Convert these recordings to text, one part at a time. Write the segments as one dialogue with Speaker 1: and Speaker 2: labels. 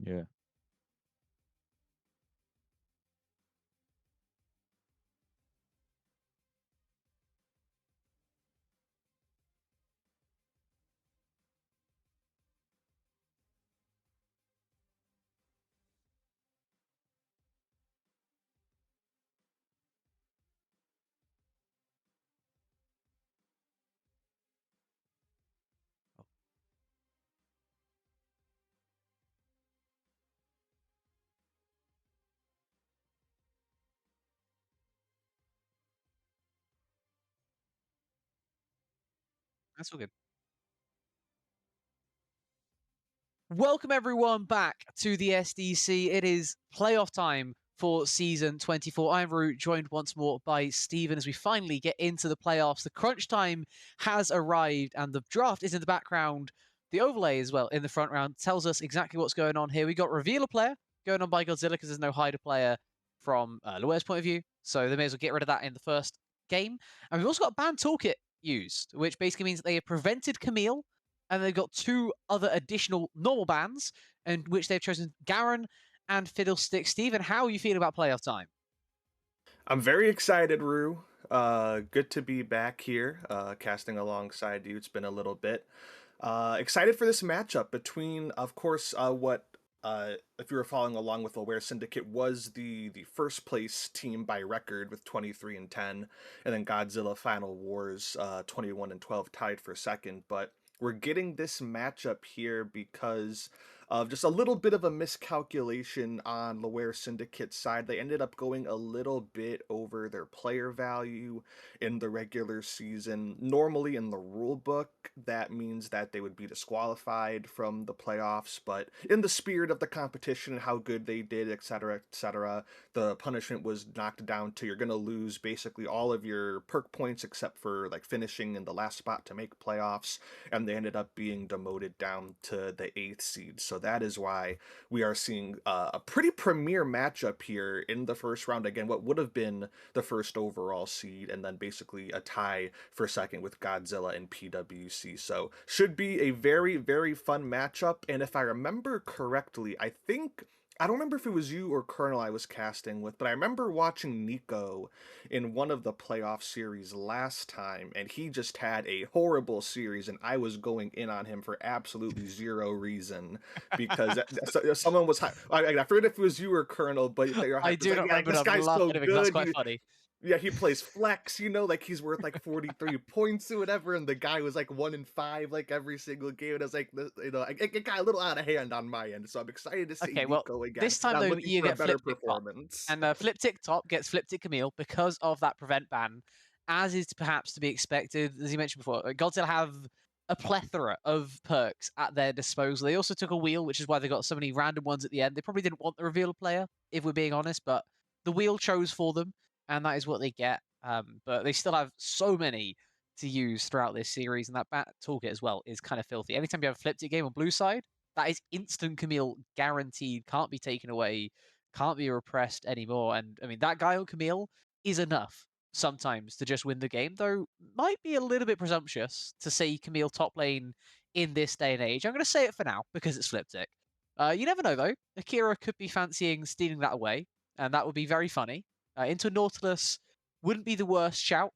Speaker 1: Yeah.
Speaker 2: That's all good. Welcome everyone back to the SDC. It is playoff time for season 24. I'm Root, joined once more by Steven as we finally get into the playoffs. The crunch time has arrived and the draft is in the background. The overlay as well in the front round tells us exactly what's going on here. We got reveal a player going on by Godzilla because there's no hide a player from Luer's point of view. So they may as well get rid of that in the first game. And we've also got a ban toolkit used, which basically means that they have prevented Camille and they've got two other additional normal bans, in which they've chosen Garen and Fiddlestick. Steven, how are you feeling about playoff time?
Speaker 3: I'm very excited, Rue. Good to be back here, casting alongside you. It's been a little bit. Excited for this matchup between, of course, if you were following along with Aware Syndicate, was the first place team by record with 23-10, and then Godzilla Final Wars 21-12 tied for second. But we're getting this matchup here because of just a little bit of a miscalculation on Laware Syndicate's side. They ended up going a little bit over their player value in the regular season. Normally in the rule book, that means that they would be disqualified from the playoffs, but in the spirit of the competition and how good they did, etc., the punishment was knocked down to you're going to lose basically all of your perk points except for like finishing in the last spot to make playoffs, and they ended up being demoted down to the 8th seed. So that is why we are seeing a pretty premier matchup here in the first round. Again, what would have been the first overall seed, and then basically a tie for second with Godzilla and PWC. So should be a very, very fun matchup. And if I remember correctly, I don't remember if it was you or Colonel I was casting with, but I remember watching Nico in one of the playoff series last time, and he just had a horrible series, and I was going in on him for absolutely zero reason because someone was. I forget if it was you or Colonel, but they were
Speaker 2: I
Speaker 3: it's
Speaker 2: do
Speaker 3: like,
Speaker 2: not
Speaker 3: yeah,
Speaker 2: remember
Speaker 3: this
Speaker 2: that, but I'm
Speaker 3: guy's so
Speaker 2: laughing at it because that's
Speaker 3: good.
Speaker 2: quite funny.
Speaker 3: Yeah, he plays flex, like he's worth like 43 points or whatever, and the guy was like 1-5 like every single game. And I was like, it got a little out of hand on my end, so I'm excited to see
Speaker 2: Okay, well,
Speaker 3: Nico again.
Speaker 2: this time
Speaker 3: And I'm
Speaker 2: though,
Speaker 3: looking
Speaker 2: you
Speaker 3: for a
Speaker 2: get
Speaker 3: better
Speaker 2: Flip Tick Top.
Speaker 3: performance.
Speaker 2: And Flip Tick Top gets Flip Tick Camille because of that prevent ban, as is perhaps to be expected. As you mentioned before, Godzilla have a plethora of perks at their disposal. They also took a wheel, which is why they got so many random ones at the end. They probably didn't want the reveal player, if we're being honest, but the wheel chose for them, and that is what they get. But they still have so many to use throughout this series, and that bat toolkit as well is kind of filthy. Anytime you have a Flip Tick game on blue side, that is instant Camille guaranteed, can't be taken away, can't be repressed anymore. And I mean, that guy on Camille is enough sometimes to just win the game, though might be a little bit presumptuous to say Camille top lane in this day and age. I'm going to say it for now because it's Fliptic. You never know, though. Akira could be fancying stealing that away, and that would be very funny. Into Nautilus wouldn't be the worst shout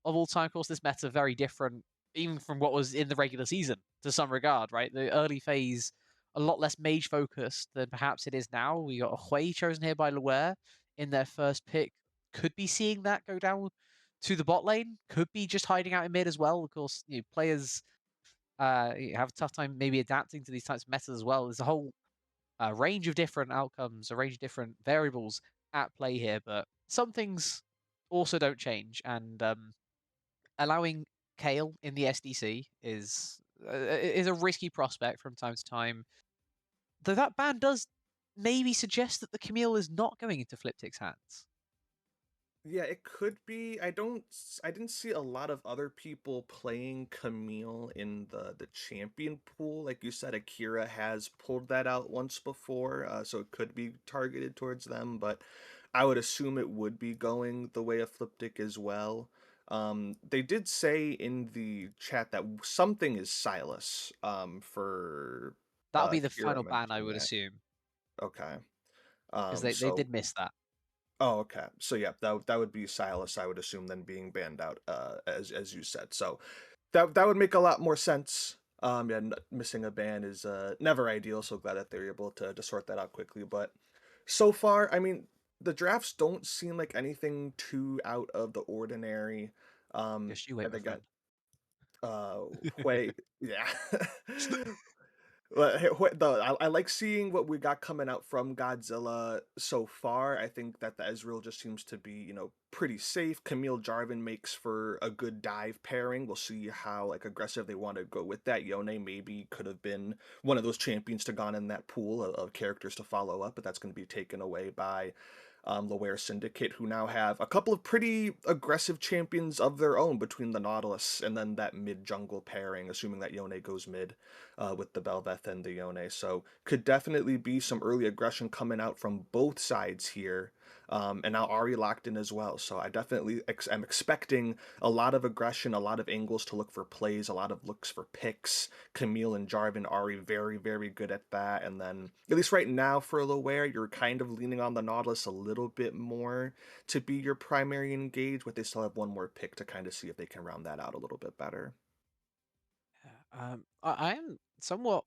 Speaker 2: of all time. Of course, this meta very different, even from what was in the regular season to some regard, right? The early phase a lot less mage focused than perhaps it is now. We got a Hui chosen here by Luer in their first pick. Could be seeing that go down to the bot lane. Could be just hiding out in mid as well. Of course, players have a tough time maybe adapting to these types of metas as well. There's a whole range of different outcomes, a range of different variables at play here, but some things also don't change. And allowing Kale in the SDC is a risky prospect from time to time. Though that ban does maybe suggest that the Camille is not going into Fliptic's hands.
Speaker 3: Yeah, it could be. I didn't see a lot of other people playing Camille in the champion pool. Like you said, Akira has pulled that out once before, so it could be targeted towards them, but I would assume it would be going the way of Fliptic as well. They did say in the chat that something is Silas, for
Speaker 2: That'll be the
Speaker 3: Akira
Speaker 2: final ban, I
Speaker 3: mentioning
Speaker 2: would
Speaker 3: that.
Speaker 2: assume.
Speaker 3: Okay.
Speaker 2: because they
Speaker 3: So
Speaker 2: did miss that.
Speaker 3: oh, okay. So yeah, that would be Silas, I would assume, then being banned out, as you said. So that would make a lot more sense. Yeah, missing a ban is never ideal. So glad that they're able to sort that out quickly. But so far, I mean, the drafts don't seem like anything too out of the ordinary.
Speaker 2: Just you wait,
Speaker 3: And
Speaker 2: my
Speaker 3: they got
Speaker 2: friend.
Speaker 3: uh Hui, yeah. Well, I like seeing what we got coming out from Godzilla so far. I think that the Ezreal just seems to be, pretty safe. Camille Jarvan makes for a good dive pairing. We'll see how like aggressive they want to go with that. Yone maybe could have been one of those champions to gone in that pool of characters to follow up, but that's going to be taken away by Loire Syndicate, who now have a couple of pretty aggressive champions of their own between the Nautilus and then that mid jungle pairing, assuming that Yone goes mid with the Belveth and the Yone. So could definitely be some early aggression coming out from both sides here. And now Ari locked in as well. So I definitely am expecting a lot of aggression, a lot of angles to look for plays, a lot of looks for picks. Camille and Jarvan, Ari very, very good at that. And then, at least right now for Loare, you're kind of leaning on the Nautilus a little bit more to be your primary engage, but they still have one more pick to kind of see if they can round that out a little bit better.
Speaker 2: I am somewhat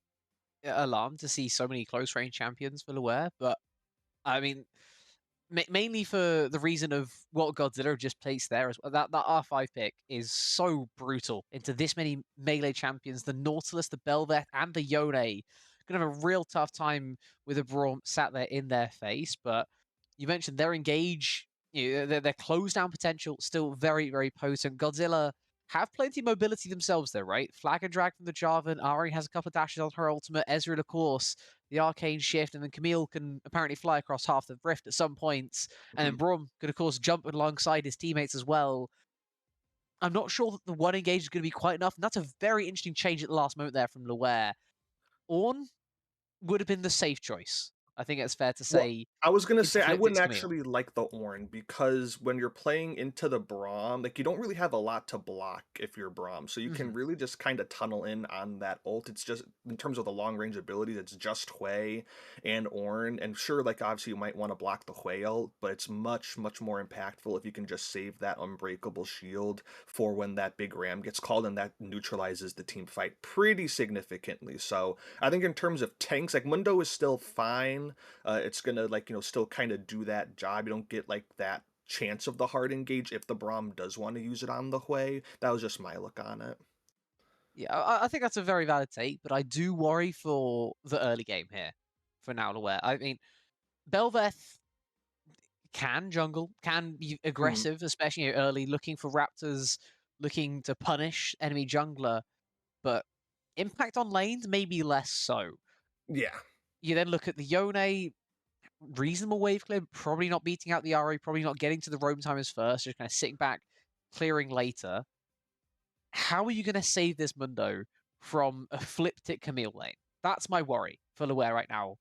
Speaker 2: alarmed to see so many close range champions for Loire, but I mean, mainly for the reason of what Godzilla just placed there as well. That R5 pick is so brutal into this many melee champions. The Nautilus, the Belveth, and the Yone gonna have a real tough time with a Braum sat there in their face. But you mentioned their engage, their close down potential still very, very potent. Godzilla have plenty of mobility themselves though, right? Flag and drag from the Jarvan. Ari has a couple of dashes on her ultimate. Ezreal, of course, the arcane shift, and then Camille can apparently fly across half the rift at some points, and then
Speaker 3: Mhm.
Speaker 2: Braum could of course jump alongside his teammates as well. I'm not sure that the one engage is going to be quite enough, and that's a very interesting change at the last moment there from Loire. Ornn would have been the safe choice. I think it's fair to
Speaker 3: Well,
Speaker 2: say
Speaker 3: I was gonna
Speaker 2: into
Speaker 3: say I wouldn't
Speaker 2: Fliptic's Camille.
Speaker 3: actually like the Ornn because when you're playing into the Braum, like you don't really have a lot to block if you're Braum, so you can
Speaker 2: Hmm.
Speaker 3: really just kind of tunnel in on that ult. It's just in terms of the long range abilities, it's just Hui and Ornn, and sure, like obviously you might want to block the Hui ult, but it's much more impactful if you can just save that unbreakable shield for when that big ram gets called, and that neutralizes the team fight pretty significantly. So I think in terms of tanks, like Mundo is still fine. It's gonna like still kind of do that job. You don't get like that chance of the hard engage if the Braum does want to use it on the Hui. That was just my look on it.
Speaker 2: Yeah, I think that's a very valid take, but I do worry for the early game here for now Loire. I mean, Belveth can jungle, can be
Speaker 3: Mhm.
Speaker 2: aggressive, especially early, looking for raptors, looking to punish enemy jungler, but impact on lanes maybe less so.
Speaker 3: Yeah.
Speaker 2: You then look at the Yone, reasonable wave clear, probably not beating out the RA, probably not getting to the roam timers first, just kind of sitting back, clearing later. How are you going to save this Mundo from a flip tick Camille lane? That's my worry for Loire right now.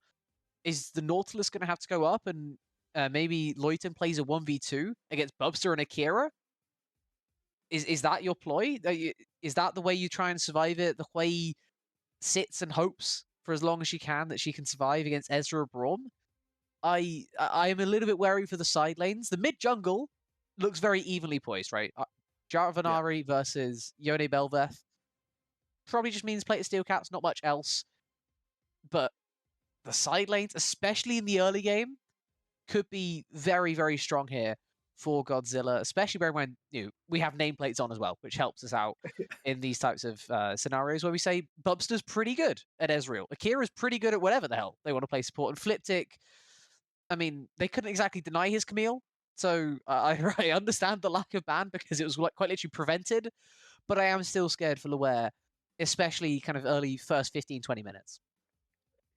Speaker 2: Is the Nautilus going to have to go up and maybe Loiten plays a 1v2 against Bubster and Akira? Is that your ploy? Is that the way you try and survive it? The way sits and hopes for as long as she can that she can survive against Ezra or Braum? I am a little bit wary for the side lanes. The mid jungle looks very evenly poised, right?
Speaker 3: Yeah.
Speaker 2: Jarvanari versus Yone Belveth probably just means play to steel caps, not much else. But the side lanes, especially in the early game, could be very, very strong here for Godzilla, especially bearing in mind, we have nameplates on as well, which helps us out in these types of scenarios where we say Bubster's pretty good at Ezreal. Akira's pretty good at whatever the hell they want to play support. And Fliptic, I mean, they couldn't exactly deny his Camille. So I understand the lack of ban because it was quite literally prevented, but I am still scared for Loire, especially kind of early first 15, 20 minutes.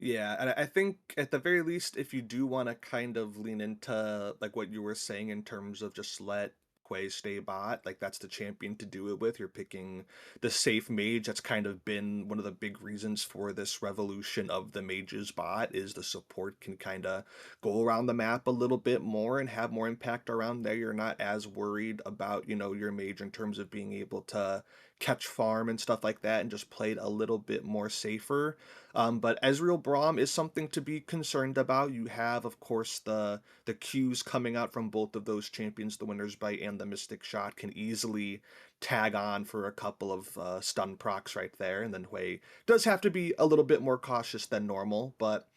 Speaker 3: Yeah, and I think at the very least, if you do want to kind of lean into like what you were saying in terms of just let Quay stay bot, like that's the champion to do it with. You're picking the safe mage. That's kind of been one of the big reasons for this revolution of the mages bot is the support can kind of go around the map a little bit more and have more impact around there. You're not as worried about, your mage in terms of being able to catch farm and stuff like that and just play it a little bit more safer. But Ezreal Braum is something to be concerned about. You have, of course, the Qs coming out from both of those champions, the Winner's Bite and the Mystic Shot, can easily tag on for a couple of stun procs right there. And then Hui does have to be a little bit more cautious than normal, but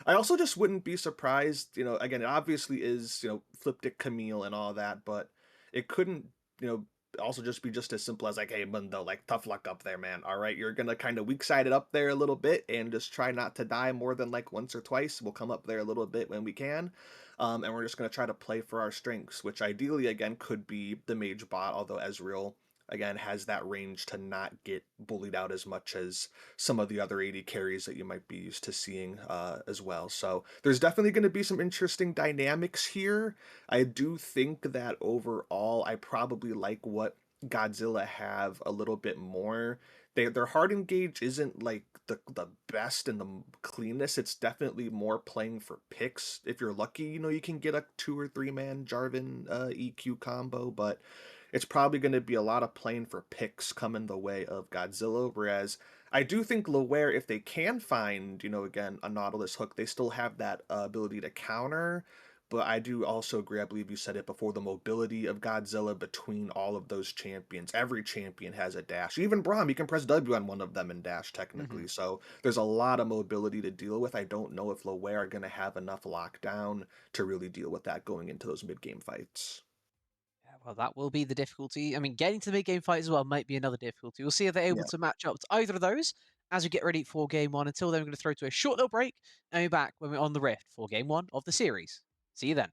Speaker 3: I also just wouldn't be surprised. Again, it obviously is, Fliptic Camille and all that, but it couldn't, you know, also just be just as simple as like, hey, Mundo, like tough luck up there, man. All right, you're gonna kind of weak side it up there a little bit and just try not to die more than like once or twice. We'll come up there a little bit when we can, and we're just gonna try to play for our strengths, which ideally again could be the mage bot, although Ezreal again has that range to not get bullied out as much as some of the other AD carries that you might be used to seeing as well. So there's definitely going to be some interesting dynamics here. I do think that overall, I probably like what Godzilla have a little bit more. Their hard engage isn't like the best and the cleanest. It's definitely more playing for picks. If you're lucky, you can get a 2 or 3 man Jarvan EQ combo, but it's probably going to be a lot of playing for picks coming the way of Godzilla. Whereas I do think Laware, if they can find, again, a Nautilus hook, they still have that ability to counter. But I do also agree, I believe you said it before, the mobility of Godzilla between all of those champions. Every champion has a dash. Even Braum, you can press W on one of them and dash
Speaker 2: Hmm.
Speaker 3: technically. So there's a lot of mobility to deal with. I don't know if Laware are going to have enough lockdown to really deal with that going into those mid-game fights.
Speaker 2: Yeah, well, that will be the difficulty. I mean, getting to the mid-game fight as well might be another difficulty. We'll see if they're able
Speaker 3: Yeah.
Speaker 2: to match up to either of those as we get ready for game one. Until then, we're going to throw to a short little break and be back when we're on the Rift for game one of the series. See you then.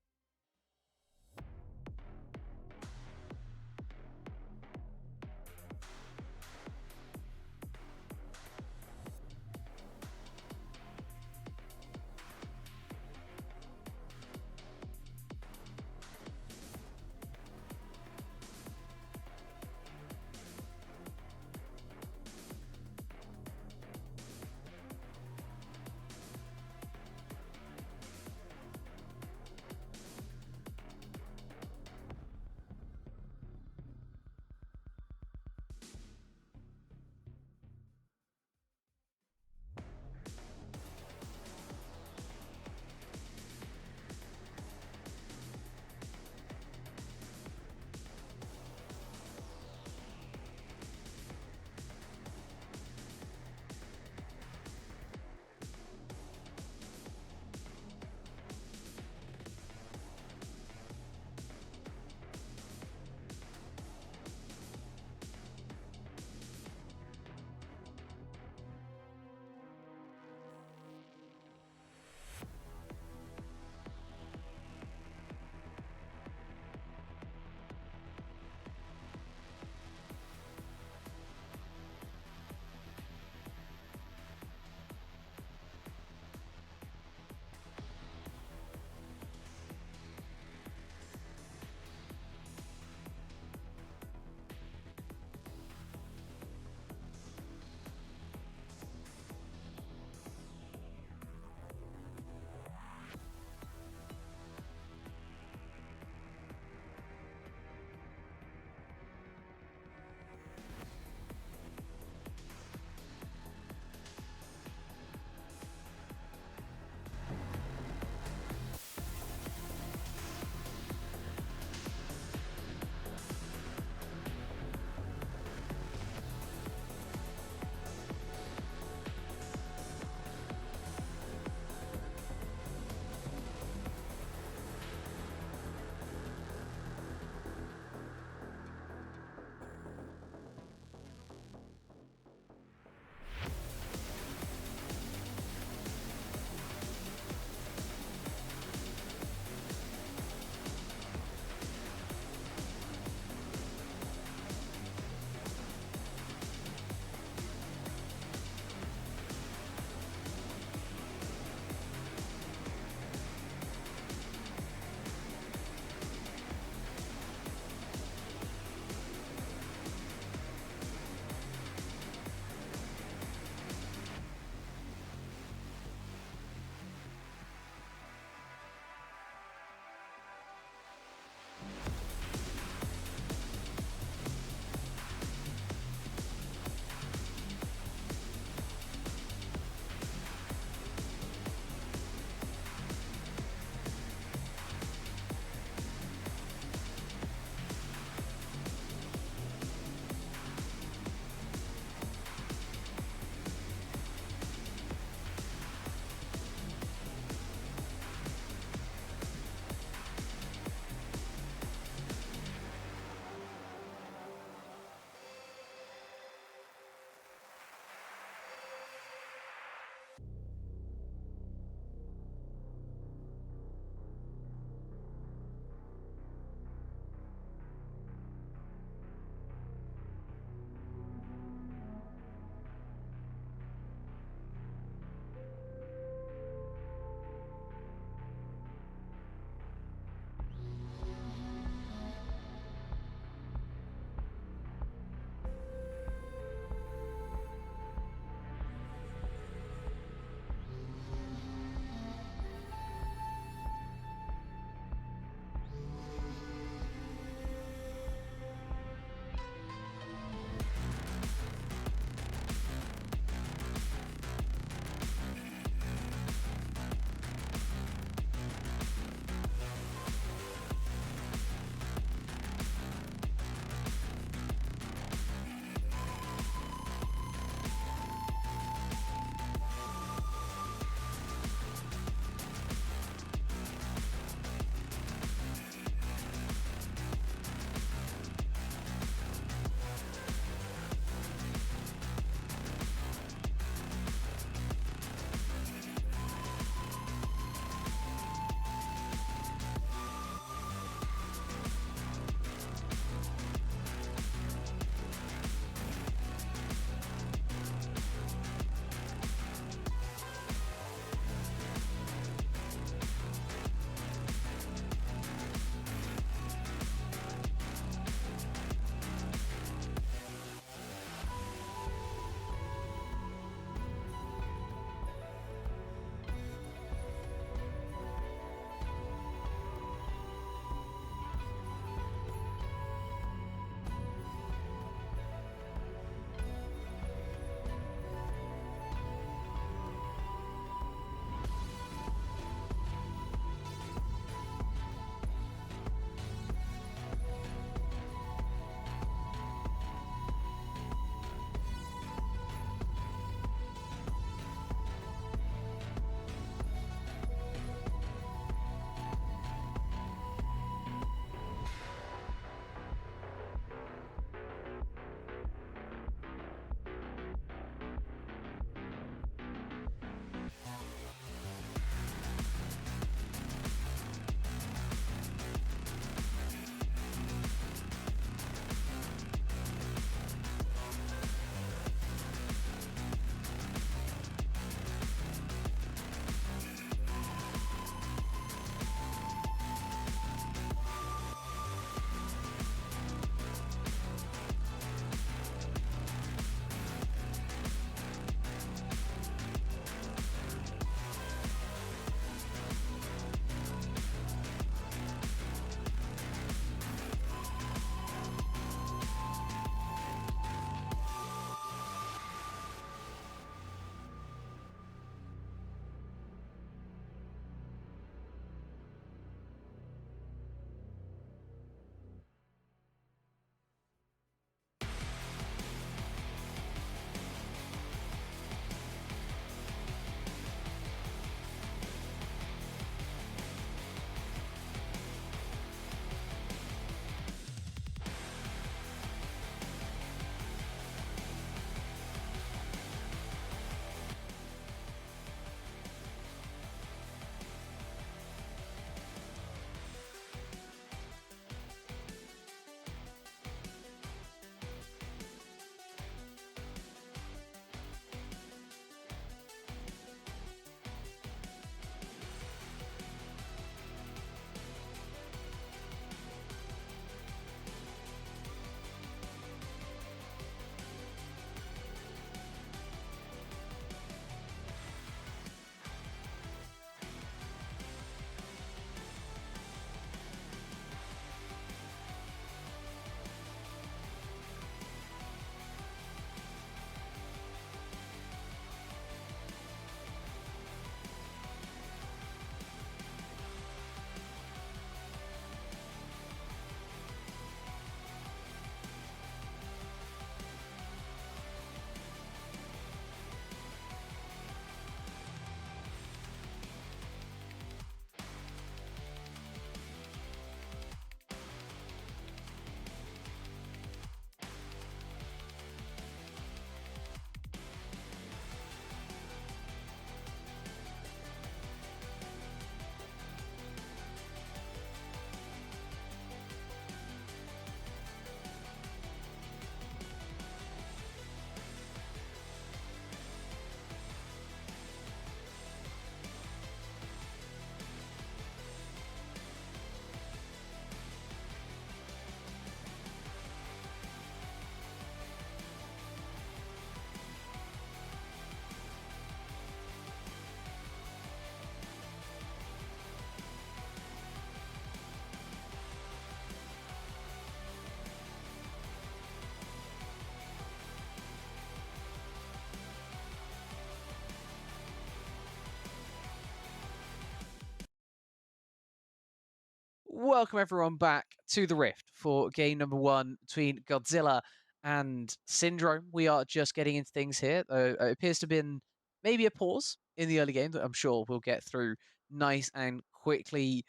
Speaker 2: Welcome everyone back to the Rift for game number 1 between Godzilla and Syndrome. We are just getting into things here. It appears to have been maybe a pause in the early game that I'm sure we'll get through nice and quickly.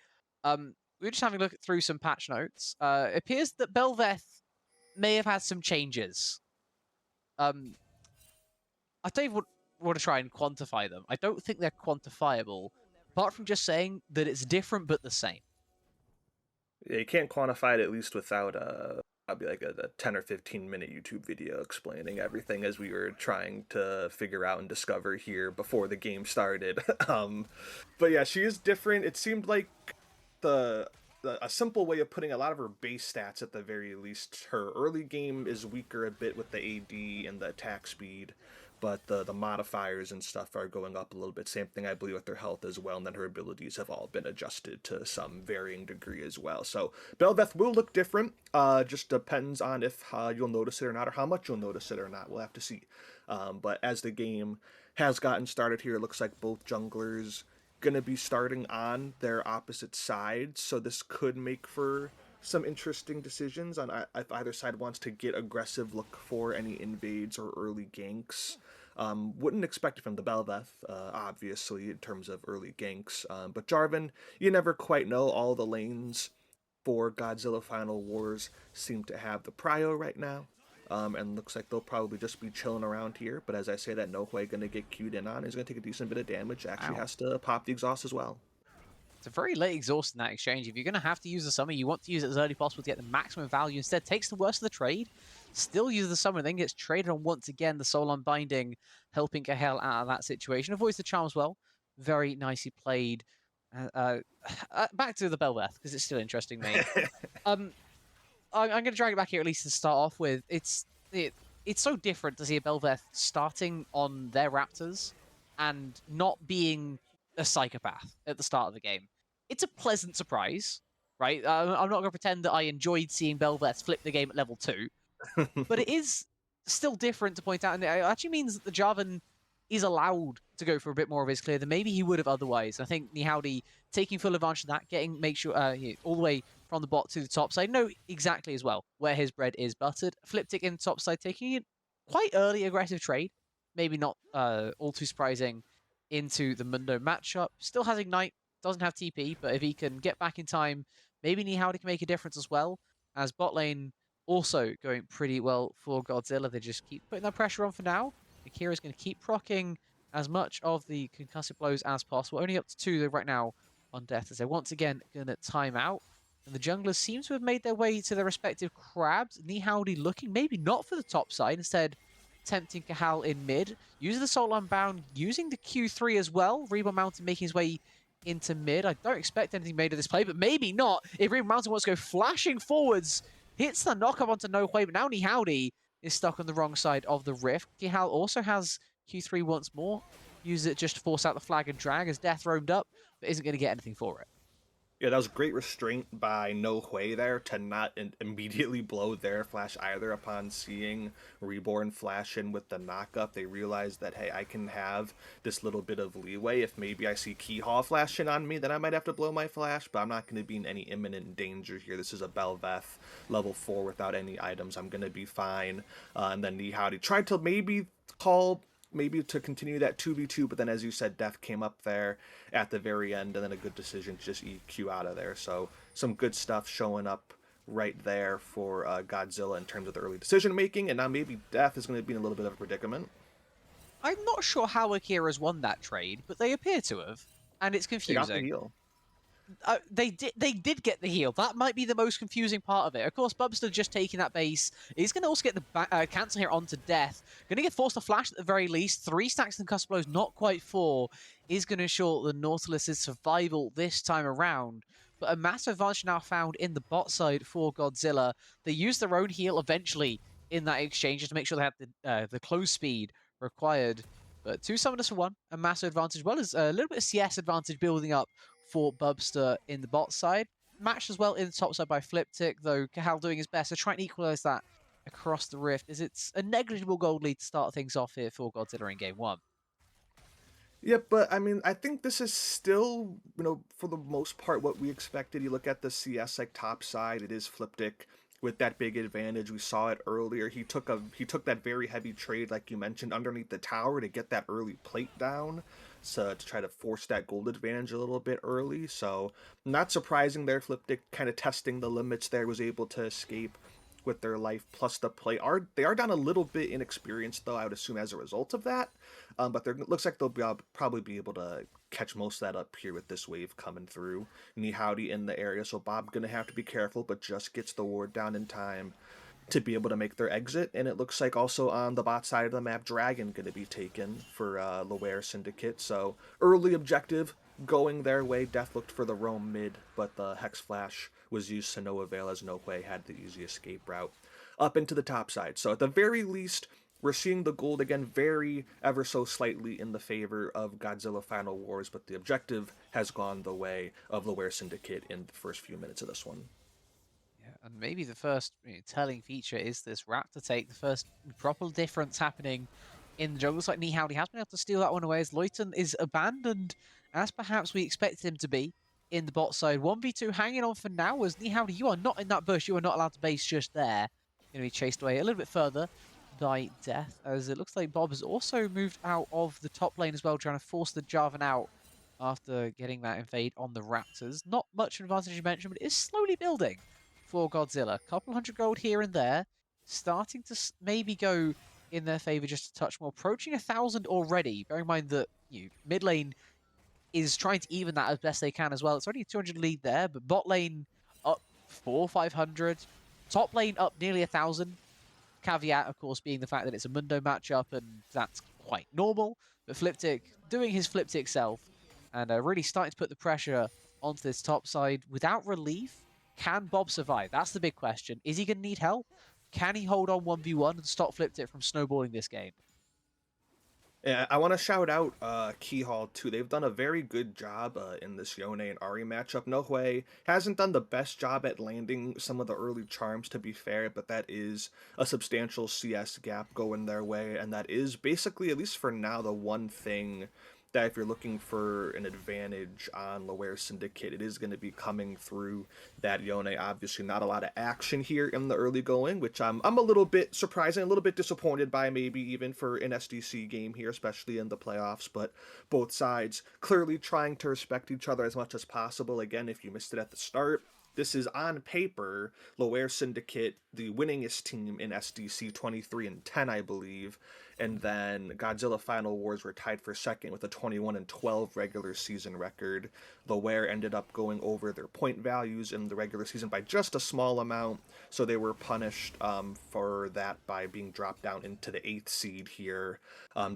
Speaker 2: We're just having a look through some patch notes. It appears that Belveth may have had some changes. I don't even want to try and quantify them. I don't think they're quantifiable, apart from just saying that it's different but the same.
Speaker 3: Yeah, you can't quantify it at least without probably like a 10 or 15-minute YouTube video explaining everything as we were trying to figure out and discover here before the game started. But yeah, she is different. It seemed like the a simple way of putting a lot of her base stats at the very least. Her early game is weaker a bit with the AD and the attack speed, but the modifiers and stuff are going up a little bit. Same thing, I believe, with her health as well, and then her abilities have all been adjusted to some varying degree as well. So Belveth will look different. Just depends on if you'll notice it or not, or how much you'll notice it or not. We'll have to see. But as the game has gotten started here, it looks like both junglers gonna be starting on their opposite sides, so this could make for some interesting decisions on if either side wants to get aggressive, look for any invades or early ganks. Wouldn't expect it from the Belveth, obviously, in terms of early ganks. But Jarvan, you never quite know. All the lanes for Godzilla Final Wars seem to have the prio right now. And looks like they'll probably just be chilling around here. But as I say that, Nohue going to get queued in on. He's going to take a decent bit of damage. Actually
Speaker 2: Wow.
Speaker 3: has to pop the exhaust as well.
Speaker 2: It's a very late exhaust in that exchange. If you're going to have to use the summer, you want to use it as early as possible to get the maximum value. Instead, takes the worst of the trade, still uses the summer, then gets traded on once again. The Soul Unbinding, helping Cahel out of that situation. Avoids the charm as well. Very nicely played. Back to the Belveth, because it's still interesting, mate. I'm going to drag it back here at least to start off with. It's so different to see a Belveth starting on their Raptors and not being a psychopath at the start of the game. It's a pleasant surprise, right? I'm not going to pretend that I enjoyed seeing Belveth flip the game at level 2, but it is still different to point out, and it actually means that the Jarvan is allowed to go for a bit more of his clear than maybe he would have otherwise. I think Nihowdy taking full advantage of that, make sure all the way from the bot to the top side, know exactly as well where his bread is buttered. Fliptic in the top side, taking it quite early aggressive trade, maybe not all too surprising into the Mundo matchup. Still has Ignite, doesn't have TP, but if he can get back in time, maybe Nihowdy can make a difference as well. As bot lane also going pretty well for Godzilla. They just keep putting that pressure on for now. Akira's going to keep proccing as much of the concussive blows as possible. Only up to 2 though right now on death, as they're once again going to time out. And the junglers seem to have made their way to their respective crabs. Nihowdy looking maybe not for the top side, instead tempting Cahal in mid. Using the Soul Unbound, using the Q3 as well. Reba Mountain making his way into mid. I don't expect anything made of this play, but maybe not. If Reba Mountain wants to go flashing forwards, hits the knockup onto Nohue, but now Nihowdy is stuck on the wrong side of the rift. Cahal also has Q3 once more. Uses it just to force out the flag and drag as Death roamed up, but isn't going to get anything for it.
Speaker 3: Yeah, that was great restraint by Nohue there to not immediately blow their flash either upon seeing Reborn flash in with the knockup. They realized that, hey, I can have this little bit of leeway. If maybe I see Keyhall flashing on me, then I might have to blow my flash, but I'm not going to be in any imminent danger here. This is a Belveth level 4 without any items. I'm going to be fine. And then Nihowdy tried to maybe call maybe to continue that 2v2, but then as you said, Death came up there at the very end, and then a good decision to just EQ out of there. So some good stuff showing up right there for Godzilla in terms of the early decision making, and now maybe Death is going to be in a little bit of a predicament.
Speaker 2: I'm not sure how Akira's won that trade, but they appear to have, and it's
Speaker 3: They got the
Speaker 2: confusing.
Speaker 3: heal.
Speaker 2: They did get the heal. That might be the most confusing part of it. Of course, Bubster just taking that base. He's going to also get the cancel here onto Death. Going to get forced to flash at the very least. 3 stacks and cusp blows, not quite 4, is going to ensure the Nautilus' survival this time around. But a massive advantage now found in the bot side for Godzilla. They use their own heal eventually in that exchange just to make sure they have the close speed required. But 2 summoners for 1, a massive advantage, as well as a little bit of CS advantage building up for Bubster in the bot side. Matched as well in the top side by Fliptic, though Cahal doing his best to try and equalize that across the rift, as it's a negligible gold lead to start things off here for Godzilla in game 1.
Speaker 3: Yeah, but I mean, I think this is still, for the most part, what we expected. You look at the CS like top side, it is Fliptic with that big advantage. We saw it earlier. He took that very heavy trade, like you mentioned, underneath the tower to get that early plate down, so to try to force that gold advantage a little bit early. So not surprising there, Fliptic kind of testing the limits there, was able to escape with their life plus the play. They are down a little bit in experience though, I would assume, as a result of that. But there looks like they'll probably be able to catch most of that up here with this wave coming through. Knee Howdy in the area, so Bob gonna have to be careful, but just gets the ward down in time to be able to make their exit. And it looks like also on the bot side of the map, Dragon gonna be taken for Loire Syndicate. So early objective going their way. Death looked for the roam mid, but the Hex Flash was used to no avail as No Way had the easy escape route up into the top side. So at the very least, we're seeing the gold again very ever so slightly in the favor of Godzilla Final Wars, but the objective has gone the way of Loire Syndicate in the first few minutes of this one.
Speaker 2: Yeah, and maybe the first telling feature is this Raptor take, the first proper difference happening in the jungle. Looks like Nihowdy has been able to steal that one away as Loiten is abandoned as perhaps we expected him to be in the bot side. 1v2 hanging on for now as Nihowdy, you are not in that bush. You are not allowed to base just there. Going to be chased away a little bit further by Death, as it looks like Bob has also moved out of the top lane as well, trying to force the Jarvan out after getting that invade on the Raptors. Not much advantage you mentioned, but it is slowly building for Godzilla. Couple hundred gold here and there, starting to maybe go in their favor just a touch more. Approaching 1,000 already. Bear in mind that mid lane is trying to even that as best they can as well. It's already a 200 lead there, but bot lane up 500. Top lane up nearly 1,000. Caveat, of course, being the fact that it's a Mundo matchup, and that's quite normal. But Fliptic doing his Fliptic self and really starting to put the pressure onto this top side without relief. Can Bob survive? That's the big question. Is he going to need help? Can he hold on 1v1 and stop Fliptic from snowballing this game?
Speaker 3: Yeah, I want to shout out Keyhall too. They've done a very good job in this Yone and Ari matchup. Nohue hasn't done the best job at landing some of the early charms, to be fair, but that is a substantial CS gap going their way, and that is basically, at least for now, the one thing that if you're looking for an advantage on Loire Syndicate, it is going to be coming through that Yone. Obviously, not a lot of action here in the early going, which I'm a little bit surprised and a little bit disappointed by, maybe even for an SDC game here, especially in the playoffs. But both sides clearly trying to respect each other as much as possible. Again, if you missed it at the start, this is on paper Loire Syndicate, the winningest team in SDC, 23-10, I believe. And then Godzilla Final Wars were tied for second with a 21-12 regular season record. Loire ended up going over their point values in the regular season by just a small amount, so they were punished for that by being dropped down into the 8th seed here,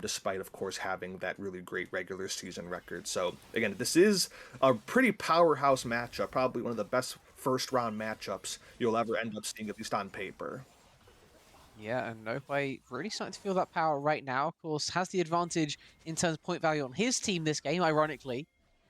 Speaker 3: despite, of course, having that really great regular season record. So, again, this is a pretty powerhouse matchup, probably one of the best first round matchups you'll ever end up seeing, at least on paper.
Speaker 2: Yeah, and Nohue really starting to feel that power right now. Of course, has the advantage in terms of point value on his team this game, ironically,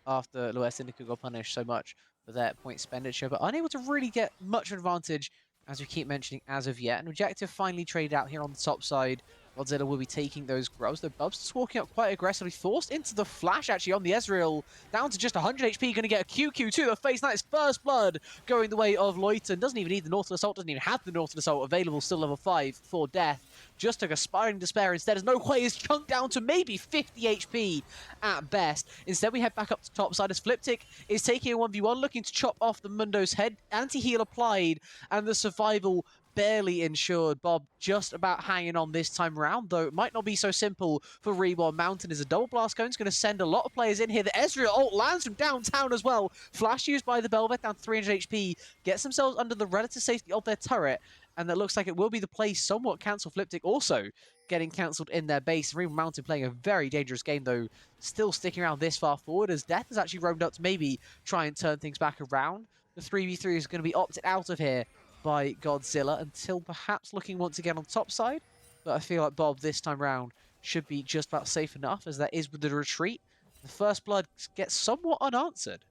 Speaker 2: after Loire Syndicate got punished so much for their point expenditure, but unable to really get much advantage, as we keep mentioning, as of yet. And Objective finally traded out here on the top side. Godzilla will be taking those grubs. The Bubs just walking up quite aggressively, forced into the flash actually on the Ezreal, down to just 100 HP, going to get a QQ to the face. That is first blood going the way of Loiten. Doesn't even need the Nautilus Assault, doesn't even have the Nautilus Assault available, still level 5 for Death. Just took a Spiring Despair instead, as Nohue is chunked down to maybe 50 HP at best. Instead, we head back up to top side as Fliptic is taking a 1v1, looking to chop off the Mundo's head. Anti-heal applied, and the survival barely ensured. Bob just about hanging on this time around, though it might not be so simple for Reborn Mountain as a double blast cone is going to send a lot of players in here. The Ezreal ult lands from downtown as well. Flash used by the Belvet, down to 300 HP, gets themselves under the relative safety of their turret, and that looks like it will be the play somewhat cancel. Fliptic also getting cancelled in their base. Reborn Mountain playing a very dangerous game, though, still sticking around this far forward, as Death has actually roamed up to maybe try and turn things back around. The 3v3 is going to be opted out of here by Godzilla until perhaps looking once again on top side. But I feel like Bob this time round should be just about safe enough, as that is with the retreat. The first blood gets somewhat unanswered.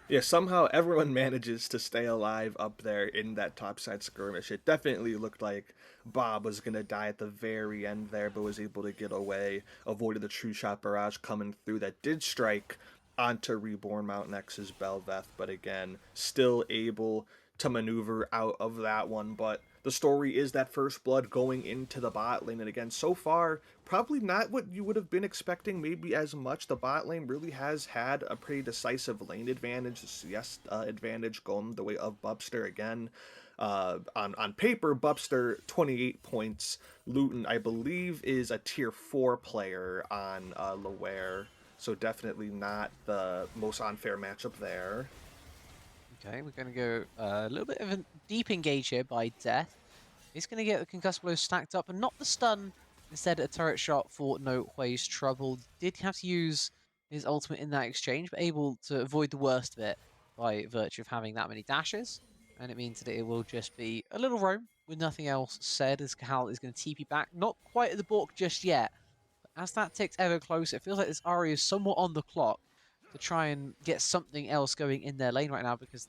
Speaker 3: Yeah, somehow everyone manages to stay alive up there in that topside skirmish. It definitely looked like Bob was gonna die at the very end there, but was able to get away, avoided the true shot barrage coming through that did strike onto Reborn Mountain X's Belveth, but again, still able to maneuver out of that one. But the story is that First Blood going into the bot lane, and again, so far, probably not what you would have been expecting, maybe as much. The bot lane really has had a pretty decisive lane advantage, CS advantage going the way of Bubster again. On paper, Bubster 28 points. Luton, I believe, is a tier 4 player on Laware, so definitely not the most unfair matchup there.
Speaker 2: Okay, we're going to go a little bit of a deep engage here by Death. He's going to get the concussive blows stacked up and not the stun. Instead, a turret shot for No Hui's trouble. Did have to use his ultimate in that exchange, but able to avoid the worst of it by virtue of having that many dashes. And it means that it will just be a little roam with nothing else said, as Kahal is going to TP back. Not quite at the balk just yet, but as that ticks ever closer, it feels like this Ari is somewhat on the clock to try and get something else going in their lane right now, because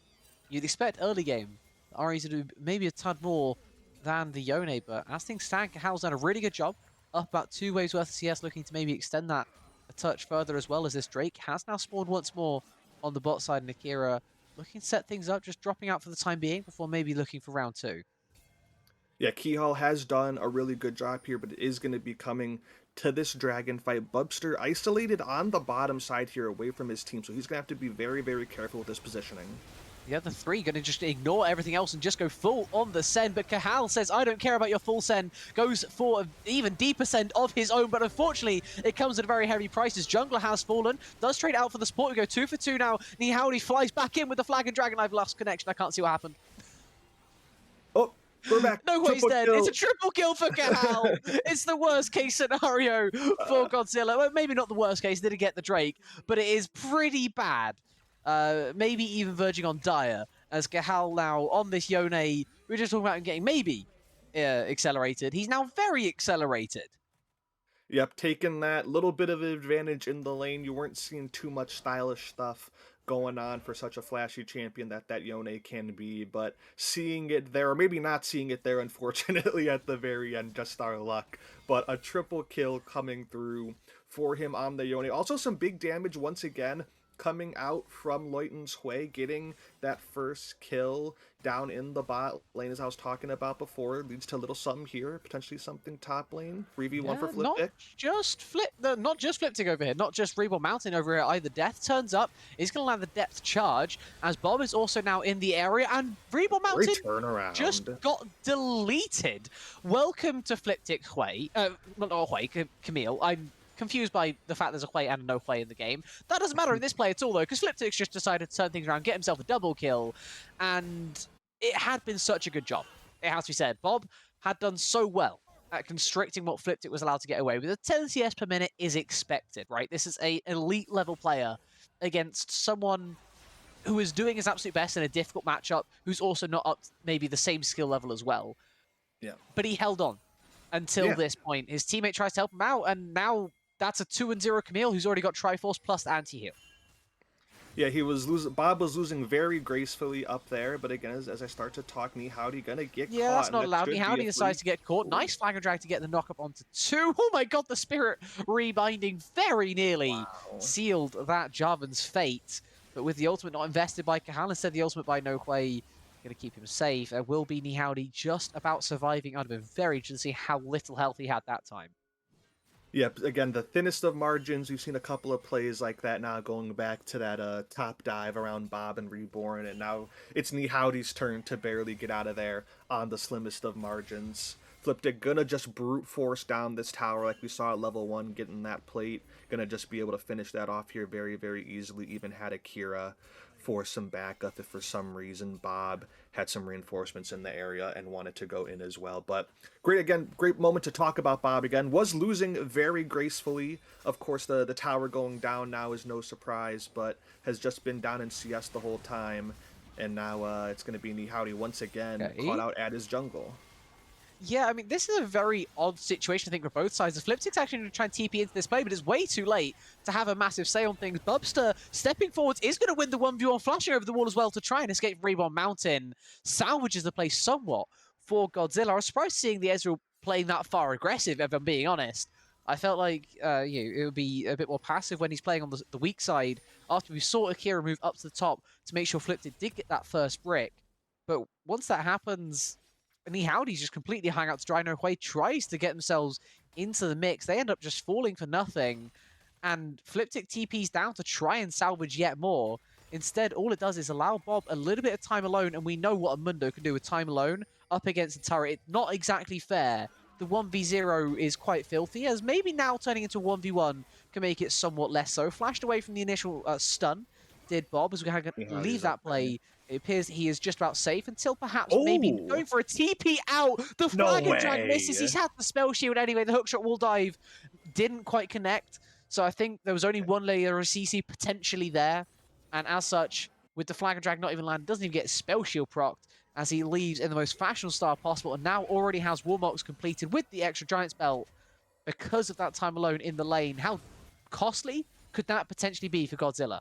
Speaker 2: you'd expect early game the Ari to do maybe a ton more than the Yone, but as things stand, Kahal's done a really good job. Up about 2 waves worth of CS, looking to maybe extend that a touch further, as well as this Drake has now spawned once more on the bot side, and Akira looking to set things up, just dropping out for the time being before maybe looking for round 2.
Speaker 3: Yeah, Keyhall has done a really good job here, but it is going to be coming to this dragon fight. Bubster isolated on the bottom side here away from his team, so he's going to have to be very, very careful with his positioning.
Speaker 2: The other three going to just ignore everything else and just go full on the send. But Kahal says, I don't care about your full send. Goes for an even deeper send of his own. But unfortunately, it comes at a very heavy price as Jungler has fallen. Does trade out for the support. We go 2 for 2 now. Nihowdy flies back in with the flag and dragon. I've lost connection. I can't see what happened.
Speaker 3: Oh, we're back.
Speaker 2: No way he's dead.
Speaker 3: Kill.
Speaker 2: It's a triple kill for Kahal. It's the worst case scenario for Godzilla. Well, maybe not the worst case. Didn't get the Drake, but it is pretty bad. Maybe even verging on dire, as Kahal now on this Yone, we were just talking about him getting maybe accelerated. He's now very accelerated.
Speaker 3: Yep, taking that little bit of advantage in the lane. You weren't seeing too much stylish stuff going on for such a flashy champion that Yone can be, but seeing it there, or maybe not seeing it there, unfortunately, at the very end, just our luck. But a triple kill coming through for him on the Yone. Also some big damage once again coming out from Leuten's Hui, getting that first kill down in the bot lane, as I was talking about before, leads to a little something here, potentially something top lane. 3v1 for
Speaker 2: not
Speaker 3: Flipdick.
Speaker 2: not just Fliptic over here, not just Reborn Mountain over here either. Death turns up, is going to land the depth charge, as Bob is also now in the area, and Reborn Mountain just got deleted. Welcome to Fliptic Hui, not Hui, Camille. I'm confused by the fact there's a Hui and a no Hui in the game. That doesn't matter in this play at all, though, because Fliptic's just decided to turn things around, get himself a double kill, and it had been such a good job. It has to be said. Bob had done so well at constricting what Fliptic was allowed to get away with. A 10 CS per minute is expected, right? This is an elite level player against someone who is doing his absolute best in a difficult matchup, who's also not up maybe the same skill level as well.
Speaker 3: Yeah.
Speaker 2: But he held on until this point. His teammate tries to help him out, and now that's a 2-0 Camille, who's already got Triforce plus anti-heal.
Speaker 3: Yeah, he was losing. Bob was losing very gracefully up there, but again, as I start to talk, Nihowdy gonna get caught.
Speaker 2: Yeah, that's not allowed. Nihowdy decides to get caught. Nice flag and drag to get the knock up onto 2. Oh my god, the Spirit rebinding very nearly sealed that Jarvan's fate. But with the ultimate not invested by Kahal, instead the ultimate by No Hui, going to keep him safe. There will be Nihowdy just about surviving. I'd have been very interested to see how little health he had that time.
Speaker 3: Yep, again, the thinnest of margins. We've seen a couple of plays like that now, going back to that top dive around Bob and Reborn, and now it's Nihowdy's turn to barely get out of there on the slimmest of margins. Flipdick gonna just brute force down this tower like we saw at level 1, getting that plate. Gonna just be able to finish that off here very, very easily. Even had Akira for some backup if for some reason Bob had some reinforcements in the area and wanted to go in as well. But great moment to talk about Bob again. Was losing very gracefully. Of course, the tower going down now is no surprise, but has just been down in CS the whole time. And now it's going to be Nihowdy once again caught out at his jungle.
Speaker 2: Yeah, I mean, this is a very odd situation, I think, for both sides. The Fliptic's actually going to try and TP into this play, but it's way too late to have a massive say on things. Bubster, stepping forwards, is going to win the 1v1, flashing over the wall as well to try and escape Reborn Mountain. Salvages the play somewhat for Godzilla. I was surprised seeing the Ezreal playing that far aggressive, if I'm being honest. I felt like it would be a bit more passive when he's playing on the weak side after we saw Akira move up to the top to make sure Fliptic did get that first brick. But once that happens, and Howdy's just completely hung out to dry. No Hui tries to get themselves into the mix. They end up just falling for nothing. And Fliptic TP's down to try and salvage yet more. Instead, all it does is allow Bob a little bit of time alone, and we know what a Mundo can do with time alone up against a turret. It's not exactly fair. The 1v0 is quite filthy, as maybe now turning into 1v1 can make it somewhat less so. Flashed away from the initial stun, did Bob, as we can leave
Speaker 3: Howdy's up
Speaker 2: that
Speaker 3: there.
Speaker 2: play. It appears that he is just about safe until perhaps maybe
Speaker 3: Oh,
Speaker 2: going for a TP out. The
Speaker 3: no
Speaker 2: flag and drag misses.
Speaker 3: way.
Speaker 2: He's had the spell shield anyway. The hookshot wall dive didn't quite connect. So I think there was only one layer of CC potentially there. And as such, with the flag and drag not even landed, doesn't even get spell shield procced as he leaves in the most fashionable style possible and now already has Warmox completed with the extra Giant's Belt because of that time alone in the lane. How costly could that potentially be for Godzilla?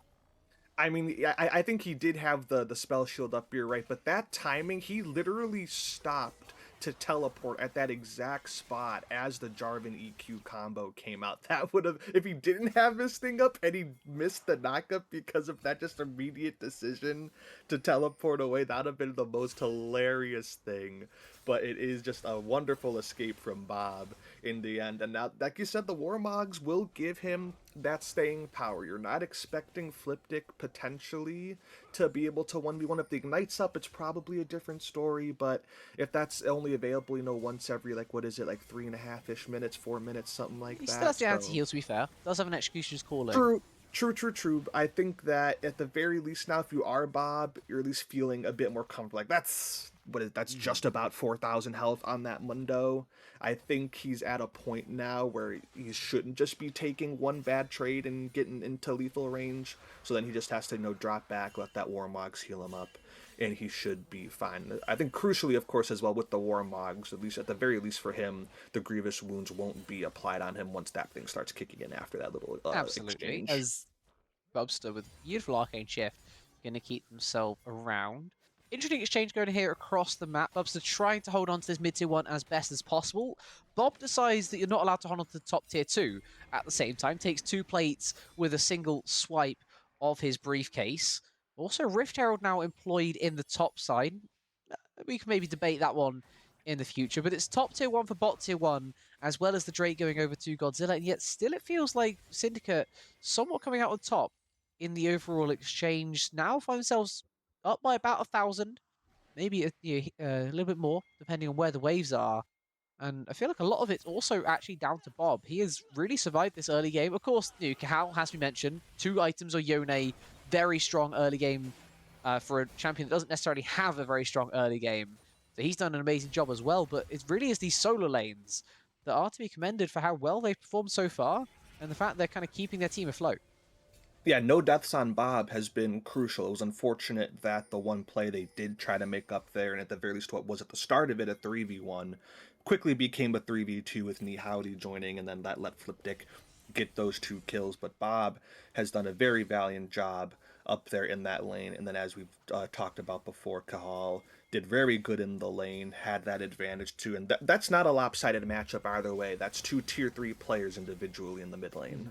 Speaker 3: I mean, I think he did have the spell shield up, you're right, but that timing, he literally stopped to teleport at that exact spot as the Jarvan EQ combo came out. That would have, if he didn't have this thing up and he missed the knockup because of that just immediate decision to teleport away, that would have been the most hilarious thing. But it is just a wonderful escape from Bob in the end. And now, like you said, the Warmogs will give him that staying power. You're not expecting Fliptic potentially to be able to 1v1. If the Ignite's up, it's probably a different story, but if that's only available, once every, like, what is it, like 3.5-ish minutes, 4 minutes, something like
Speaker 2: He still has
Speaker 3: that,
Speaker 2: the
Speaker 3: so...
Speaker 2: anti-heal, to be fair. Does have an executioner's calling.
Speaker 3: True, true. I think that at the very least now, if you are Bob, you're at least feeling a bit more comfortable. Like, that's just about 4,000 health on that Mundo. I think he's at a point now where he shouldn't just be taking one bad trade and getting into lethal range. So then he just has to, drop back, let that Warmogs heal him up, and he should be fine. I think crucially, of course, as well with the Warmogs, at least at the very least for him, the Grievous wounds won't be applied on him once that thing starts kicking in after that little
Speaker 2: Absolutely.
Speaker 3: exchange.
Speaker 2: As Bubster with beautiful Arcane Shift going to keep themselves around. Interesting exchange going here across the map. Bubster trying to hold on to this mid-tier 1 as best as possible. Bob decides that you're not allowed to hold on to the top tier 2 at the same time. Takes 2 plates with a single swipe of his briefcase. Also, Rift Herald now employed in the top side. We can maybe debate that one in the future, but it's top tier 1 for bot tier 1, as well as the Drake going over to Godzilla, and yet still it feels like Syndicate somewhat coming out on top in the overall exchange. Now find themselves up by about 1,000, maybe a little bit more, depending on where the waves are. And I feel like a lot of it's also actually down to Bob. He has really survived this early game. Of course, Kahal has to be mentioned. 2 items or Yone, very strong early game for a champion that doesn't necessarily have a very strong early game. So he's done an amazing job as well, but it really is these solo lanes that are to be commended for how well they've performed so far, and the fact they're kind of keeping their team afloat.
Speaker 3: Yeah, no deaths on Bob has been crucial. It was unfortunate that the one play they did try to make up there, and at the very least what was at the start of it a 3v1, quickly became a 3v2 with Howdy joining, and then that let Flipdick get those 2 kills. But Bob has done a very valiant job up there in that lane, and then as we've talked about before, Kahal did very good in the lane, had that advantage too, and that's not a lopsided matchup either way. That's 2 tier 3 players individually in the mid lane.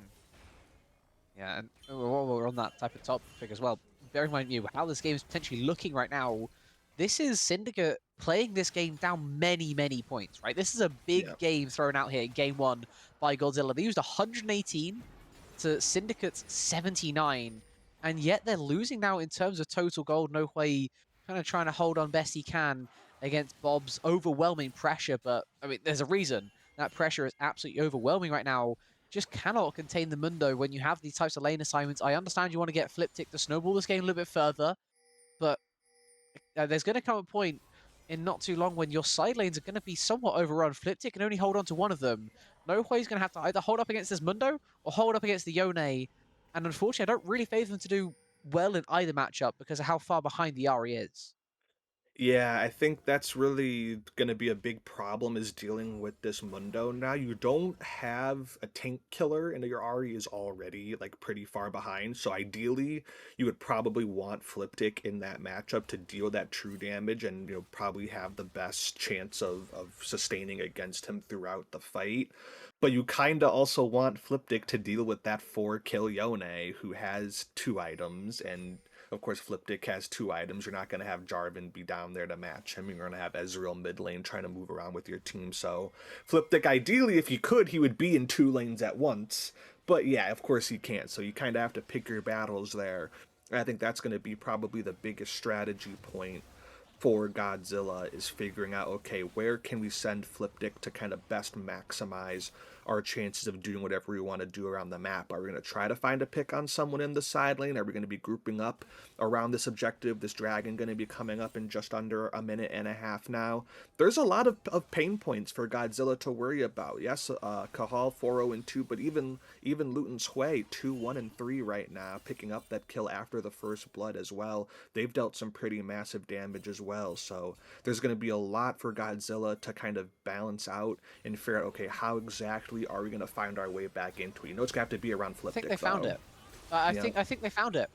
Speaker 2: Yeah, and while we're on that type of topic as well, bear in mind how this game is potentially looking right now. This is Syndicate playing this game down many points, right? This is a
Speaker 3: Yeah.
Speaker 2: big game thrown out here in game 1 by Godzilla. They used 118 to Syndicate's 79, and yet they're losing now in terms of total gold. No way, kind of trying to hold on best he can against Bob's overwhelming pressure, but I mean, there's a reason that pressure is absolutely overwhelming right now. Just cannot contain the Mundo when you have these types of lane assignments. I understand you want to get Fliptic to snowball this game a little bit further, but there's going to come a point in not too long when your side lanes are going to be somewhat overrun. Fliptic can only hold on to one of them. No way he's going to have to either hold up against this Mundo or hold up against the Yone. And unfortunately, I don't really favor them to do well in either matchup because of how far behind the Ari is.
Speaker 3: Yeah, I think that's really gonna be a big problem is dealing with this Mundo now. You don't have a tank killer, and your Ari is already like pretty far behind. So ideally, you would probably want Fliptic in that matchup to deal that true damage and probably have the best chance of sustaining against him throughout the fight. But you kinda also want Fliptic to deal with that 4 kill Yone who has 2 items, and of course, Fliptic has 2 items. You're not going to have Jarvan be down there to match him. You're going to have Ezreal mid lane trying to move around with your team. So, Fliptic, ideally, if he could, he would be in 2 lanes at once. But yeah, of course he can't. So, you kind of have to pick your battles there. And I think that's going to be probably the biggest strategy point for Godzilla is figuring out, okay, where can we send Fliptic to kind of best maximize our chances of doing whatever we want to do around the map? Are we going to try to find a pick on someone in the side lane? Are we going to be grouping up around this objective? This dragon going to be coming up in just under a minute and a half now. There's a lot of pain points for Godzilla to worry about. Yes, Kahal 4-0-2, but even Luton Sway 2-1-3 right now, picking up that kill after the first blood as well. They've dealt some pretty massive damage as well. So there's going to be a lot for Godzilla to kind of balance out and figure out, okay, how exactly are we going to find our way back into it? You know, it's going to have to be around
Speaker 2: I think
Speaker 3: Fliptic
Speaker 2: they found
Speaker 3: though.
Speaker 2: it. I
Speaker 3: Yeah.
Speaker 2: think I think they found it.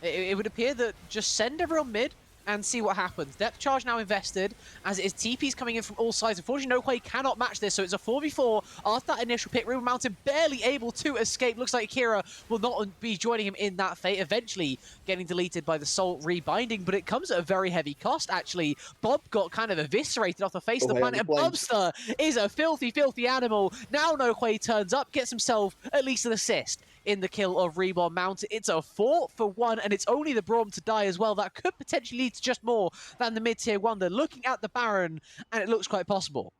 Speaker 2: It would appear that just send everyone mid and see what happens. Depth charge now invested, as it is TP's coming in from all sides. Unfortunately, Noquay cannot match this, so it's a 4v4 after that initial pick. River Mountain barely able to escape. Looks like Kira will not be joining him in that fate, eventually getting deleted by the Soul rebinding, but it comes at a very heavy cost, actually. Bob got kind of eviscerated off the face of the
Speaker 3: Oh, I
Speaker 2: planet,
Speaker 3: only
Speaker 2: and
Speaker 3: blind.
Speaker 2: Bubster is a filthy, filthy animal. Now Noquay turns up, gets himself at least an assist in the kill of Reborn Mountain. It's a 4-for-1, and it's only the Braum to die as well. That could potentially lead to just more than the mid-tier one. They're looking at the Baron, and it looks quite possible.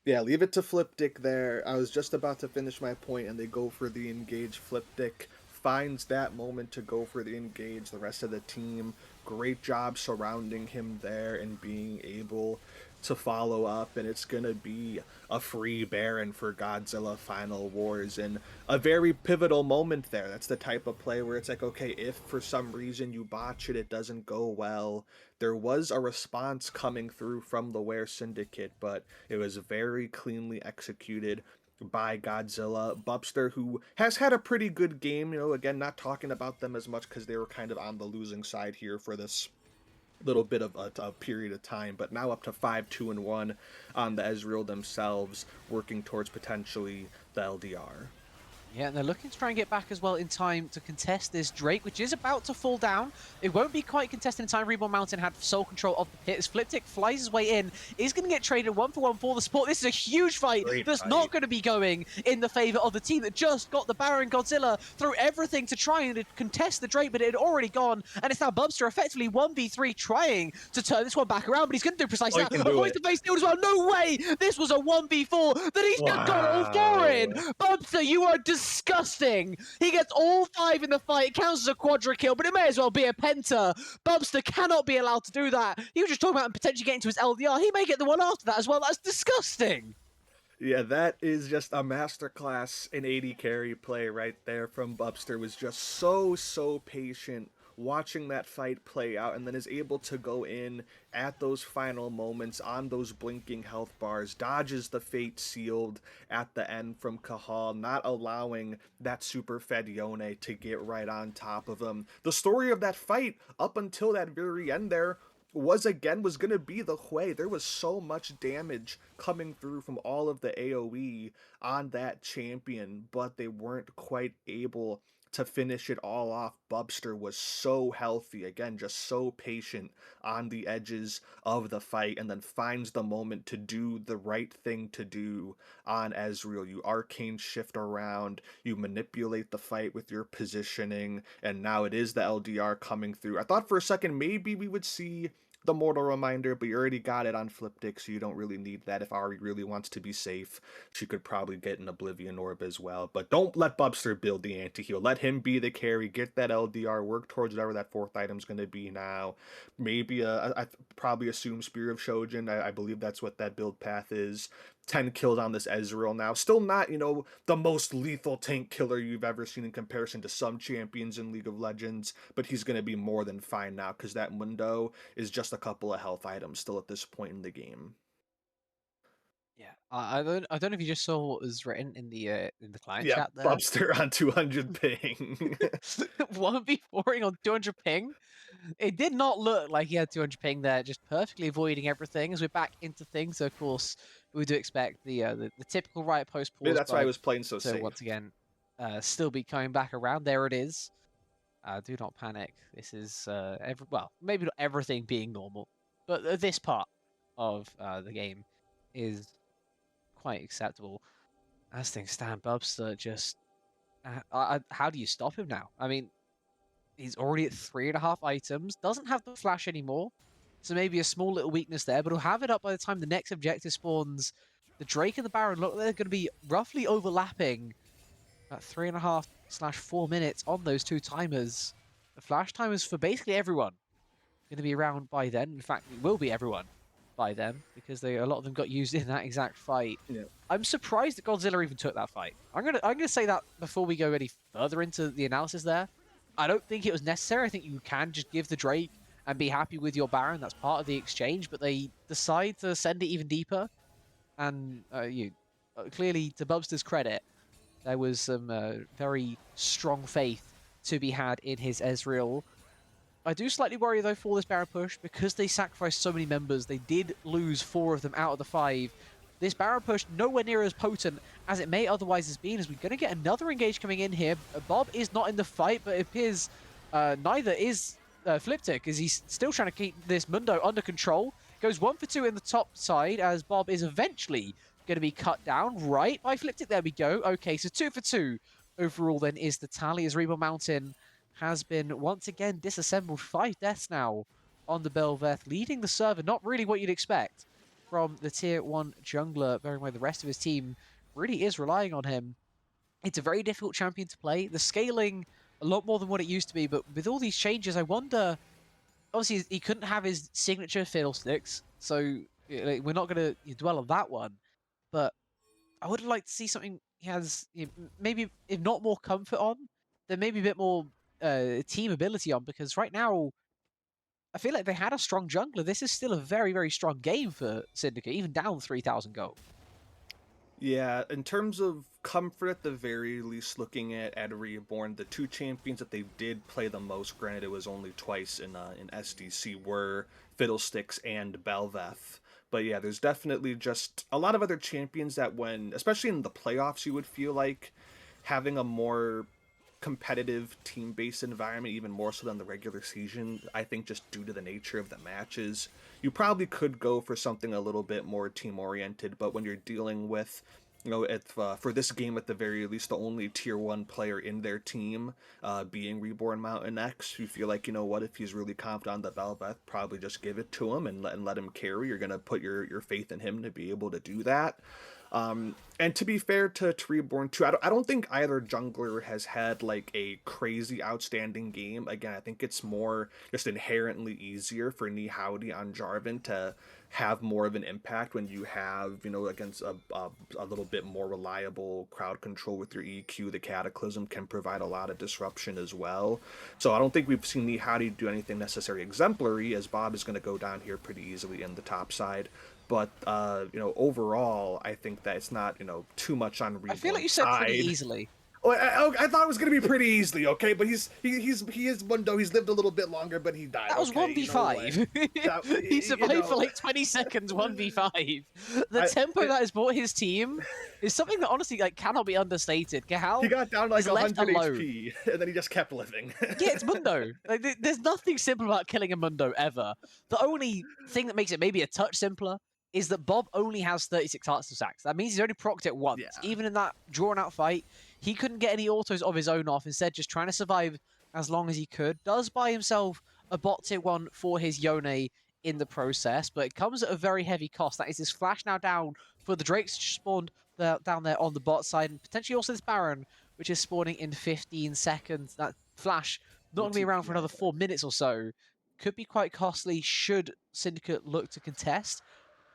Speaker 3: Yeah, leave it to Flipdick there. I was just about to finish my point, and they go for the engage. Flipdick finds that moment to go for the engage. The rest of the team, great job surrounding him there and being able to follow up. And it's going to be a free Baron for Godzilla Final Wars. And a very pivotal moment there. That's the type of play where it's like, okay, if for some reason you botch it, it doesn't go well. There was a response coming through from the Wear Syndicate, but it was very cleanly executed by Godzilla. Bubster, who has had a pretty good game, again, not talking about them as much because they were kind of on the losing side here for this little bit of a period of time, but now up to 5-2-1 on the Ezreal themselves, working towards potentially the LDR.
Speaker 2: Yeah, and they're looking to try and get back as well in time to contest this Drake, which is about to fall down. It won't be quite contested in time. Reborn Mountain had sole control of the pit. As Fliptic flies his way in, is going to get traded 1-for-1 for the support. This is a huge fight
Speaker 3: Great
Speaker 2: that's not
Speaker 3: fight.
Speaker 2: going to be going in the favor of the team that just got the Baron. Godzilla through everything to try and contest the Drake, but it had already gone, and it's now Bubster effectively 1v3 trying to turn this one back around, but he's going to do
Speaker 3: Oh,
Speaker 2: precisely
Speaker 3: he
Speaker 2: that.
Speaker 3: can do
Speaker 2: Avoids
Speaker 3: it.
Speaker 2: the face shield as well. No way! This was a 1v4 that he's just got all four in!
Speaker 3: Wow.
Speaker 2: Bubster, you are disgusting! He gets all 5 in the fight. It counts as a quadra kill, but it may as well be a penta. Bubster cannot be allowed to do that. He was just talking about him potentially getting to his LDR. He may get the one after that as well. That's disgusting.
Speaker 3: Yeah, that is just a masterclass in 80 carry play right there from Bubster. Was just so patient watching that fight play out, and then is able to go in at those final moments on those blinking health bars, dodges the fate sealed at the end from Kahal, not allowing that super fed Yone to get right on top of him. The story of that fight up until that very end there was gonna be the Hui. There was so much damage coming through from all of the AoE on that champion, but they weren't quite able to finish it all off. Bubster was so healthy, again, just so patient on the edges of the fight, and then finds the moment to do the right thing to do on Ezreal. You arcane shift around, you manipulate the fight with your positioning, and now it is the LDR coming through. I thought for a second maybe we would see the Mortal Reminder, but you already got it on Flipdick, so you don't really need that. If Ari really wants to be safe, she could probably get an Oblivion Orb as well. But don't let Bubster build the anti-heal. Let him be the carry, get that LDR, work towards whatever that 4th item's going to be now. Maybe, I probably assume Spear of Shojin. I believe that's what that build path is. 10 kills on this Ezreal now. Still not, the most lethal tank killer you've ever seen in comparison to some champions in League of Legends, but he's going to be more than fine now because that Mundo is just a couple of health items still at this point in the game.
Speaker 2: Yeah, I don't know if you just saw what was written in the client
Speaker 3: Yeah,
Speaker 2: chat there.
Speaker 3: Bubster on 200 ping.
Speaker 2: 1v4ing on 200 ping. It did not look like he had 200 ping there, just perfectly avoiding everything. As we're back into things, so of course we do expect the typical Riot post
Speaker 3: Maybe
Speaker 2: pause
Speaker 3: that's why I
Speaker 2: bug
Speaker 3: was playing so
Speaker 2: to
Speaker 3: safe.
Speaker 2: once again still be coming back around. There it is. Do not panic. This is well, maybe not everything being normal, but this part of the game is quite acceptable. As things stand, Bubster just how do you stop him now? I mean, he's already at 3.5 items, doesn't have the flash anymore, so maybe a small little weakness there, but he'll have it up by the time the next objective spawns. The Drake and the Baron look like they're going to be roughly overlapping at 3.5/4 minutes on those two timers. The flash timers for basically everyone going to be around by then. In fact, it will be everyone by then because a lot of them got used in that exact fight.
Speaker 3: Yeah.
Speaker 2: I'm surprised that Godzilla even took that fight. I'm gonna say that before we go any further into the analysis there. I don't think it was necessary. I think you can just give the Drake and be happy with your Baron. That's part of the exchange. But they decide to send it even deeper. And clearly, to Bubster's credit, there was some very strong faith to be had in his Ezreal. I do slightly worry, though, for this Baron push, because they sacrificed so many members. They did lose 4 of them out of the 5. This Baron push nowhere near as potent as it may otherwise have been, as we're going to get another engage coming in here. Bob is not in the fight, but it appears neither is Fliptic, as he's still trying to keep this Mundo under control. Goes 1 for 2 in the top side, as Bob is eventually going to be cut down right by Fliptic. There we go. Okay, so 2 for 2 overall then is the tally, as Reborn Mountain has been once again disassembled. 5 deaths now on the Belveth, leading the server. Not really what you'd expect from the tier 1 jungler, bearing in mind the rest of his team really is relying on him. It's a very difficult champion to play. The scaling, a lot more than what it used to be, but with all these changes, I wonder... Obviously, he couldn't have his signature Fiddlesticks, so we're not going to dwell on that one. But I would like to see something he has, maybe, if not more comfort on, then maybe a bit more team ability on, because right now, I feel like they had a strong jungler. This is still a very, very strong game for Syndicate, even down 3,000 gold.
Speaker 3: Yeah, in terms of comfort, at the very least, looking at Reborn, the 2 champions that they did play the most, granted it was only twice in SDC, were Fiddlesticks and Belveth. But yeah, there's definitely just a lot of other champions that especially in the playoffs, you would feel like having a more competitive team-based environment, even more so than the regular season. I think just due to the nature of the matches, you probably could go for something a little bit more team-oriented, but when you're dealing with, for this game at the very least, the only tier 1 player in their team being Reborn Mountain X, you feel like, what, if he's really confident on the Velveth, probably just give it to him and let him carry. You're going to put your faith in him to be able to do that. And to be fair to Reborn too, I don't think either jungler has had like a crazy outstanding game. Again, I think it's more just inherently easier for Nihauti on Jarvan to have more of an impact when you have, against a little bit more reliable crowd control with your EQ. The Cataclysm can provide a lot of disruption as well. So I don't think we've seen Nihauti do anything necessarily exemplary, as Bob is going to go down here pretty easily in the top side. But overall, I think that it's not too much on Reborn's side.
Speaker 2: I feel like you said pretty easily.
Speaker 3: Well, I thought it was going to be pretty easily, okay? But he is Mundo. He's lived a little bit longer, but he died.
Speaker 2: That was
Speaker 3: okay?
Speaker 2: 1v5. He survived for like 20 seconds, 1v5. The tempo that has brought his team is something that honestly cannot be understated. Cahal,
Speaker 3: he got down to like 100
Speaker 2: alone.
Speaker 3: HP, and then he just kept living.
Speaker 2: Yeah, it's Mundo. There's nothing simple about killing a Mundo ever. The only thing that makes it maybe a touch simpler is that Bob only has 36 hearts of sacks. That means he's only procced it once.
Speaker 3: Yeah.
Speaker 2: Even in that drawn-out fight, he couldn't get any autos of his own off. Instead, just trying to survive as long as he could. Does buy himself a bot tier 1 for his Yone in the process, but it comes at a very heavy cost. That is his flash now down for the Drakes spawned down there on the bot side, and potentially also this Baron, which is spawning in 15 seconds. That flash not going to be around for another 4 minutes or so. Could be quite costly should Syndicate look to contest.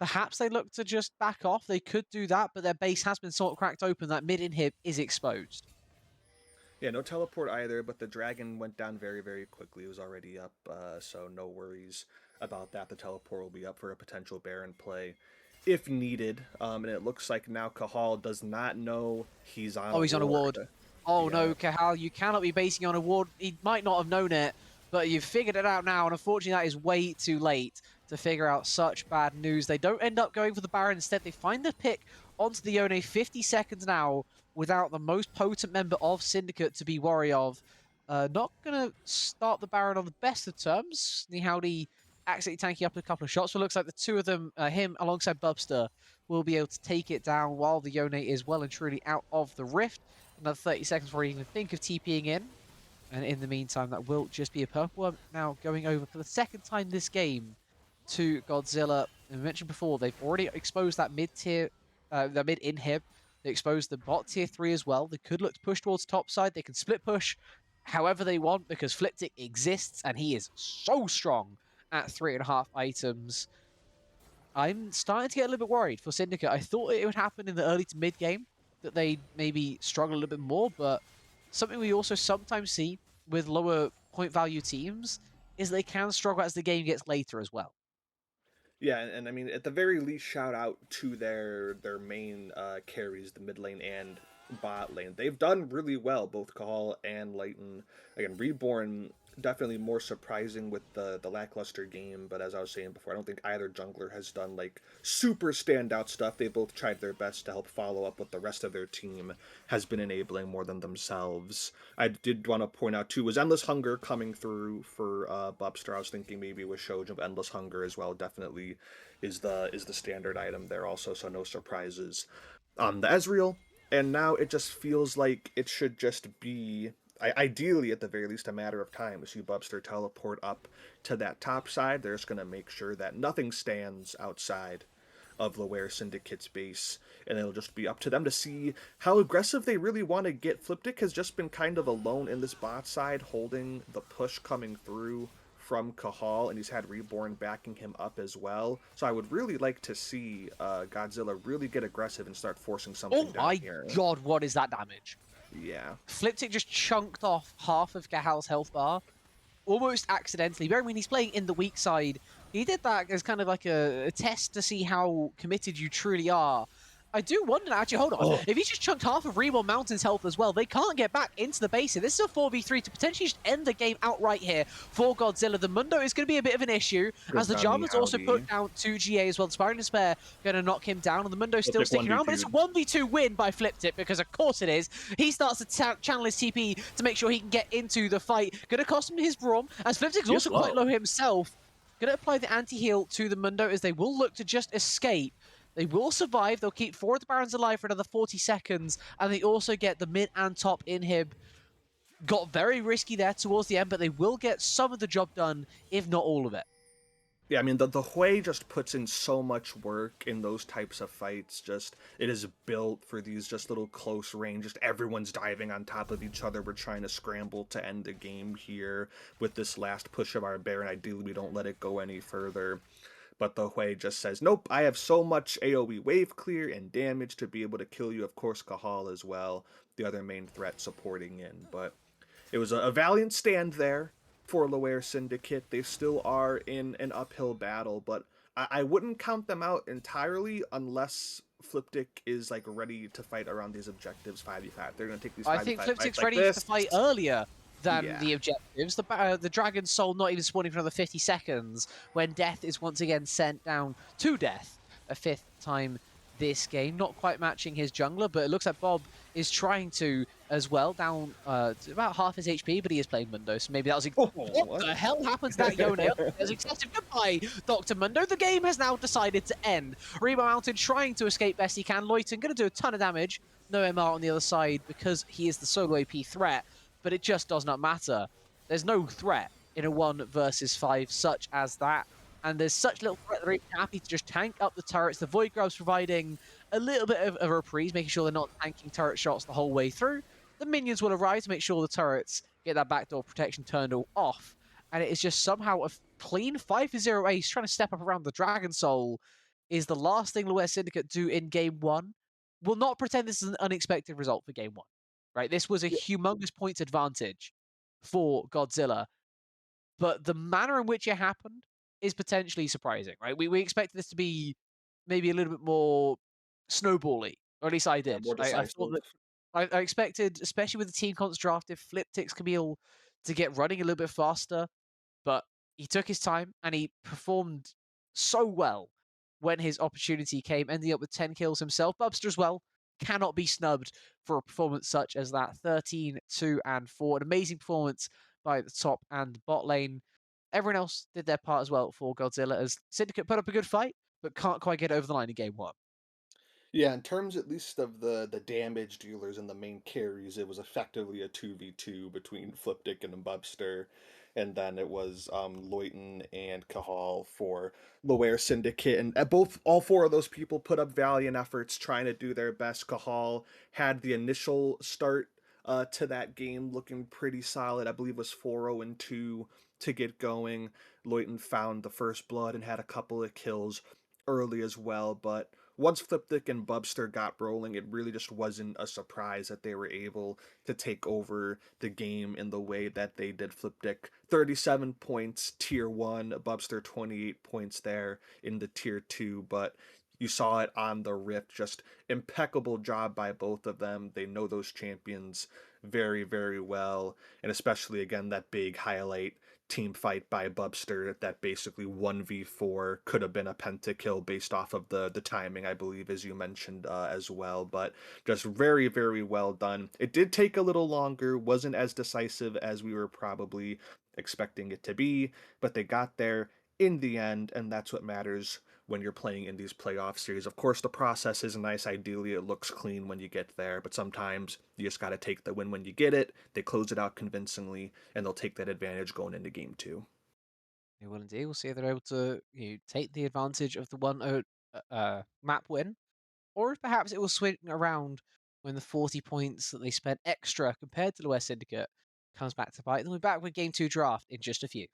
Speaker 2: Perhaps they look to just back off. They could do that, but their base has been sort of cracked open. That mid inhib is exposed.
Speaker 3: Yeah, no teleport either, but the dragon went down very, very quickly. It was already up, so no worries about that. The teleport will be up for a potential Baron play if needed. And it looks like now Cahal does not know he's on
Speaker 2: Oh,
Speaker 3: a
Speaker 2: he's on a ward.
Speaker 3: ward.
Speaker 2: Oh
Speaker 3: Yeah.
Speaker 2: no, Cahal, you cannot be basing on a ward. He might not have known it, but you've figured it out now, and unfortunately that is way too late to figure out such bad news. They don't end up going for the Baron. Instead, they find the pick onto the Yone. 50 seconds now without the most potent member of Syndicate to be worried of. Not going to start the Baron on the best of terms. Nihowdy accidentally tanking up a couple of shots, but looks like the two of them, him alongside Bubster, will be able to take it down while the Yone is well and truly out of the Rift. Another 30 seconds before you even think of TPing in. And in the meantime, that will just be a purple one. Now going over for the second time this game to Godzilla. And we mentioned before, they've already exposed that mid-tier, the mid-inhib. They exposed the bot tier 3 as well. They could look to push towards top side. They can split push however they want because Fliptic exists and he is so strong at 3.5 items. I'm starting to get a little bit worried for Syndicate. I thought it would happen in the early to mid game, that they'd maybe struggle a little bit more, but something we also sometimes see with lower point value teams is they can struggle as the game gets later as well.
Speaker 3: Yeah, and I mean, at the very least, shout out to their main carries, the mid lane and bot lane. They've done really well, both Cahal and Leighton. Again, Reborn definitely more surprising with the lackluster game, but as I was saying before, I don't think either jungler has done like super standout stuff. They both tried their best to help follow up what the rest of their team has been enabling more than themselves. I did want to point out too, was Endless Hunger coming through for Bubster. I was thinking maybe with Shojin, Endless Hunger as well definitely is the standard item there also, so no surprises on the Ezreal. And now it just feels like it should just be, ideally at the very least, a matter of time. We see Bubster teleport up to that top side. They're just going to make sure that nothing stands outside of Lower Syndicate's base, and it'll just be up to them to see how aggressive they really want to get. Fliptic has just been kind of alone in this bot side, holding the push coming through from Cahal, and he's had Reborn backing him up as well. So I would really like to see Godzilla really get aggressive and start forcing something down here.
Speaker 2: Oh my god, what is that damage?
Speaker 3: Yeah.
Speaker 2: Fliptic just chunked off half of Cahal's health bar, almost accidentally. Bearing in mind he's playing in the weak side, he did that as kind of like a test to see how committed you truly are. I do wonder, actually, hold on. If he's just chunked half of Reborn Mountain's health as well, they can't get back into the base here. This is a 4v3 to potentially just end the game outright here for Godzilla. The Mundo is going to be a bit of an issue, as the Jarvan's also put down 2 GA as well. The Spiring Despair going to knock him down, and the Mundo's still sticking around, but it's a 1v2 win by Fliptip, because of course it is. He starts to channel his TP to make sure he can get into the fight. Going to cost him his Braum, as Fliptic's also quite low himself. Going to apply the anti-heal to the Mundo, as they will look to just escape. They will survive. They'll keep 4 of the Barons alive for another 40 seconds, and they also get the mid and top inhib. Got very risky there towards the end, but they will get some of the job done, if not all of it.
Speaker 3: Yeah, I mean, the Hui just puts in so much work in those types of fights. Just, it is built for these just little close range. Just everyone's diving on top of each other. We're trying to scramble to end the game here with this last push of our Baron. Ideally, we don't let it go any further. But the Hui just says, nope, I have so much AoE wave clear and damage to be able to kill you. Of course, Cahal as well, the other main threat supporting in. But it was a valiant stand there for Lower Syndicate. They still are in an uphill battle, but I wouldn't count them out entirely unless Fliptic is like ready to fight around these objectives 5v5. They're going to take these 5v5
Speaker 2: I think Fliptic's
Speaker 3: like
Speaker 2: ready
Speaker 3: this.
Speaker 2: to fight earlier than the objectives. The Dragon's Soul not even spawning for another 50 seconds when Death is once again sent down to Death a 5th time this game. Not quite matching his jungler, but it looks like Bob is trying to as well, down to about half his HP, but he is playing Mundo, so maybe that was... what the hell happened to that Yone? There's excessive. Goodbye, Dr. Mundo. The game has now decided to end. Rebo Mountain trying to escape best he can. Loyton going to do a ton of damage. No MR on the other side because he is the solo AP threat, but it just does not matter. There's no threat in a 1 versus 5 such as that, and there's such little threat that they're happy to just tank up the turrets. The Void Grub's providing a little bit of a reprise, making sure they're not tanking turret shots the whole way through. The minions will arrive to make sure the turrets get that backdoor protection turned off, and it is just somehow a clean 5-0 ace trying to step up around the Dragon Soul. is the last thing Luer Syndicate do in game one. We'll not pretend this is an unexpected result for game one, right? This was a
Speaker 3: Yeah,
Speaker 2: humongous points advantage for Godzilla, but the manner in which it happened is potentially surprising, right? We expected this to be maybe a little bit more snowbally, or at least I
Speaker 3: yeah,
Speaker 2: did.
Speaker 3: more
Speaker 2: I thought
Speaker 3: decisive.
Speaker 2: that I expected, especially with the team conts drafted, Fliptix Camille to get running a little bit faster, but he took his time and he performed so well when his opportunity came, ending up with 10 kills himself. Bubster as well cannot be snubbed for a performance such as that. 13, 2, and 4. An amazing performance by the top and bot lane. Everyone else did their part as well for Godzilla as Syndicate put up a good fight, but can't quite get over the line in game one.
Speaker 3: Yeah, in terms at least of the damage dealers and the main carries, it was effectively a 2v2 between Flipdick and Bubster. And then it was Loyton and Cahal for Loire Syndicate. And all four of those people put up valiant efforts trying to do their best. Cahal had the initial start to that game looking pretty solid. I believe it was 4-0 and 2 to get going. Loyton found the first blood and had a couple of kills early as well, but once Flipdick and Bubster got rolling, it really just wasn't a surprise that they were able to take over the game in the way that they did. Flipdick 37 points, tier 1, Bubster 28 points there in the tier 2, but you saw it on the Rift, just impeccable job by both of them. They know those champions very, very well, and especially again that big highlight team fight by Bubster that basically 1v4 could have been a pentakill based off of the timing, I believe, as you mentioned as well. But just very, very well done. It did take a little longer, wasn't as decisive as we were probably expecting it to be, but they got there in the end, and that's what matters when you're playing in these playoff series. Of course, the process is nice. Ideally, it looks clean when you get there, but sometimes you just got to take the win when you get it. They close it out convincingly, and they'll take that advantage going into game two.
Speaker 2: They will indeed. We'll see if they're able to take the advantage of the 1-0 map win, or if perhaps it will swing around when the 40 points that they spent extra compared to the West Syndicate comes back to bite. Then we'll be back with Game 2 draft in just a few.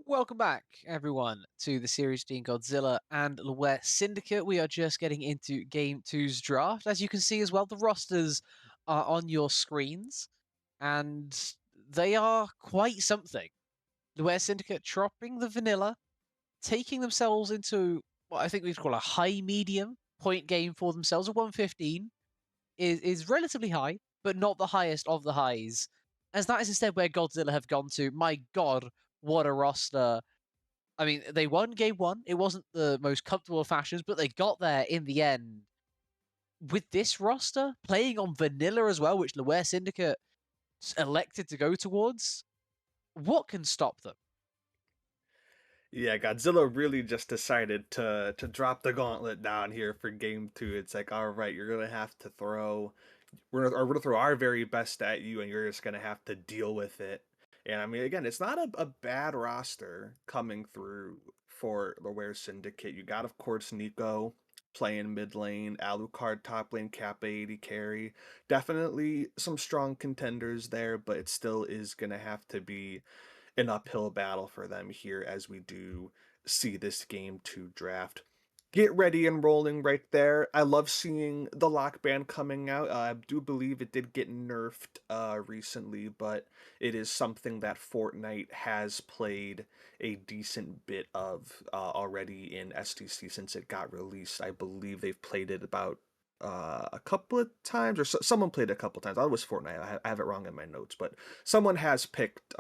Speaker 2: Welcome back, everyone, to the Series Dean Godzilla and Laware Syndicate. We are just getting into Game Two's draft. As you can see as well, the rosters are on your screens, and they are quite something. Laware Syndicate dropping the vanilla, taking themselves into what I think we'd call a high-medium point game for themselves. A 115 is relatively high, but not the highest of the highs. As that is instead where Godzilla have gone to. My God, what a roster! I mean, they won game one. It wasn't the most comfortable of fashions, but they got there in the end. With this roster, playing on vanilla as well, which Laware Syndicate elected to go towards, what can stop them?
Speaker 3: Yeah, Godzilla really just decided to drop the gauntlet down here for game two. It's like, all right, you're gonna have to throw we're gonna throw our very best at you, and you're just gonna have to deal with it. And I mean, again, it's not a bad roster coming through for the Wear Syndicate. You got, of course, Nico playing mid lane, Alucard top lane, Kappa 80 carry. Definitely some strong contenders there, but it still is gonna have to be an uphill battle for them here as we do see this game two draft get ready and rolling right there. I love seeing the lock band coming out. I do believe it did get nerfed recently, but it is something that Fortnite has played a decent bit of already in STC since it got released. I believe they've played it about a couple of times, or someone played it a couple of times. I thought it was Fortnite. I have it wrong in my notes, but someone has picked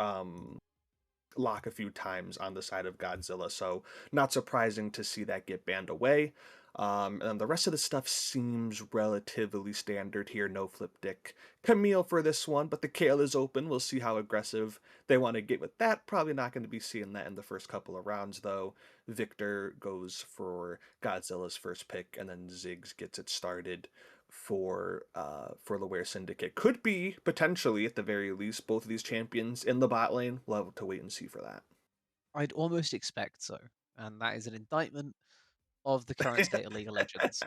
Speaker 3: lock a few times on the side of Godzilla, so not surprising to see that get banned away. And the rest of the stuff seems relatively standard here. No flip dick Camille for this one, but the Kale is open. We'll see how aggressive they want to get with that. Probably not going to be seeing that in the first couple of rounds, though. Victor goes for Godzilla's first pick, and then Ziggs gets it started for the Wear Syndicate. Could be potentially at the very least both of these champions in the bot lane. We'll have to wait and see for that.
Speaker 2: I'd almost expect so, and that is an indictment of the current state of League of Legends.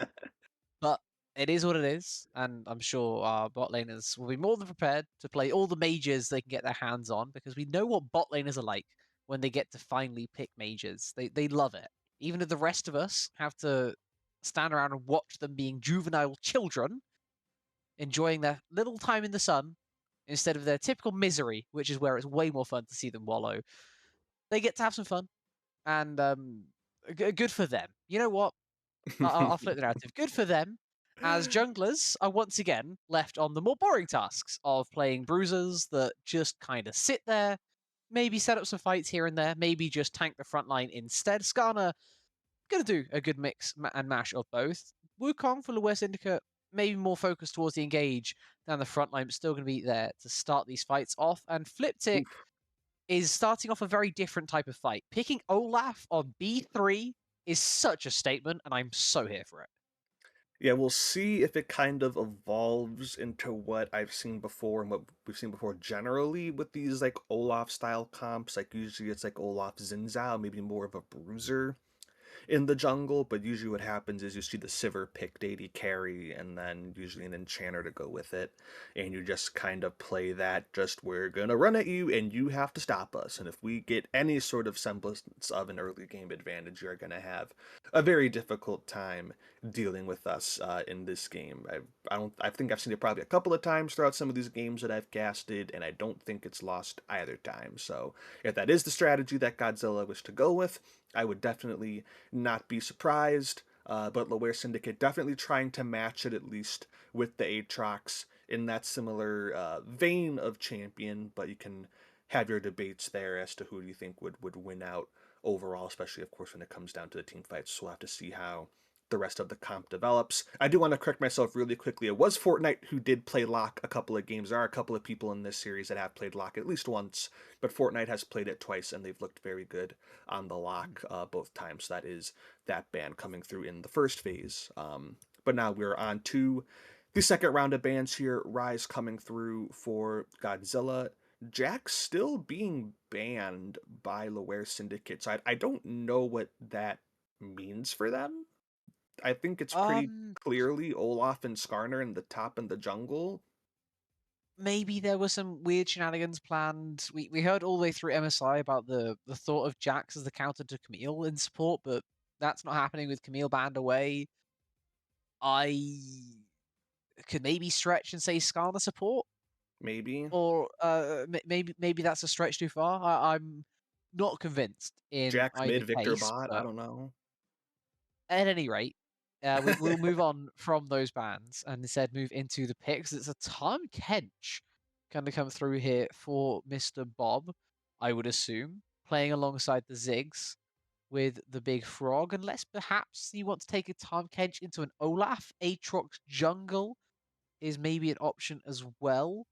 Speaker 2: But it is what it is, and I'm sure our bot laners will be more than prepared to play all the mages they can get their hands on, because we know what bot laners are like when they get to finally pick mages. They love it. Even if the rest of us have to stand around and watch them being juvenile children, enjoying their little time in the sun, instead of their typical misery, which is where it's way more fun to see them wallow. They get to have some fun, and good for them. You know what? I'll flip the narrative. Good for them, as junglers are once again left on the more boring tasks of playing bruisers that just kind of sit there, maybe set up some fights here and there, maybe just tank the front line instead. Skarner gonna do a good mix and mash of both. Wukong for the West Syndicate, maybe more focused towards the engage than the front line, but still gonna be there to start these fights off. And Fliptic
Speaker 3: Oof.
Speaker 2: is starting off a very different type of fight. Picking Olaf on B3 is such a statement, and I'm so here for it.
Speaker 3: Yeah, we'll see if it kind of evolves into what I've seen before and what we've seen before generally with these like Olaf style comps. Like usually it's like Olaf Zinzao, maybe more of a bruiser in the jungle, but usually what happens is you see the Sivir pick Deity carry and then usually an enchanter to go with it, and you just kind of play that just we're gonna run at you and you have to stop us. And if we get any sort of semblance of an early game advantage, you're gonna have a very difficult time dealing with us in this game. I think I've seen it probably a couple of times throughout some of these games that I've casted, and I don't think it's lost either time. So if that is the strategy that Godzilla wished to go with, I would definitely not be surprised. But Laware Syndicate definitely trying to match it at least with the Aatrox in that similar vein of champion, but you can have your debates there as to who do you think would win out overall, especially of course when it comes down to the team fights. So we'll have to see how the rest of the comp develops. I do want to correct myself really quickly. It was Fortnite who did play Lock a couple of games. There are a couple of people in this series that have played Lock at least once, but Fortnite has played it twice and they've looked very good on the Lock both times. So that is that ban coming through in the first phase. But now we're on to the second round of bans here. Rise coming through for Godzilla. Jack still being banned by Laware Syndicate. So I don't know what that means for them. I think it's pretty
Speaker 2: Um,
Speaker 3: clearly Olaf and Skarner in the top and the jungle.
Speaker 2: maybe there were some weird shenanigans planned. We heard all the way through MSI about the thought of Jax as the counter to Camille in support, but that's not happening with Camille banned away. I could maybe stretch and say Skarner support,
Speaker 3: Maybe
Speaker 2: or maybe that's a stretch too far. I'm not convinced in
Speaker 3: Jax
Speaker 2: either
Speaker 3: mid, Victor
Speaker 2: case,
Speaker 3: bot. I
Speaker 2: but
Speaker 3: don't know.
Speaker 2: at any rate, we'll move on from those bans and instead move into the picks. It's a Tom Kench going to come through here for Mr. Bob, I would assume, playing alongside the Ziggs with the Big Frog, unless perhaps you want to take a Tom Kench into an Olaf. Aatrox Jungle is maybe an option as well.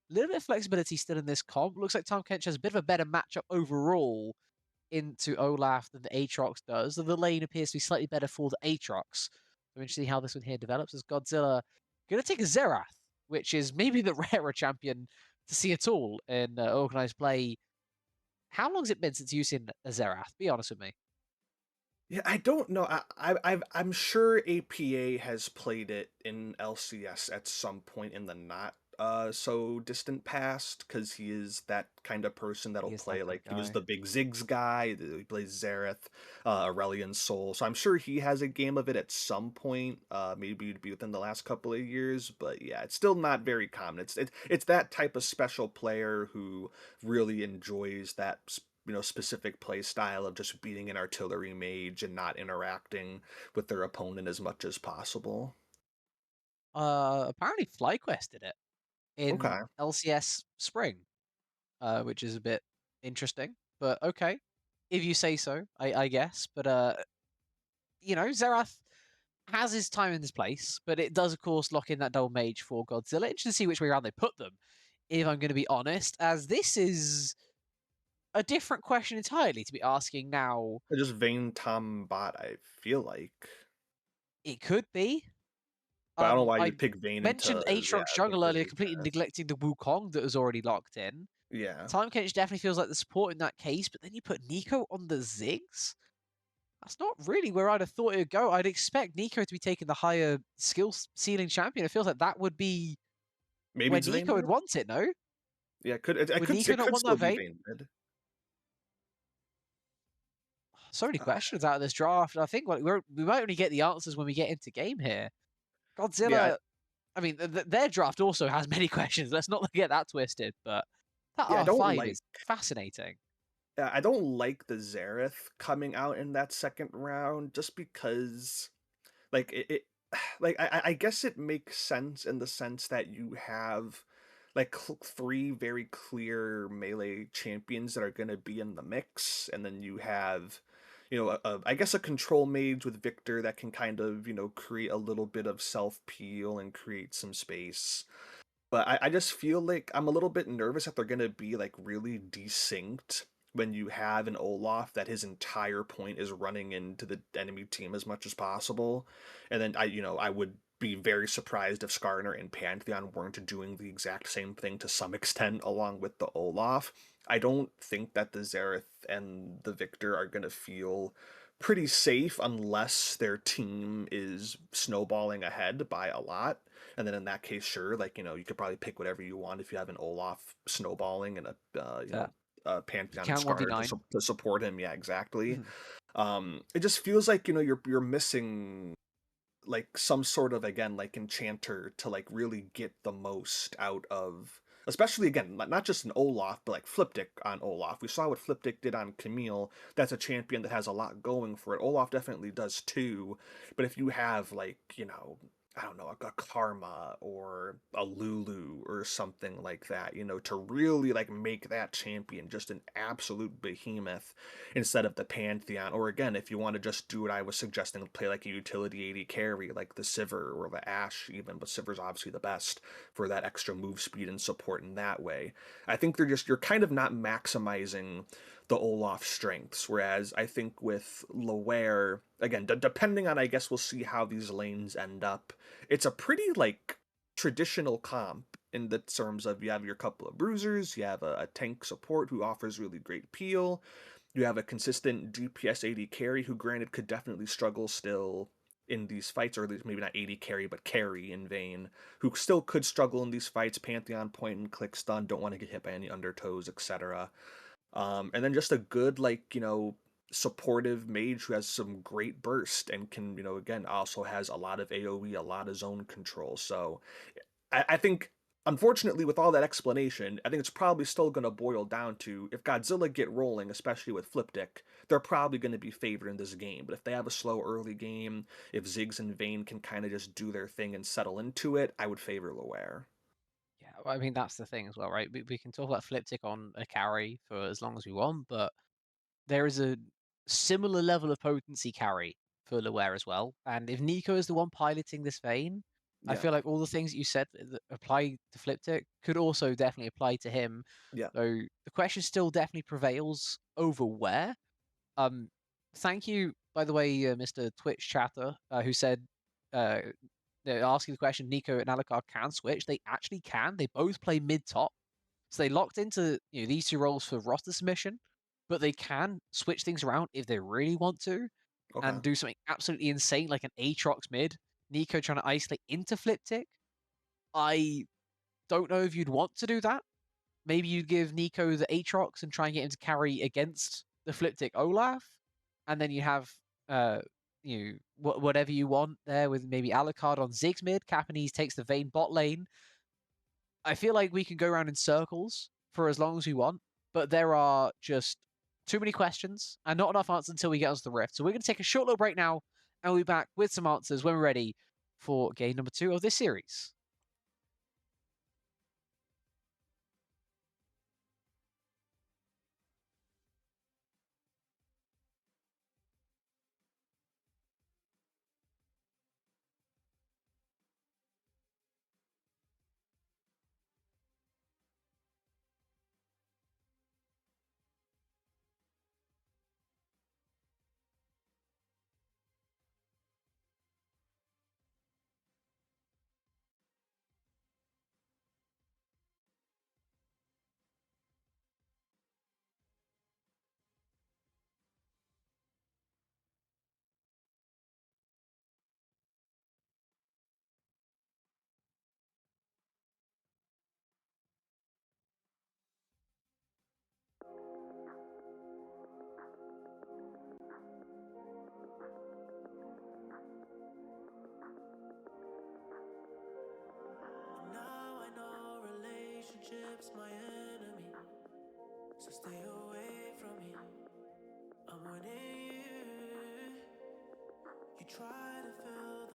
Speaker 2: A little bit of flexibility still in this comp. Looks like Tom Kench has a bit of a better matchup overall into Olaf than the Aatrox does. The lane appears to be slightly better for the Aatrox. I'm interested to see how this one here develops as Godzilla going to take a Xerath, which is maybe the rarer champion to see at all in organized play. How long has it been since you've seen a Xerath? Be honest with me.
Speaker 3: Yeah, I don't know. I'm sure APA has played it in LCS at some point in the not so distant past, because he is that kind of person that'll
Speaker 2: He is that
Speaker 3: play,
Speaker 2: kind
Speaker 3: like
Speaker 2: of
Speaker 3: he was
Speaker 2: guy.
Speaker 3: the big Ziggs guy. He plays Xerath, Aurelion Soul. So I'm sure he has a game of it at some point. Maybe it'd be within the last couple of years, but yeah, it's still not very common. It's that type of special player who really enjoys that specific play style of just beating an artillery mage and not interacting with their opponent as much as possible.
Speaker 2: Apparently FlyQuest did it in
Speaker 3: Okay.
Speaker 2: LCS Spring, which is a bit interesting. But okay, if you say so, I guess. But Xerath has his time in this place, but it does, of course, lock in that double mage for Godzilla. Interesting to see which way around they put them, if I'm going to be honest, as this is a different question entirely to be asking now.
Speaker 3: Just Vayne Tom bot, I feel like.
Speaker 2: It could be.
Speaker 3: But I don't know why
Speaker 2: I
Speaker 3: you'd pick Vayne
Speaker 2: mentioned
Speaker 3: into, yeah,
Speaker 2: Aatrox Jungle
Speaker 3: Victor
Speaker 2: earlier, completely
Speaker 3: Zverev.
Speaker 2: neglecting the Wukong that was already locked in.
Speaker 3: Yeah.
Speaker 2: Time Kench definitely feels like the support in that case, but then you put Nico on the Ziggs? That's not really where I'd have thought it would go. I'd expect Nico to be taking the higher skill ceiling champion. It feels like that would be
Speaker 3: Maybe
Speaker 2: where
Speaker 3: it's Vayne
Speaker 2: Nico would
Speaker 3: mid?
Speaker 2: want it, no?
Speaker 3: Yeah, it
Speaker 2: Would
Speaker 3: could
Speaker 2: Nico
Speaker 3: it
Speaker 2: not
Speaker 3: could
Speaker 2: want
Speaker 3: still
Speaker 2: that
Speaker 3: be
Speaker 2: vein?
Speaker 3: Vayne mid.
Speaker 2: So many
Speaker 3: Uh,
Speaker 2: questions out of this draft. I think we might only get the answers when we get into game here.
Speaker 3: yeah,
Speaker 2: Godzilla, I mean, their draft also has many questions. Let's not get that twisted, but that
Speaker 3: I don't
Speaker 2: R5
Speaker 3: like
Speaker 2: is fascinating.
Speaker 3: I don't like the Xerath coming out in that second round just because like it like I guess it makes sense in the sense that you have like three very clear melee champions that are going to be in the mix, and then you have I guess a control mage with Victor that can kind of create a little bit of self peel and create some space. But I just feel like I'm a little bit nervous that they're gonna be like really desynced when you have an Olaf that his entire point is running into the enemy team as much as possible. And then I would be very surprised if Skarner and Pantheon weren't doing the exact same thing to some extent along with the Olaf. I don't think that the Xerath and the Victor are gonna feel pretty safe unless their team is snowballing ahead by a lot. And then in that case, sure, like you could probably pick whatever you want if you have an Olaf snowballing and
Speaker 2: Yeah,
Speaker 3: a
Speaker 2: you
Speaker 3: Pantheon and
Speaker 2: count
Speaker 3: Scar
Speaker 2: 1v9.
Speaker 3: to support him. Yeah, exactly. It just feels like you're missing like some sort of, again, like enchanter to like really get the most out of, especially again, not just an Olaf but like Flipdick on Olaf. We saw what Flipdick did on Camille. That's a champion that has a lot going for it. Olaf definitely does too, but if you have like I don't know, a Karma or a Lulu or something like that, to really like make that champion just an absolute behemoth instead of the Pantheon. Or again, if you want to just do what I was suggesting, play like a utility AD carry, like the Sivir or the Ashe even, but Sivir's obviously the best for that extra move speed and support in that way. I think you're kind of not maximizing the Olaf strengths, whereas I think with Loehr, again, depending on, I guess we'll see how these lanes end up, it's a pretty like traditional comp in the terms of you have your couple of bruisers, you have a tank support who offers really great peel, you have a consistent DPS AD carry who, granted, could definitely struggle still in these fights, or at least maybe not AD carry, but carry in Vayne, who still could struggle in these fights. Pantheon point and click stun, don't want to get hit by any undertows, etc. And then just a good, like, supportive mage who has some great burst and can, again, also has a lot of AoE, a lot of zone control. So I think, unfortunately, with all that explanation, I think it's probably still going to boil down to if Godzilla get rolling, especially with Flipdick, they're probably going to be favored in this game. But if they have a slow early game, if Ziggs and Vayne can kind of just do their thing and settle into it, I would favor Loare.
Speaker 2: Yeah, well, I mean that's the thing as well, right? We can talk about Fliptic on a carry for as long as we want, but there is a similar level of potency carry for Laware as well. And if Nico is the one piloting this vein, I
Speaker 3: Yeah,
Speaker 2: feel like all the things that you said that apply to Fliptic could also definitely apply to him.
Speaker 3: yeah.
Speaker 2: So the question still definitely prevails over where. Um, Thank you, by the way, Mr. Twitch chatter, who said, uh, they're asking the question, Nico and Alucard can switch. They actually can. They both play mid top. So they locked into these two roles for roster submission, but they can switch things around if they really want to
Speaker 3: Okay.
Speaker 2: and do something absolutely insane like an Aatrox mid. Nico trying to isolate into Fliptic. I don't know if you'd want to do that. Maybe you'd give Nico the Aatrox and try and get him to carry against the Fliptic Olaf, and then you have whatever you want there with maybe Alucard on Ziggs mid. Capanese takes the Vayne bot lane. I feel like we can go around in circles for as long as we want, but there are just too many questions and not enough answers until we get onto the rift. So we're going to take a short little break now, and we'll be back with some answers when we're ready for game number 2 of this series.
Speaker 1: Now I know relationships my enemy, so stay away from me. I'm warning you. You try to fill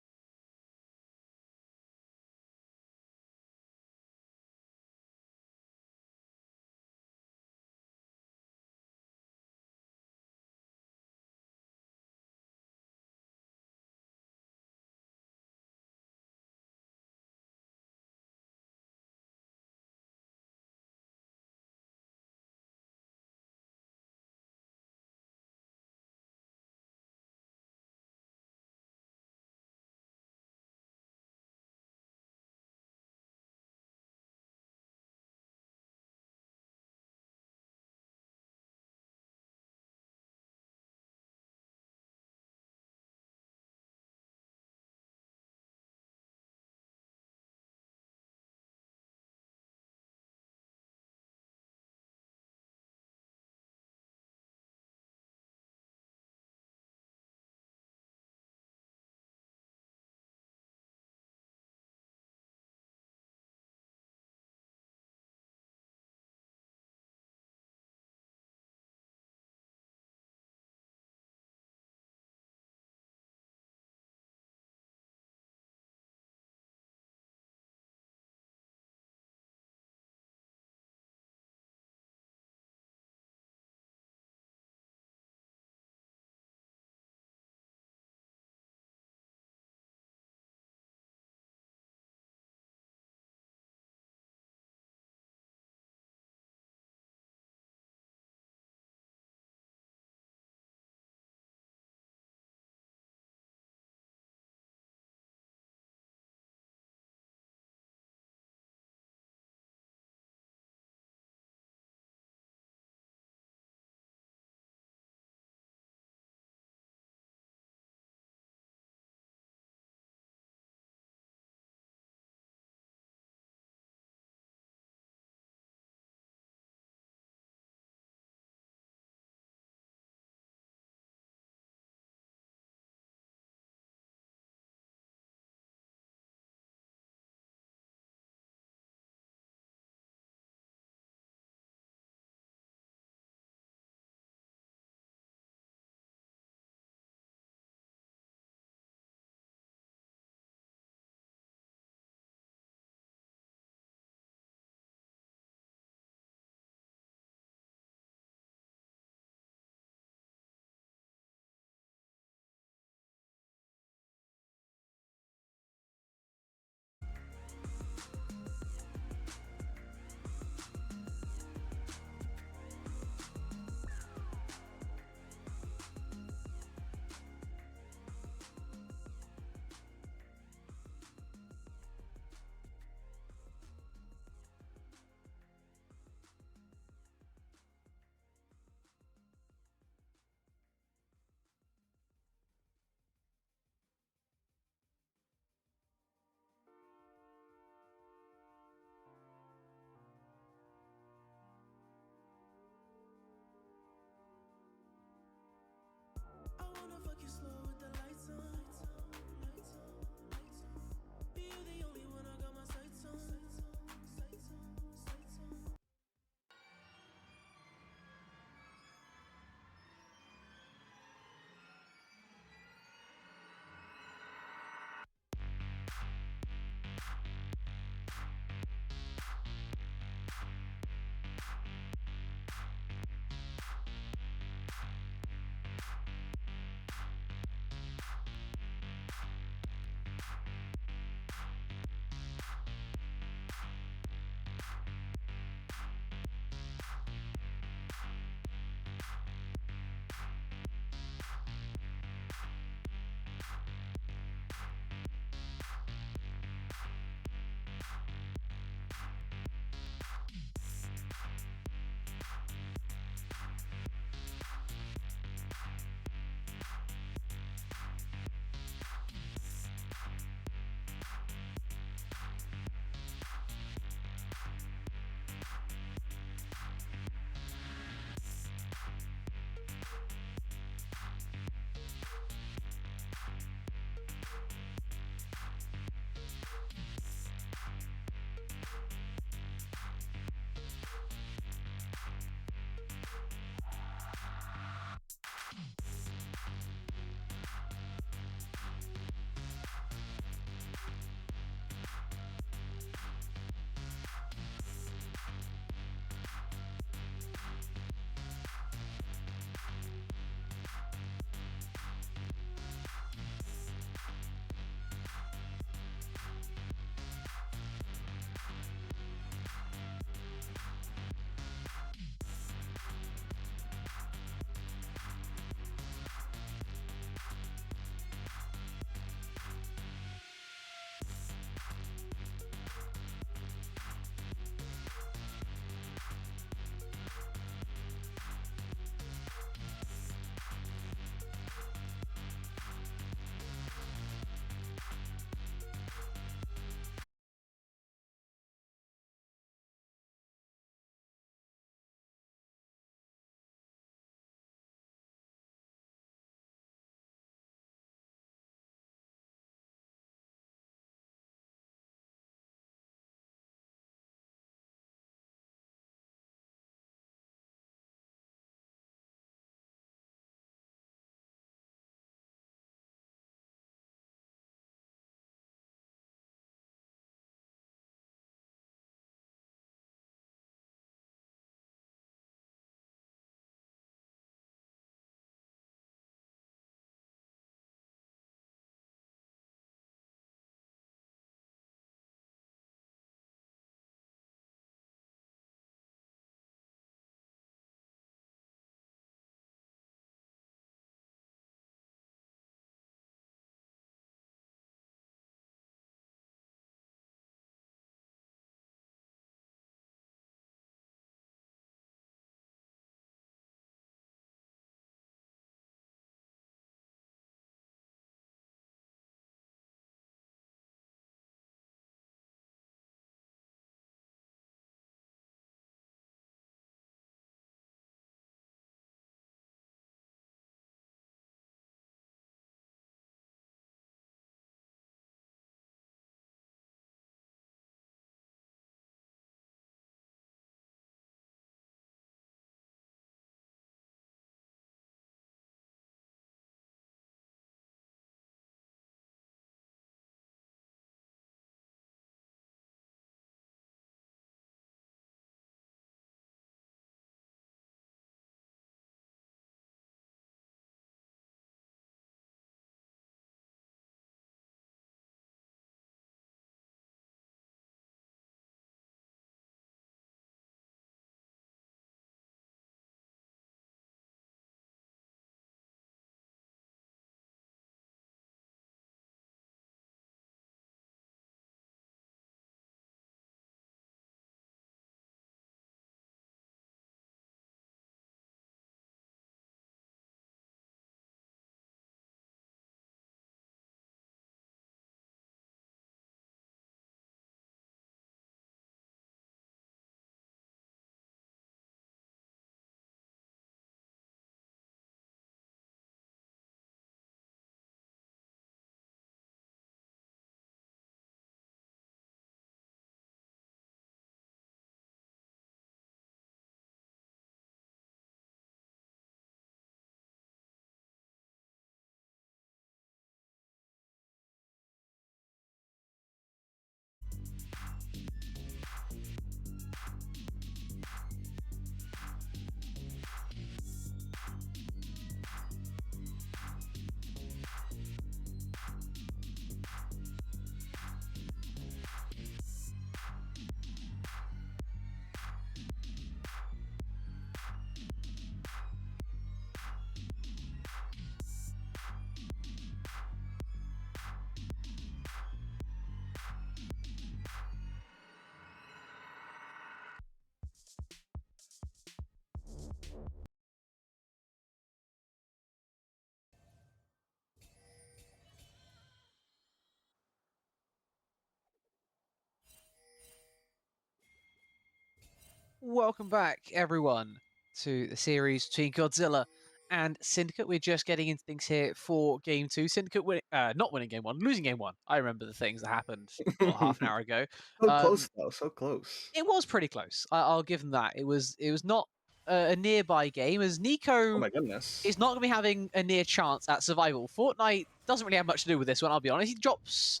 Speaker 2: Welcome back, everyone, to the series between Godzilla and Syndicate. We're just getting into things here for Game 2. Syndicate not winning Game 1, losing Game 1. I remember the things that happened, half an hour ago.
Speaker 3: So close, though. So close.
Speaker 2: It was pretty close. I'll give them that. It was not a nearby game, as
Speaker 3: Oh
Speaker 2: Nico
Speaker 3: my goodness.
Speaker 2: is not going to be having a near chance at survival. Fortnite doesn't really have much to do with this one, I'll be honest. He drops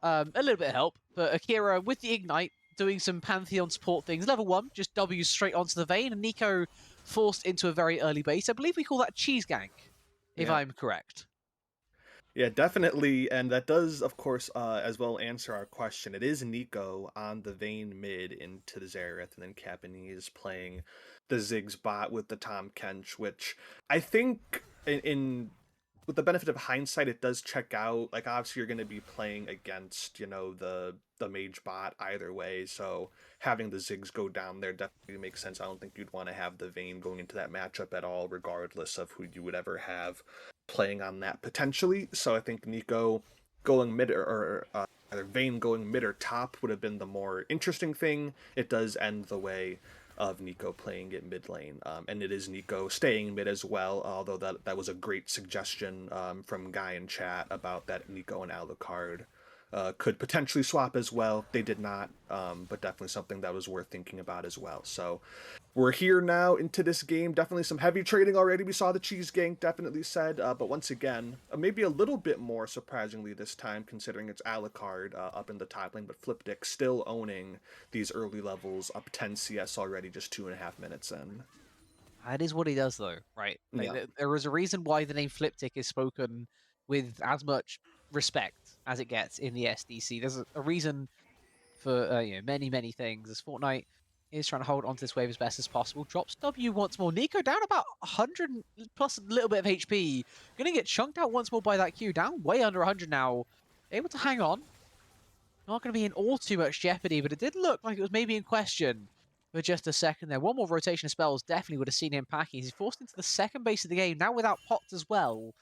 Speaker 2: a little bit of help, but Akira with the Ignite doing some Pantheon support things. Level 1, just W straight onto the vein, and Nico forced into a very early base. I believe we call that cheese gank, if I'm correct.
Speaker 3: Yeah, definitely, and that does, of course, as well answer our question. It is Nico on the Vayne mid into the Xerath, and then Capanese playing the Ziggs bot with the Tom Kench, which I think in with the benefit of hindsight, it does check out. Like, obviously, you're going to be playing against, the mage bot either way, so having the Ziggs go down there definitely makes sense. I don't think you'd want to have the Vayne going into that matchup at all, regardless of who you would ever have playing on that potentially. So I think Nico going mid or either Vayne going mid or top would have been the more interesting thing. It does end the way of Nico playing it mid lane, and it is Nico staying mid as well, although that was a great suggestion from Guy in chat about that Nico and Alucard could potentially swap as well. They did not, but definitely something that was worth thinking about as well. So we're here now into this game. Definitely some heavy trading already. We saw the cheese gank, definitely said, but once again, maybe a little bit more surprisingly this time, considering it's Alucard up in the top lane, but Flipdick still owning these early levels, up 10 CS already, just 2.5 minutes in.
Speaker 2: That is what he does, though, right? Like,
Speaker 3: Yeah.
Speaker 2: there is a reason why the name Fliptick is spoken with as much respect as it gets in the SDC. There's a reason for many, many things. As Fortnite is trying to hold onto this wave as best as possible. Drops W once more. Nico down about 100 plus a little bit of HP. Gonna get chunked out once more by that Q. Down way under 100 now. Able to hang on. Not going to be in all too much jeopardy, but it did look like it was maybe in question for just a second there. One more rotation of spells definitely would have seen him packing. He's forced into the second base of the game, now without pots as well.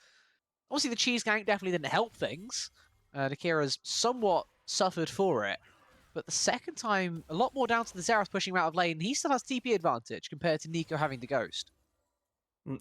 Speaker 2: Obviously, the cheese gank definitely didn't help things. Nakira's somewhat suffered for it. But the second time, a lot more down to the Xerath pushing him out of lane. He still has TP advantage compared to Nico having the Ghost.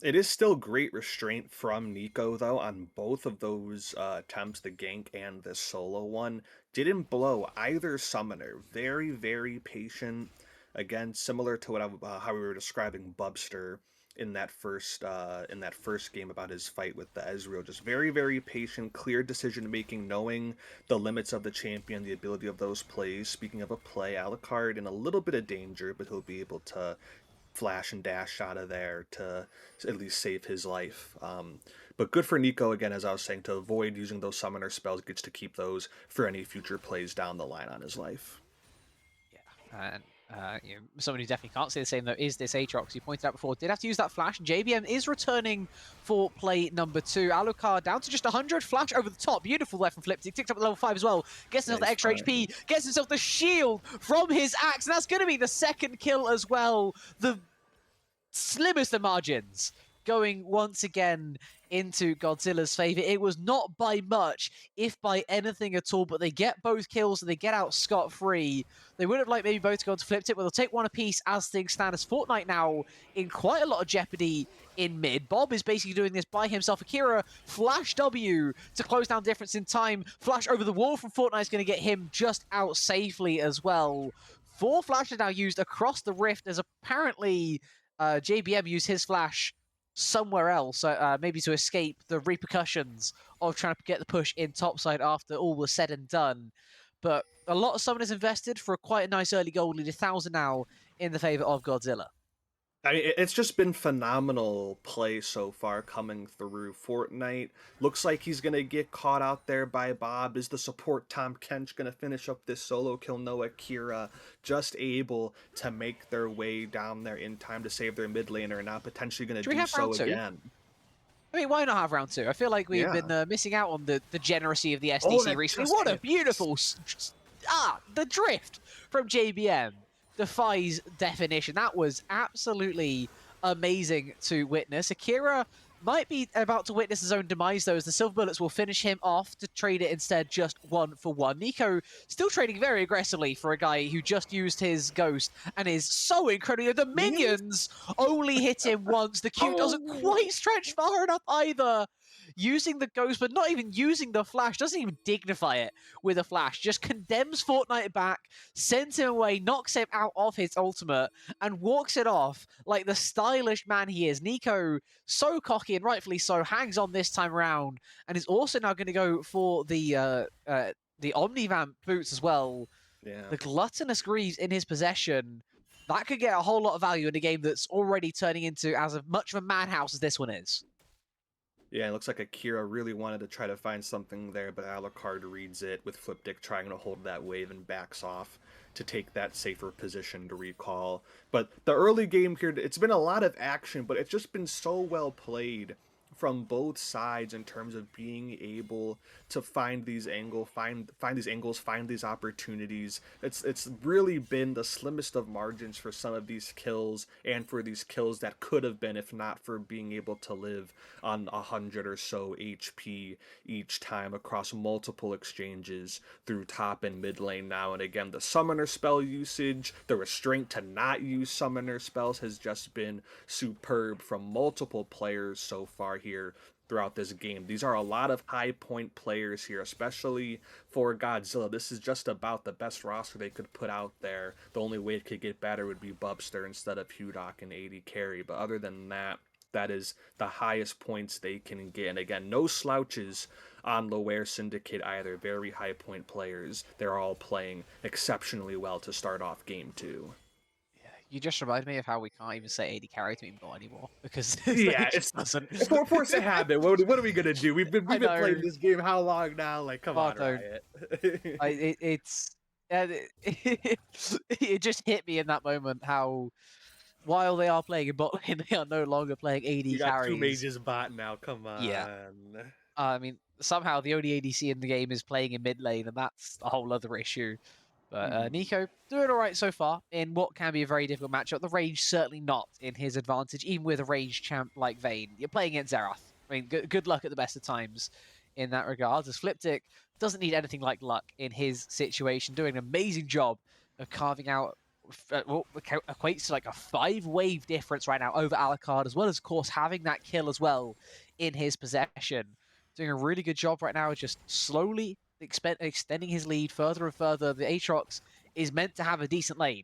Speaker 3: It is still great restraint from Nico, though, on both of those attempts, the gank and the solo one. Didn't blow either summoner. Very, very patient. Again, similar to how we were describing Bubster in that first game about his fight with the Ezreal. Just very, very patient, clear decision making, knowing the limits of the champion, the ability of those plays. Speaking of a play, Alucard in a little bit of danger, but he'll be able to flash and dash out of there to at least save his life. But good for Nico, again, as I was saying, to avoid using those summoner spells, gets to keep those for any future plays down the line on his life.
Speaker 2: Yeah, and someone who definitely can't say the same, though, is this Aatrox. You pointed out before, did have to use that flash. JBM is returning for play number 2. Alucard down to just 100. Flash over the top. Beautiful left from Fliptick. Ticked up at level 5 as well. Gets himself the extra HP. Gets himself the shield from his axe. And that's going to be the second kill as well. The slimmest of margins going once again into Godzilla's favor. It was not by much, if by anything at all, but they get both kills and they get out scot-free. They would have liked maybe both to go on to Flip Tip, but they'll take one apiece as things stand. As Fortnite now in quite a lot of jeopardy in mid. Bob is basically doing this by himself. Akira, flash W to close down difference in time. Flash over the wall from Fortnite is going to get him just out safely as well. 4 flashes now used across the rift, as apparently JBM used his flash somewhere else, maybe to escape the repercussions of trying to get the push in topside after all was said and done. But a lot of summoners invested for quite a nice early gold lead, 1,000 now in the favor of Godzilla.
Speaker 3: I mean, it's just been phenomenal play so far coming through. Fortnite looks like he's going to get caught out there by Bob. Is the support Tom Kench going to finish up this solo kill? Noah Kira just able to make their way down there in time to save their mid laner, and now potentially going to do so again.
Speaker 2: I mean, why not have round 2? I feel like we've been missing out on the generosity of the SDC recently. What a beautiful... the drift from JBM defies definition. That was absolutely amazing to witness. Akira might be about to witness his own demise, though, as the Silver Bullets will finish him off to trade it instead just 1-for-1. Nico still trading very aggressively for a guy who just used his Ghost and is so incredible. The minions only hit him once. The Q doesn't quite stretch far enough either. Using the Ghost, but not even using the Flash, doesn't even dignify it with a Flash. Just condemns Fortnite back, sends him away, knocks him out of his ultimate, and walks it off like the stylish man he is. Nico, so cocky and rightfully so, hangs on this time around, and is also now going to go for the Omnivamp boots as well.
Speaker 3: Yeah.
Speaker 2: The Gluttonous Greaves in his possession. That could get a whole lot of value in a game that's already turning into as much of a madhouse as this one is.
Speaker 3: Yeah, it looks like Akira really wanted to try to find something there, but Alucard reads it with Flipdick trying to hold that wave and backs off to take that safer position to recall. But the early game here, it's been a lot of action, but it's just been so well played from both sides in terms of being able to find these find these opportunities. It's really been the slimmest of margins for some of these kills, and for these kills that could have been if not for being able to live on 100 or so HP each time across multiple exchanges through top and mid lane now and again. The summoner spell usage, the restraint to not use summoner spells has just been superb from multiple players so far here throughout this game. These are a lot of high point players here, especially for Godzilla. This is just about the best roster they could put out there. The only way it could get better would be Bubster instead of Hudok and AD carry, but other than that, that is the highest points they can get. And again, no slouches on Lower Syndicate either. Very high point players. They're all playing exceptionally well to start off game 2.
Speaker 2: You just reminded me of how we can't even say AD carry to Emo anymore because
Speaker 3: yeah,
Speaker 2: it just doesn't.
Speaker 3: For force of habit. What are we gonna do? We've been playing this game how long now? Like, come on, Riot.
Speaker 2: It just hit me in that moment how while they are playing in bot lane, they are no longer playing AD
Speaker 3: you got
Speaker 2: carries.
Speaker 3: 2 mages bot now. Come on.
Speaker 2: Yeah. I mean, somehow the only ADC in the game is playing in mid lane, and that's a whole other issue. But Nico doing all right so far in what can be a very difficult matchup. The range certainly not in his advantage, even with a range champ like Vayne. You're playing against Xerath. I mean, good luck at the best of times in that regard. As Flipdick doesn't need anything like luck in his situation, doing an amazing job of carving out what equates to like a 5-wave difference right now over Alucard, as well as, of course, having that kill as well in his possession. Doing a really good job right now, just slowly extending his lead further and further. The Aatrox is meant to have a decent lane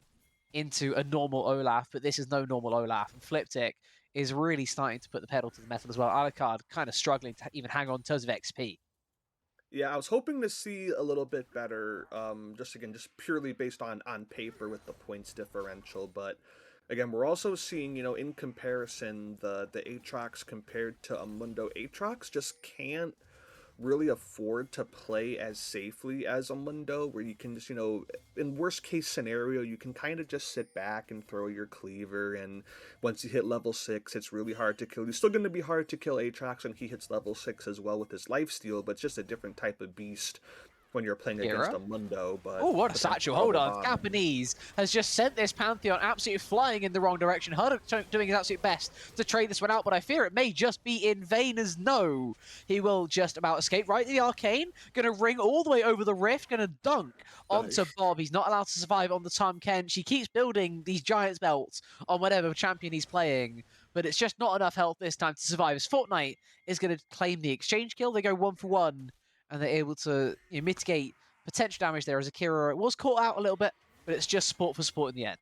Speaker 2: into a normal Olaf, but this is no normal Olaf. And Flipdick is really starting to put the pedal to the metal as well. Alucard kind of struggling to even hang on in terms of XP.
Speaker 3: Yeah, I was hoping to see a little bit better, just purely based on paper with the points differential, but again, we're also seeing, in comparison, the Aatrox compared to a Mundo. Aatrox just can't really afford to play as safely as a Mundo, where you can just, in worst case scenario, you can kind of just sit back and throw your cleaver, and once you hit level 6, it's really hard to kill. It's still going to be hard to kill Aatrox when he hits level 6 as well with his lifesteal, but it's just a different type of beast when you're playing against a Mundo. But
Speaker 2: oh, what a satchel. Hold on. Japanese has just sent this Pantheon absolutely flying in the wrong direction. Hurdle doing his absolute best to trade this one out, but I fear it may just be in vain, as no. He will just about escape right to the Arcane. Going to ring all the way over the Rift. Going to dunk onto Bob. He's not allowed to survive on the Tom Kench. He keeps building these Giants belts on whatever champion he's playing, but it's just not enough health this time to survive. As Fortnite is going to claim the exchange kill. They go 1-for-1. And they're able to mitigate potential damage there as Akira was caught out a little bit, but it's just sport for sport in the end.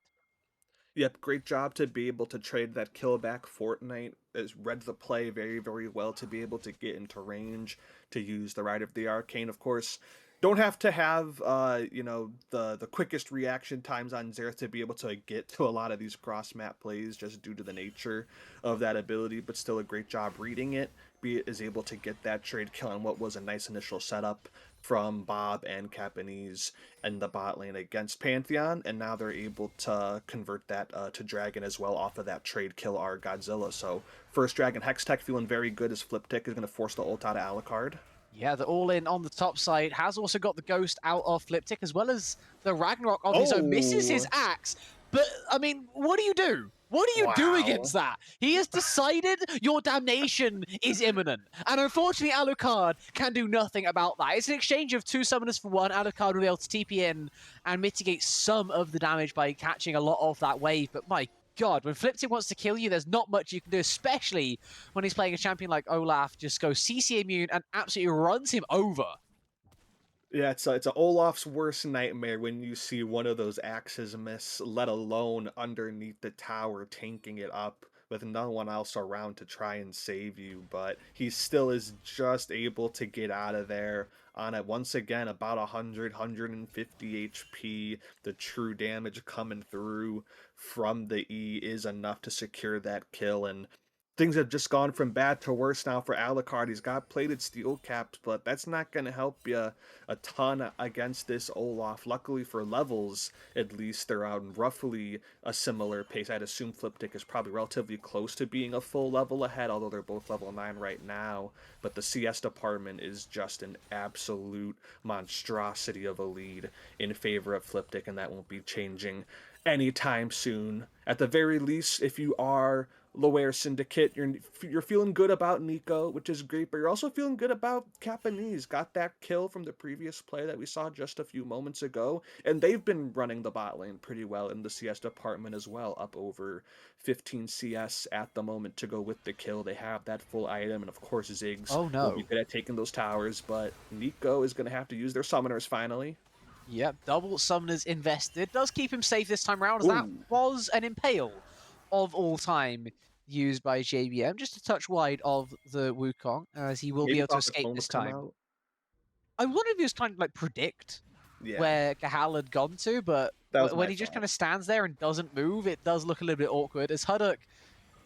Speaker 3: Yep, great job to be able to trade that kill back. Fortnite has read the play very, very well to be able to get into range, to use the Rite of the Arcane, of course. Don't have to have, the quickest reaction times on Xerath to be able to get to a lot of these cross-map plays just due to the nature of that ability, but still a great job reading it. Is able to get that trade kill on what was a nice initial setup from Bob and Japanese in the bot lane against Pantheon, and now they're able to convert that to Dragon as well off of that trade kill our Godzilla. So first Dragon Hextech feeling very good as Flipdick is going to force the ult out of Alucard.
Speaker 2: Yeah, the all-in on the top side has also got the Ghost out of Flipdick, as well as the Ragnarok on his own. Misses his axe, but, I mean, what do you do? What do you do
Speaker 3: Wow.
Speaker 2: against that? He has decided your damnation is imminent. And unfortunately, Alucard can do nothing about that. It's an exchange of 2 summoners for 1. Alucard will be able to TP in and mitigate some of the damage by catching a lot of that wave. But my God, when Fliptip wants to kill you, there's not much you can do, especially when he's playing a champion like Olaf, just goes CC immune and absolutely runs him over.
Speaker 3: Yeah, it's a Olaf's worst nightmare when you see one of those axes miss, let alone underneath the tower tanking it up with no one else around to try and save you. But he still is just able to get out of there on it. Once again, about 150 HP. The true damage coming through from the E is enough to secure that kill, and things have just gone from bad to worse now for Alucard. He's got plated steel caps, but that's not going to help you a ton against this Olaf. Luckily for levels, at least, they're on roughly a similar pace. I'd assume Fliptic is probably relatively close to being a full level ahead, although they're both level 9 right now. But the CS department is just an absolute monstrosity of a lead in favor of Fliptic, and that won't be changing anytime soon. At the very least, if you are Lower Syndicate, you're feeling good about Nico, which is great, but you're also feeling good about Capanese. Got that kill from the previous play that we saw just a few moments ago, and they've been running the bot lane pretty well in the CS department as well, up over 15 CS at the moment to go with the kill. They have that full item, and of course Ziggs will be good at taking those towers, but Nico is going to have to use their summoners finally.
Speaker 2: Yep, double summoners invested. Does keep him safe this time around, as that was an impale of all time used by JBM, just a touch wide of the Wukong, as he will be able to escape this time. I wonder if he was trying to like predict where Cathal had gone to, but when he just kind of stands there and doesn't move, it does look a little bit awkward. As Huddock,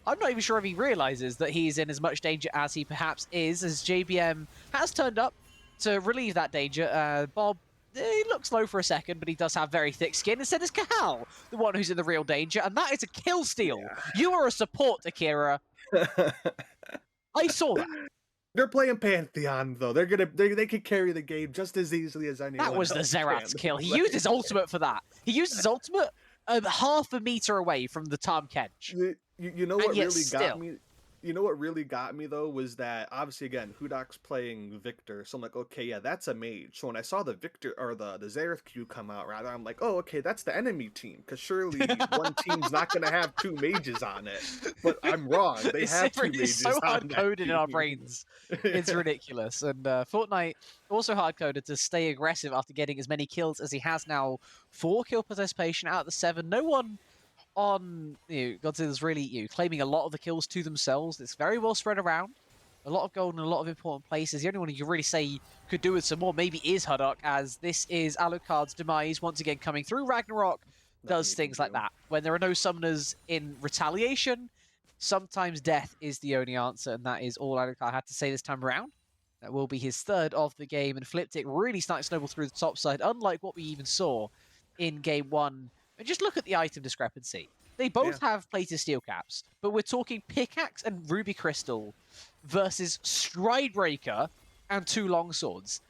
Speaker 2: I'm not even sure if he realizes that he's in as much danger as he perhaps is, as JBM has turned up to relieve that danger. Bob, he looks low for a second, but he does have very thick skin. Instead, it's Cathal, the one who's in the real danger, and that is a kill steal. Yeah. You are a support, Akira. I saw that.
Speaker 3: They're playing Pantheon, though. They could carry the game just as easily as anyone.
Speaker 2: That was the Zerat's kill. He used his ultimate for that. He used his ultimate half a meter away from the Tom Kedge.
Speaker 3: You know what really got me? You know what really got me, though, was that, obviously, again, Hudok's playing Victor, so I'm like, okay, yeah, that's a mage. So when I saw the Victor, or the Xerath queue come out, rather, I'm like, oh, okay, that's the enemy team, because surely one team's not going to have 2 mages on it. But I'm wrong. They have 2 mages
Speaker 2: it's so hard-coded in our brains. It's ridiculous. And Fortnite also hard-coded to stay aggressive after getting as many kills as he has now. 4 kill participation out of the 7. No one on Godzilla's really claiming a lot of the kills to themselves. It's very well spread around. A lot of gold in a lot of important places. The only one you really say could do with some more maybe is Huddock, as this is Alucard's demise once again coming through. Ragnarok does things like that. When there are no summoners in retaliation, sometimes death is the only answer, and that is all Alucard had to say this time around. That will be his 3rd of the game, and Fliptic really starting to snowball through the top side, unlike what we even saw in game 1. And just look at the item discrepancy. They both have plated steel caps, but we're talking pickaxe and ruby crystal versus Stridebreaker and 2 longswords.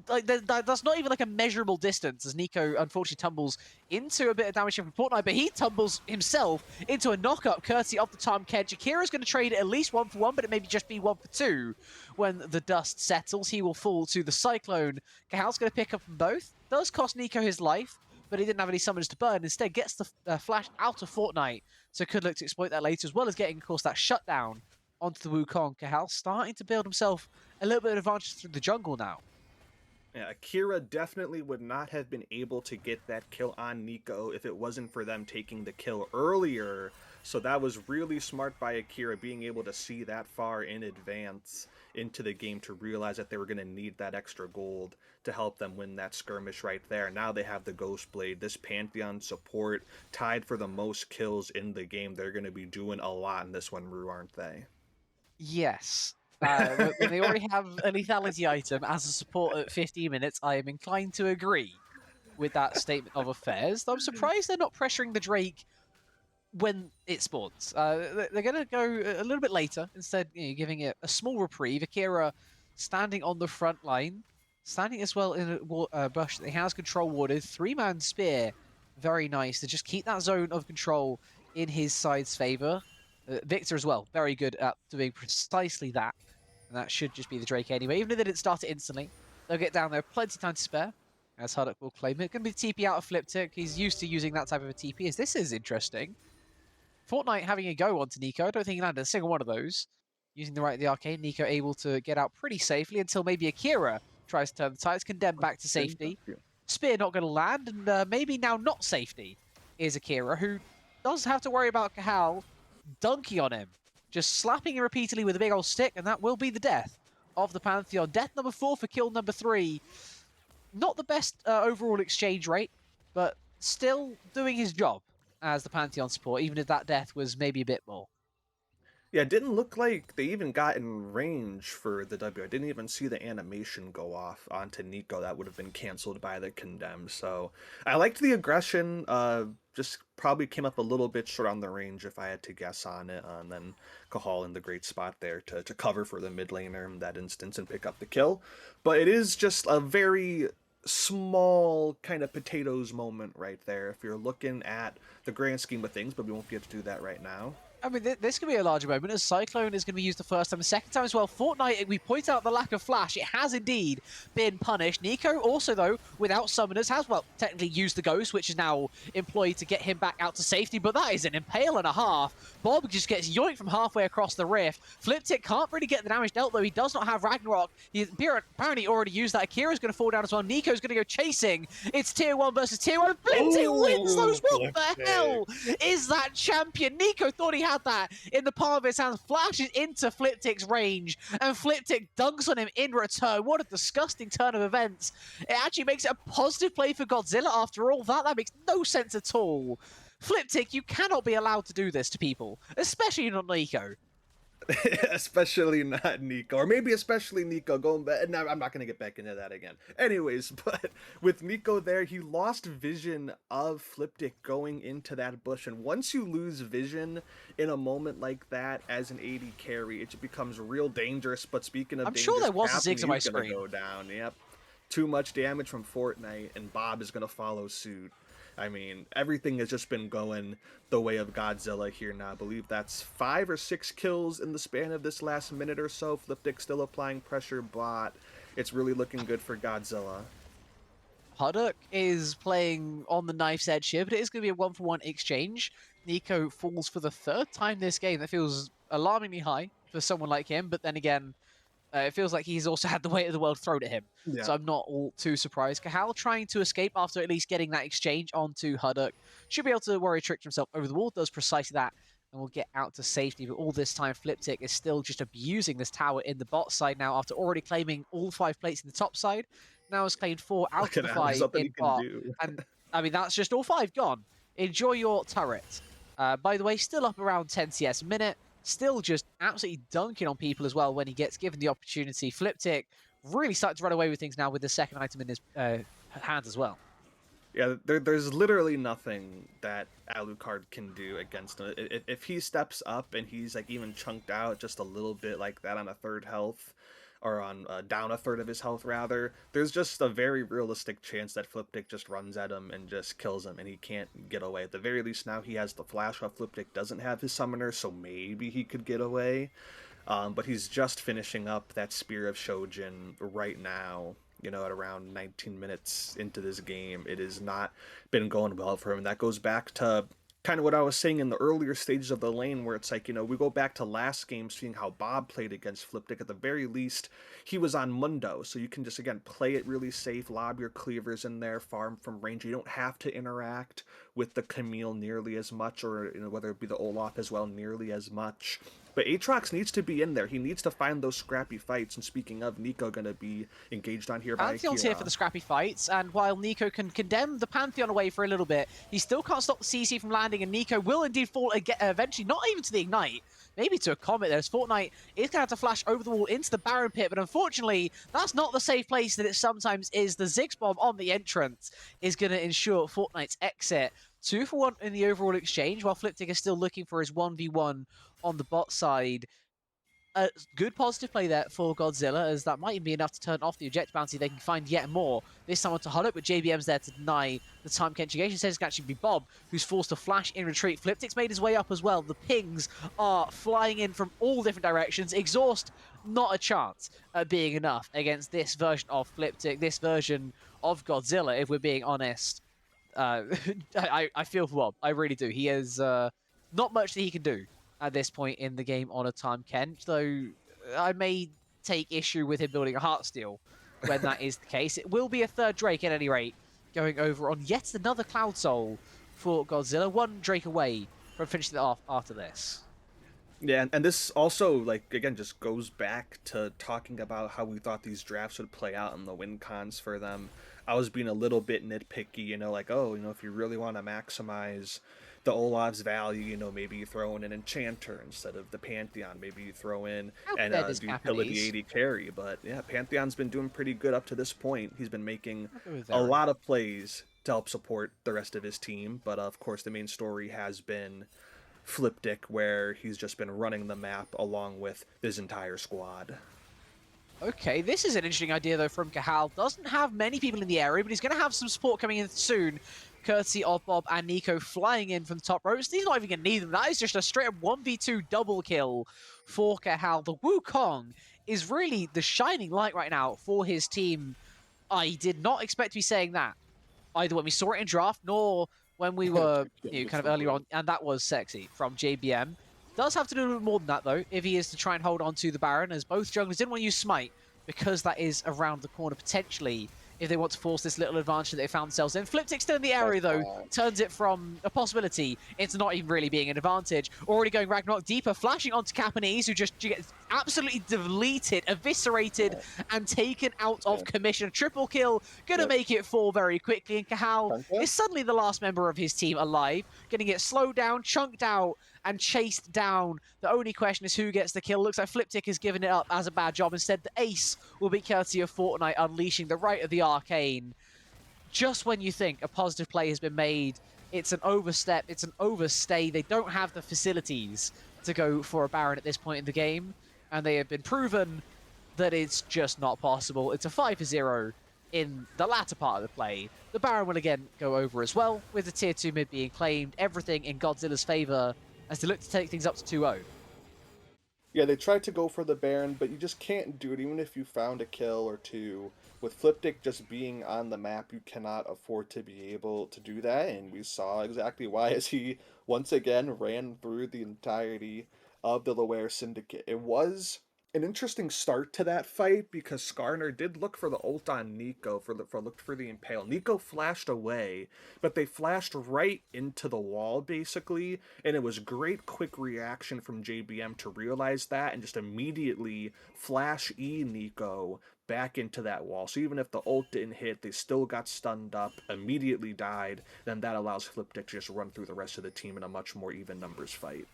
Speaker 2: Like that's not even like a measurable distance, as Nico unfortunately tumbles into a bit of damage from Fortnite, but he tumbles himself into a knock-up courtesy of the Tom Kedge. Akira's going to trade it at least 1 for 1, but it may be just be 1 for 2. When the dust settles, he will fall to the Cyclone. Cahal's going to pick up from both. Does cost Nico his life, but he didn't have any summons to burn. Instead, gets the flash out of Fortnite, so could look to exploit that later, as well as getting, of course, that shutdown onto the Wukong. Cahal starting to build himself a little bit of advantage through the jungle now.
Speaker 3: Yeah, Akira definitely would not have been able to get that kill on Nico if it wasn't for them taking the kill earlier. So that was really smart by Akira, being able to see that far in advance into the game to realize that they were going to need that extra gold to help them win that skirmish right there. Now they have the Ghost Blade, this Pantheon support, tied for the most kills in the game. They're going to be doing a lot in this one, Rue, aren't they?
Speaker 2: Yes. When they already have a lethality item as a support at 15 minutes, I am inclined to agree with that statement of affairs. I'm surprised they're not pressuring the Drake when it spawns. They're going to go a little bit later, instead giving it a small reprieve. Akira standing on the front line, standing as well in a bush that he has control warded. 3-man spear, very nice to just keep that zone of control in his side's favor. Victor as well, very good at doing precisely that. And that should just be the Drake anyway. Even if they didn't start it instantly, they'll get down there. Plenty of time to spare. As Huddock will claim it. Going to be TP out of Fliptic. He's used to using that type of a TP. As this is interesting. Fortnite having a go onto Nico. I don't think he landed a single one of those. Using the right of the arcade, Nico able to get out pretty safely until maybe Akira tries to turn the tides. Condemned back to safety. Spear not going to land, and maybe now not safety is Akira, who does have to worry about Kahal dunking on him. Just slapping him repeatedly with a big old stick, and that will be the death of the Pantheon. Death number 4 for kill number 3. Not the best overall exchange rate, but still doing his job as the Pantheon support, even if that death was maybe a bit more.
Speaker 3: Yeah, it didn't look like they even got in range for the W. I didn't even see the animation go off onto Nico. That would have been canceled by the Condemned. So I liked the aggression. Just probably came up a little bit short on the range if I had to guess on it. And then Cahal in the great spot there to cover for the mid laner in that instance and pick up the kill. But it is just a very small kind of potatoes moment right there if you're looking at the grand scheme of things, but we won't get to do that right now.
Speaker 2: I mean, this could be a larger moment as Cyclone is going to be used the first time, the second time as well. Fortnite, we point out the lack of flash. It has indeed been punished. Nico also, though, without summoners, has, well, technically used the Ghost, which is now employed to get him back out to safety, but that is an impale and a half. Bob just gets yoinked from halfway across the rift. Fliptic can't really get the damage dealt, though. He does not have Ragnarok. He apparently already used that. Akira's going to fall down as well. Nico's going to go chasing. It's tier 1 versus tier 1. Fliptic wins those. What the hell is that champion? Nico thought he had that in the palm of his hands, flashes into Fliptic's range, and Fliptic dunks on him in return. What a disgusting turn of events. It actually makes it a positive play for Godzilla after all that. That makes no sense at all. Fliptic, you cannot be allowed to do this to people, especially not Nico.
Speaker 3: Especially not Nico, or maybe especially Nico going back. No, I'm not going to get back into that again. Anyways, but with Nico there, he lost vision of Fliptic going into that bush, and once you lose vision in a moment like that as an AD carry, it becomes real dangerous. But speaking of,
Speaker 2: I'm sure there was a Ziggs on my screen.
Speaker 3: Go down. Yep, too much damage from Fortnite, and Bob is going to follow suit. I mean, everything has just been going the way of Godzilla here now. I believe that's 5 or 6 kills in the span of this last minute or so. Fliptic still applying pressure, but it's really looking good for Godzilla.
Speaker 2: Huddock is playing on the knife's edge here, but it is going to be a 1-for-1 exchange. Nico falls for the 3rd time this game. That feels alarmingly high for someone like him, but then again, it feels like he's also had the weight of the world thrown at him. Yeah. So I'm not all too surprised. Kahal trying to escape after at least getting that exchange onto Huddock. Should be able to worry trick himself over the wall. Does precisely that. And will get out to safety. But all this time, Fliptic is still just abusing this tower in the bot side now after already claiming all 5 plates in the top side. Now has claimed 4 out of the 5 in bot. And I mean, that's just all 5 gone. Enjoy your turret. By the way, still up around 10 CS a minute. Still just absolutely dunking on people as well when he gets given the opportunity. Fliptic really starting to run away with things now with the second item in his hands as well.
Speaker 3: Yeah, there's literally nothing that Alucard can do against him. If he steps up and he's like even chunked out just a little bit like that on a 3rd health, or on down a 1/3 of his health rather, there's just a very realistic chance that Fliptic just runs at him and just kills him and he can't get away. At the very least now he has the flash while Fliptic doesn't have his summoner, so maybe he could get away. But he's just finishing up that Spear of Shojin right now, you know, at around 19 minutes into this game. It has not been going well for him. And that goes back to kind of what I was saying in the earlier stages of the lane, where it's like, you know, we go back to last game, seeing how Bob played against Fliptic. At the very least, he was on Mundo, so you can just, again, play it really safe, lob your cleavers in there, farm from range. You don't have to interact with the Camille nearly as much, or, you know, whether it be the Olaf as well, nearly as much. But Aatrox needs to be in there. He needs to find those scrappy fights. And speaking of, Nico going to be engaged on here by
Speaker 2: Pantheon's
Speaker 3: Akira.
Speaker 2: here for the scrappy fights, and while Nico can condemn the Pantheon away for a little bit, he still can't stop the CC from landing, and Nico will indeed fall again, eventually, not even to the Ignite, maybe to a Comet there, as Fortnite is going to have to flash over the wall into the Baron Pit, but unfortunately, that's not the safe place that it sometimes is. The Ziggs bomb on the entrance is going to ensure Fortnite's exit. 2-for-1 in the overall exchange, while Fliptic is still looking for his 1v1 on the bot side. a good positive play there for Godzilla, as that might even be enough to turn off the eject bounty. They can find yet more. This time onto Huddle, but JBM's there to deny the time Kenchigation says it can actually be Bob, who's forced to flash in retreat. Fliptic's made his way up as well. The pings are flying in from all different directions. Exhaust, not a chance at being enough against this version of Fliptic, this version of Godzilla, if we're being honest. I feel for Bob. I really do. He has not much that he can do at this point in the game on a time Kench, though I may take issue with him building a Heartsteel when that is the case. It will be a third Drake at any rate, going over on yet another Cloud Soul for Godzilla. One Drake away from finishing it off after this.
Speaker 3: Yeah, and this also, like, again, just goes back to talking about how we thought these drafts would play out and the win cons for them. I was being a little bit nitpicky, like, if you really want to maximize the Olaf's value, maybe you throw in an Enchanter instead of the Pantheon. Maybe you throw in and do utility 80 carry. But yeah, Pantheon's been doing pretty good up to this point. He's been making a lot of plays to help support the rest of his team. But of course, the main story has been Fliptic, where he's just been running the map along with his entire squad.
Speaker 2: Okay, this is an interesting idea, though, from Cahal. Doesn't have many people in the area, but he's going to have some support coming in soon, courtesy of Bob and Nico flying in from the top ropes. He's not even going to need them. That is just a straight-up 1v2 double kill for Cahal. The Wukong is really the shining light right now for his team. I did not expect to be saying that, either when we saw it in draft, nor when we were kind of earlier on, and that was sexy from JBM. Does have to do a little more than that, though, if he is to try and hold on to the Baron, as both junglers didn't want to use Smite, because that is around the corner, potentially, if they want to force this little advantage that they found themselves in. Fliptic still in the area, though, turns it from a possibility into not even really being an advantage. Already going Ragnarok deeper, flashing onto Capanese, who just gets absolutely deleted, eviscerated, and taken out of commission. Triple kill, gonna make it 4 very quickly, and Cahal is suddenly the last member of his team alive, gonna get slowed down, chunked out, and chased down. The only question is who gets the kill. Looks like Fliptic has given it up as a bad job. Instead, the ace will be courtesy of Fortnite, unleashing the right of the arcane. Just when you think a positive play has been made, it's an overstep, it's an overstay. They don't have the facilities to go for a Baron at this point in the game, and they have been proven that it's just not possible. It's a 5-0 in the latter part of the play. The Baron will again go over as well, with the tier 2 mid being claimed. Everything in Godzilla's favor as they look to take things up to 2-0.
Speaker 3: Yeah, they tried to go for the Baron, but you just can't do it even if you found a kill or two. With Fliptic just being on the map, you cannot afford to be able to do that, and we saw exactly why as he once again ran through the entirety of the Loire Syndicate. It was an interesting start to that fight because Skarner did look for the ult on Nico, looked for the Impale. Nico flashed away, but they flashed right into the wall basically, and it was great quick reaction from JBM to realize that and just immediately flash E Nico back into that wall. So even if the ult didn't hit, they still got stunned up, immediately died, then that allows Fliptic to just run through the rest of the team in a much more even numbers fight.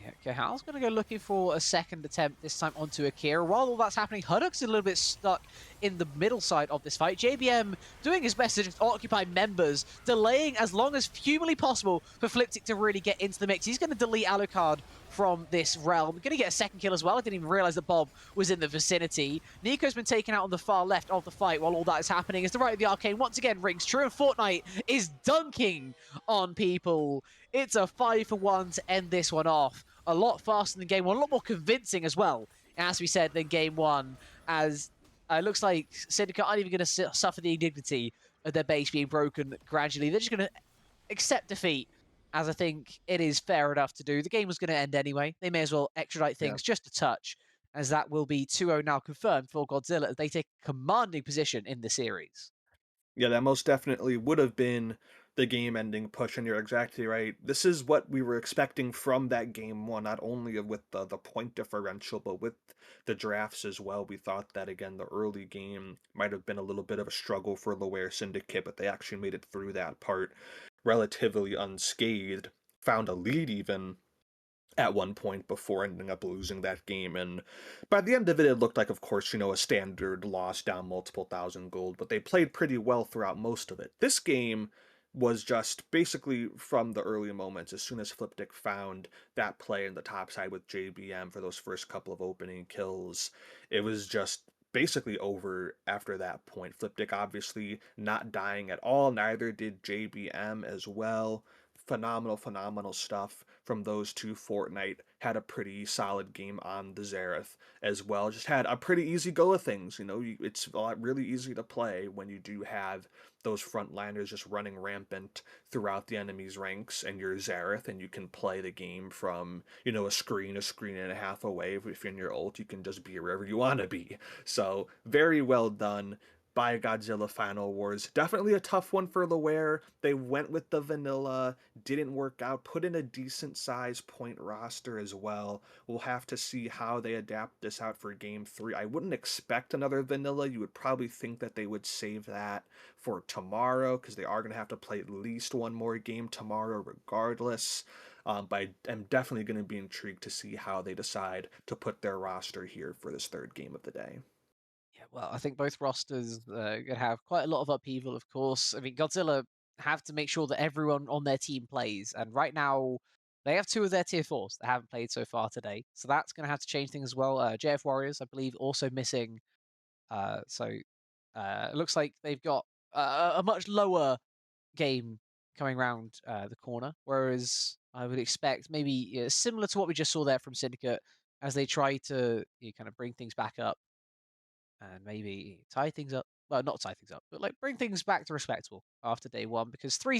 Speaker 2: Yeah, Cahal's going to go looking for a second attempt, this time onto Akira. While all that's happening, Huddock's a little bit stuck in the middle side of this fight. JBM doing his best to just occupy members, delaying as long as humanly possible for Fliptic to really get into the mix. He's going to delete Alucard from this realm. Going to get a second kill as well. I didn't even realize that Bob was in the vicinity. Nico's been taken out on the far left of the fight while all that is happening. As the right of the arcane once again rings true, and Fortnite is dunking on people. It's a 5-for-1 to end this one off. A lot faster than game one, a lot more convincing as well, as we said, than game one, as it looks like Syndicate aren't even going to suffer the indignity of their base being broken gradually. They're just going to accept defeat, as I think it is fair enough to do. The game was going to end anyway. They may as well extradite things just a touch, as that will be 2-0 now confirmed for Godzilla, as they take a commanding position in the series.
Speaker 3: Yeah, that most definitely would have been the game-ending push, and you're exactly right. This is what we were expecting from that game one, not only with the point differential, but with the drafts as well. We thought that, again, the early game might have been a little bit of a struggle for Loire Syndicate, but they actually made it through that part relatively unscathed, found a lead even at one point before ending up losing that game. And by the end of it, it looked like, of course, a standard loss down multiple thousand gold, but they played pretty well throughout most of it. This game, was just basically from the early moments. As soon as Flipdick found that play in the top side with JBM for those first couple of opening kills, it was just basically over after that point. Flipdick obviously not dying at all, neither did JBM as well. Phenomenal stuff from those two. Fortnite had a pretty solid game on the Xerath as well. Just had a pretty easy go of things. You know, it's a lot really easy to play when you do have those frontliners just running rampant throughout the enemy's ranks, and you're Xerath, and you can play the game from, you know, a screen and a half away. If you're in your ult, you can just be wherever you want to be. So very well done by Godzilla Final Wars. Definitely a tough one for Laware. They went with the vanilla, didn't work out, put in a decent size point roster as well. We'll have to see how they adapt this out for game 3. I wouldn't expect another vanilla. You would probably think that they would save that for tomorrow, because they are going to have to play at least one more game tomorrow regardless. But I am definitely going to be intrigued to see how they decide to put their roster here for this third game of the day.
Speaker 2: Yeah, well, I think both rosters gonna have quite a lot of upheaval, of course. I mean, Godzilla have to make sure that everyone on their team plays, and right now they have two of their tier fours that haven't played so far today, so that's gonna have to change things as well. JF Warriors, I believe, also missing. So it looks like they've got a much lower game coming around the corner, whereas I would expect maybe similar to what we just saw there from Syndicate as they try to kind of bring things back up and maybe tie things up. Well, not tie things up, but like bring things back to respectable after day one, because 3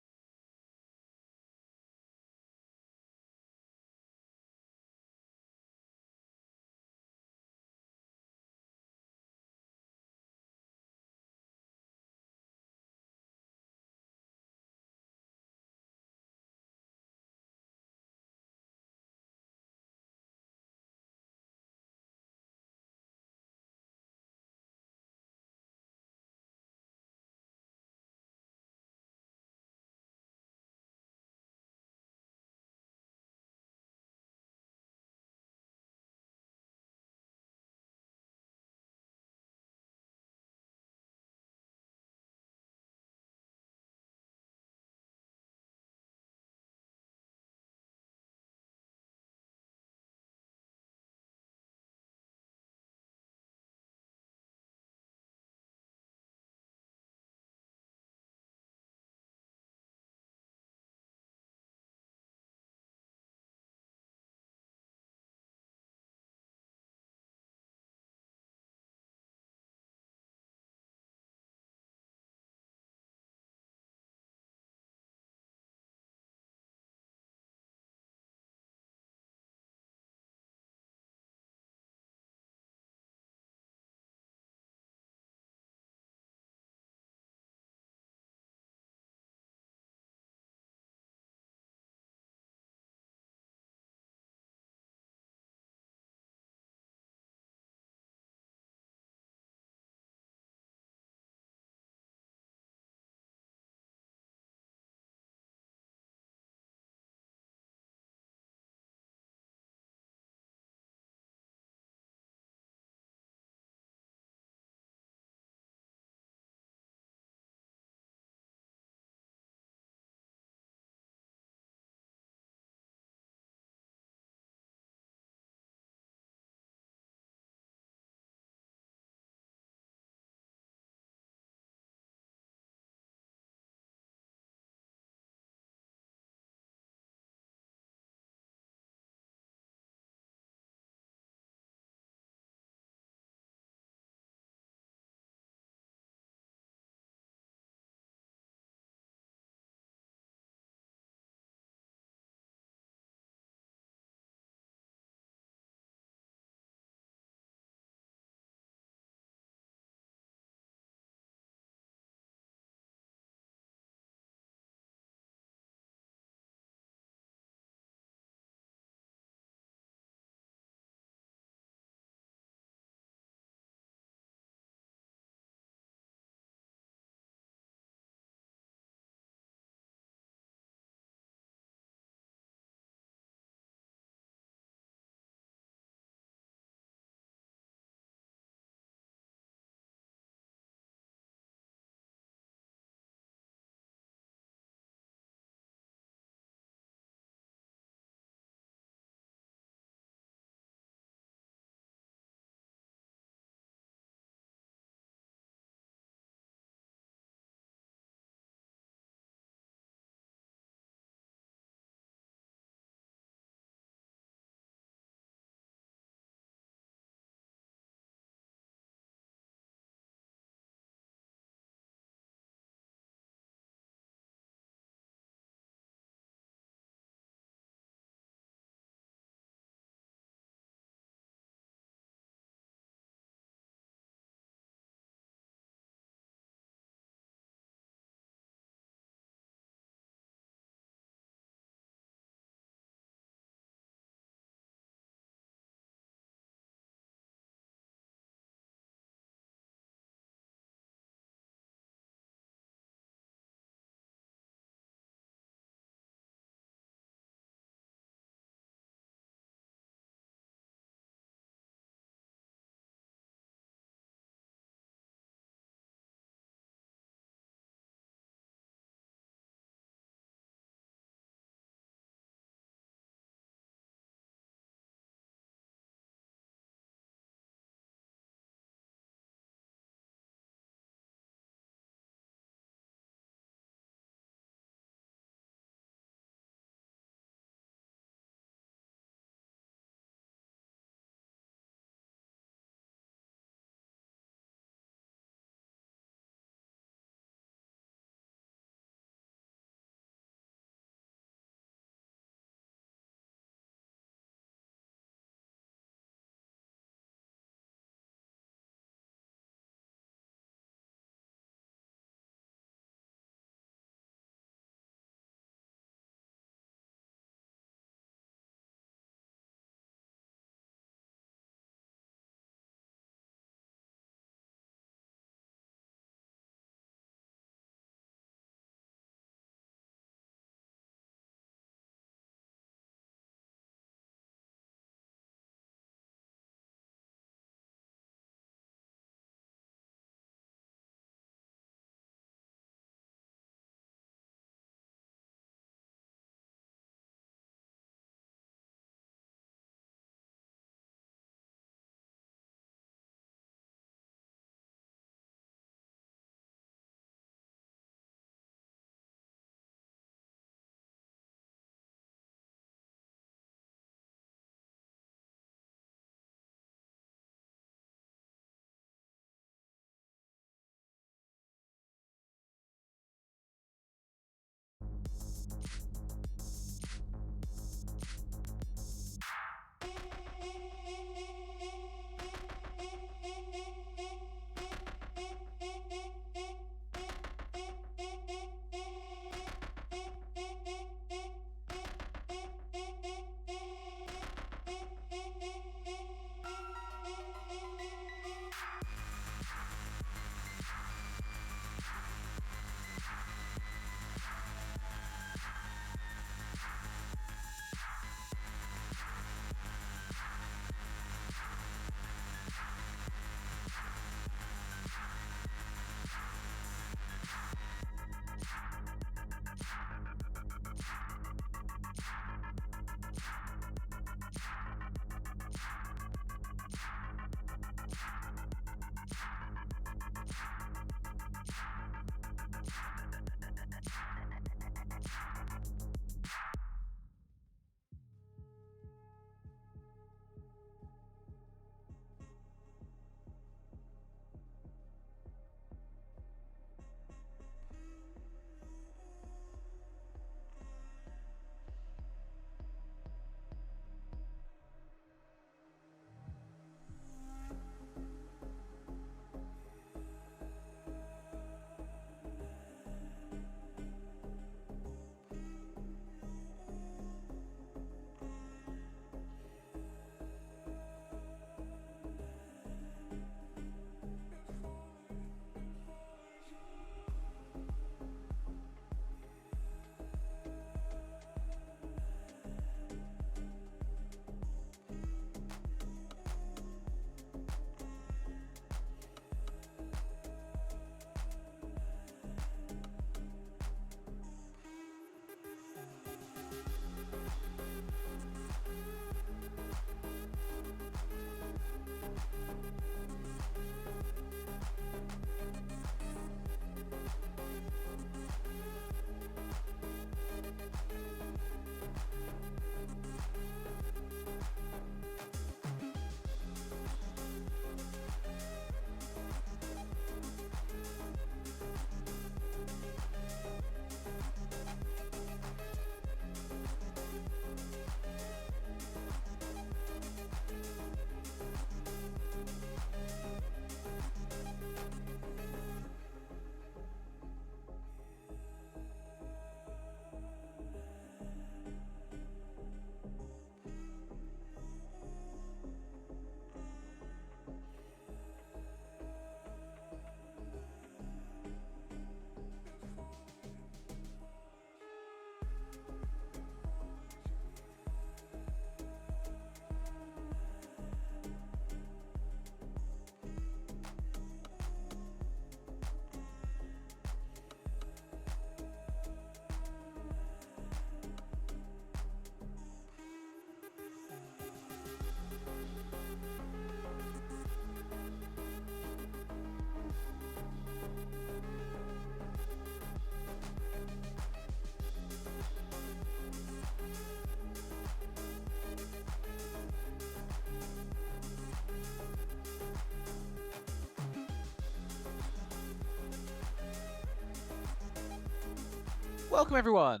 Speaker 2: Welcome everyone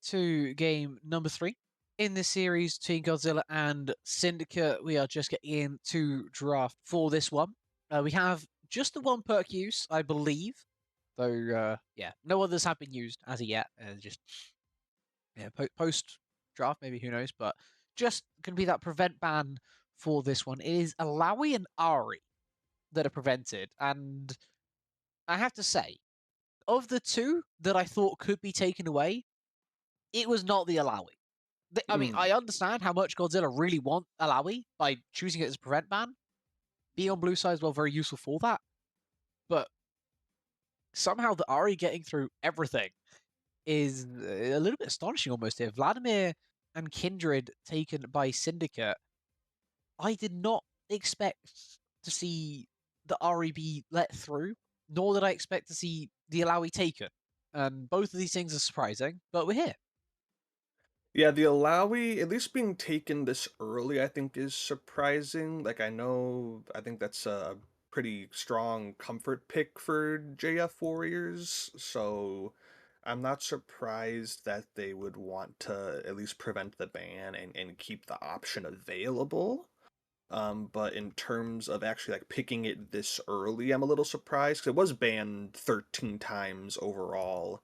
Speaker 2: to game number 3 in this series between Godzilla and Syndicate. We are just getting into draft for this one. We have just the one perk use, I believe, though. Yeah, no others have been used as of yet. Just post draft, maybe, who knows? But just going to be that prevent ban for this one. It is Alawi and Ari that are prevented, and I have to say, of the two that I thought could be taken away, it was not the Alawi. I mean, I understand how much Godzilla really want Alawi by choosing it as a prevent ban. Being on blue side is well very useful for that. But somehow the Ari getting through everything is a little bit astonishing almost here. Vladimir and Kindred taken by Syndicate. I did not expect to see the Ari be let through, nor did I expect to see the Alawi taken. And both of these things are surprising, but we're here.
Speaker 3: Yeah, the Alawi, at least being taken this early, I think is surprising. Like, I think that's a pretty strong comfort pick for JF Warriors, so I'm not surprised that they would want to at least prevent the ban and keep the option available. But in terms of actually like picking it this early, I'm a little surprised because it was banned 13 times overall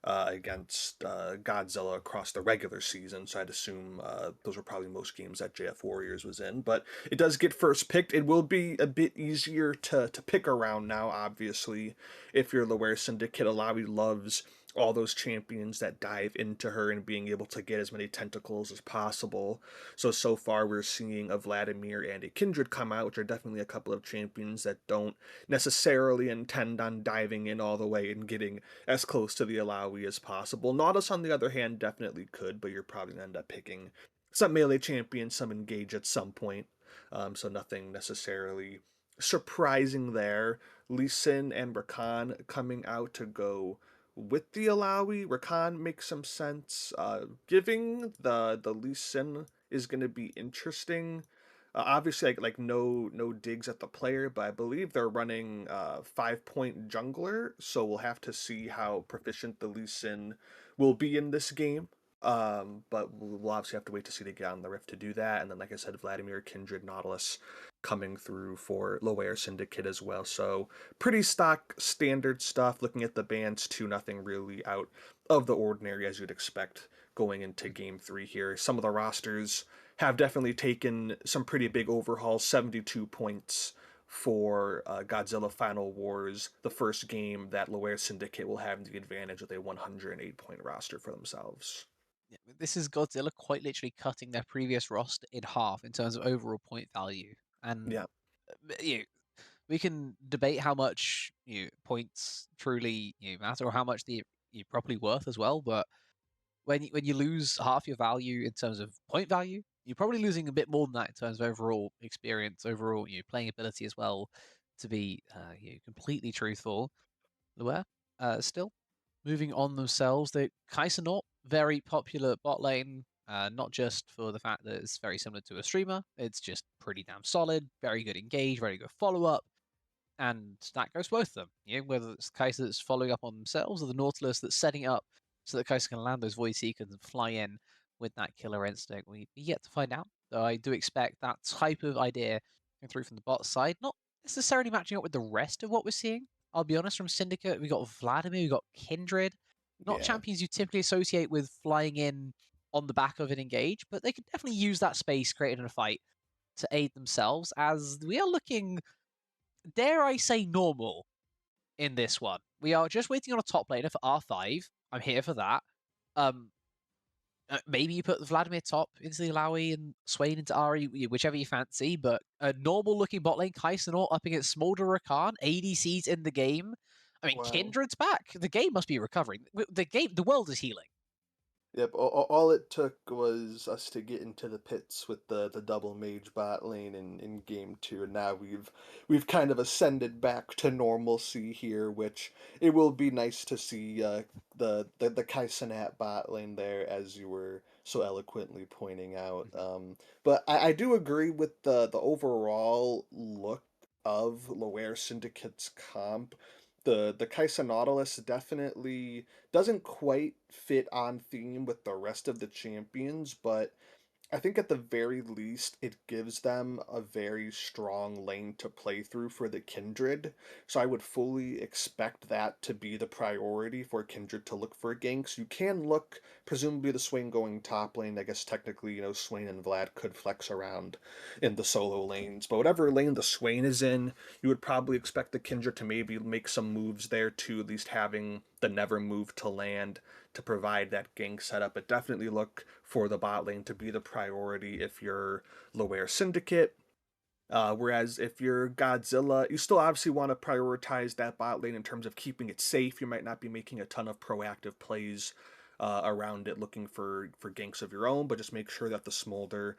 Speaker 3: against Godzilla across the regular season, so I'd assume those were probably most games that JF Warriors was in. But it does get first picked. It will be a bit easier to pick around now, obviously, if you're Lower Syndicate. Alawi loves all those champions that dive into her and being able to get as many tentacles as possible. So far we're seeing a Vladimir and a Kindred come out, which are definitely a couple of champions that don't necessarily intend on diving in all the way and getting as close to the Alawi as possible. Nautilus, on the other hand, definitely could, but you're probably going to end up picking some melee champion, some engage at some point. So nothing necessarily surprising there. Lee Sin and Rakan coming out to go with the Alawi. Rakan makes some sense. Giving the Lee Sin is going to be interesting. Obviously, like no digs at the player, but I believe they're running 5-point jungler, so we'll have to see how proficient the Lee Sin will be in this game. But we'll obviously have to wait to see they get on the Rift to do that. And then, like I said, Vladimir, Kindred, Nautilus coming through for Lower Syndicate as well. So pretty stock standard stuff. Looking at the bans too, nothing really out of the ordinary as you'd expect going into Game 3 here. Some of the rosters have definitely taken some pretty big overhauls. 72 points for Godzilla Final Wars, the first game that Lower Syndicate will have the advantage with a 108-point roster for themselves.
Speaker 2: Yeah, this is Godzilla quite literally cutting their previous roster in half in terms of overall point value. And
Speaker 3: Yeah.
Speaker 2: you know, we can debate how much points truly matter or how much they're properly worth as well. But when you lose half your value in terms of point value, you're probably losing a bit more than that in terms of overall experience, overall playing ability as well. To be completely truthful, Luer, still moving on themselves. The Kaisernaut, very popular bot lane, not just for the fact that it's very similar to a streamer, it's just pretty damn solid, very good engage, very good follow up, and that goes both of them. Whether it's Kaiser that's following up on themselves or the Nautilus that's setting up so that Kaiser can land those Void Seekers and fly in with that killer instinct. We yet to find out, though I do expect that type of idea coming through from the bot side, not necessarily matching up with the rest of what we're seeing. I'll be honest, from Syndicate, we got Vladimir, we got Kindred, not
Speaker 3: Yeah.
Speaker 2: champions you typically associate with flying in on the back of an engage, but they could definitely use that space created in a fight to aid themselves, as we are looking, dare I say, normal in this one. We are just waiting on a top laner for R5. I'm here for that. Maybe you put Vladimir top into the Alawi and Swain into Ari, whichever you fancy, but a normal looking bot lane, Kaisenor up against Smolder Rakan, ADCs in the game. I mean,
Speaker 3: Wow.
Speaker 2: Kindred's back. The game must be recovering. The world is healing.
Speaker 3: Yep, all it took was us to get into the pits with the double mage bot lane in game two, and now we've kind of ascended back to normalcy here, which it will be nice to see the Kaisenat bot lane there, as you were so eloquently pointing out. But I do agree with the overall look of Lower Syndicate's comp. The Kaisa Nautilus definitely doesn't quite fit on theme with the rest of the champions, but I think at the very least, it gives them a very strong lane to play through for the Kindred. So I would fully expect that to be the priority for Kindred to look for ganks. You can look, presumably the Swain going top lane. I guess technically, Swain and Vlad could flex around in the solo lanes. But whatever lane the Swain is in, you would probably expect the Kindred to maybe make some moves there too, at least having the never move to land to provide that gank setup. But definitely look for the bot lane to be the priority if you're Lower Syndicate. Whereas if you're Godzilla, you still obviously want to prioritize that bot lane in terms of keeping it safe. You might not be making a ton of proactive plays around it looking for ganks of your own, but just make sure that the Smolder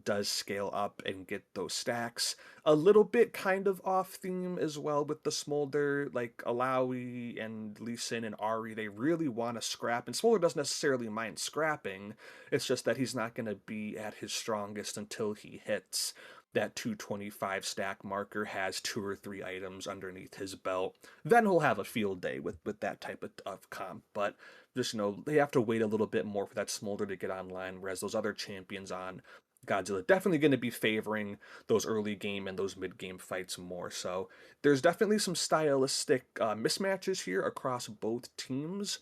Speaker 3: does scale up and get those stacks. A little bit kind of off theme as well with the Smolder, like Alawi and Lee Sin and Ari, they really want to scrap, and Smolder doesn't necessarily mind scrapping, it's just that he's not going to be at his strongest until he hits that 225 stack marker, has 2 or 3 items underneath his belt. Then he'll have a field day with that type of comp, but just, they have to wait a little bit more for that Smolder to get online, whereas those other champions on Godzilla definitely going to be favoring those early game and those mid game fights more. So there's definitely some stylistic mismatches here across both teams.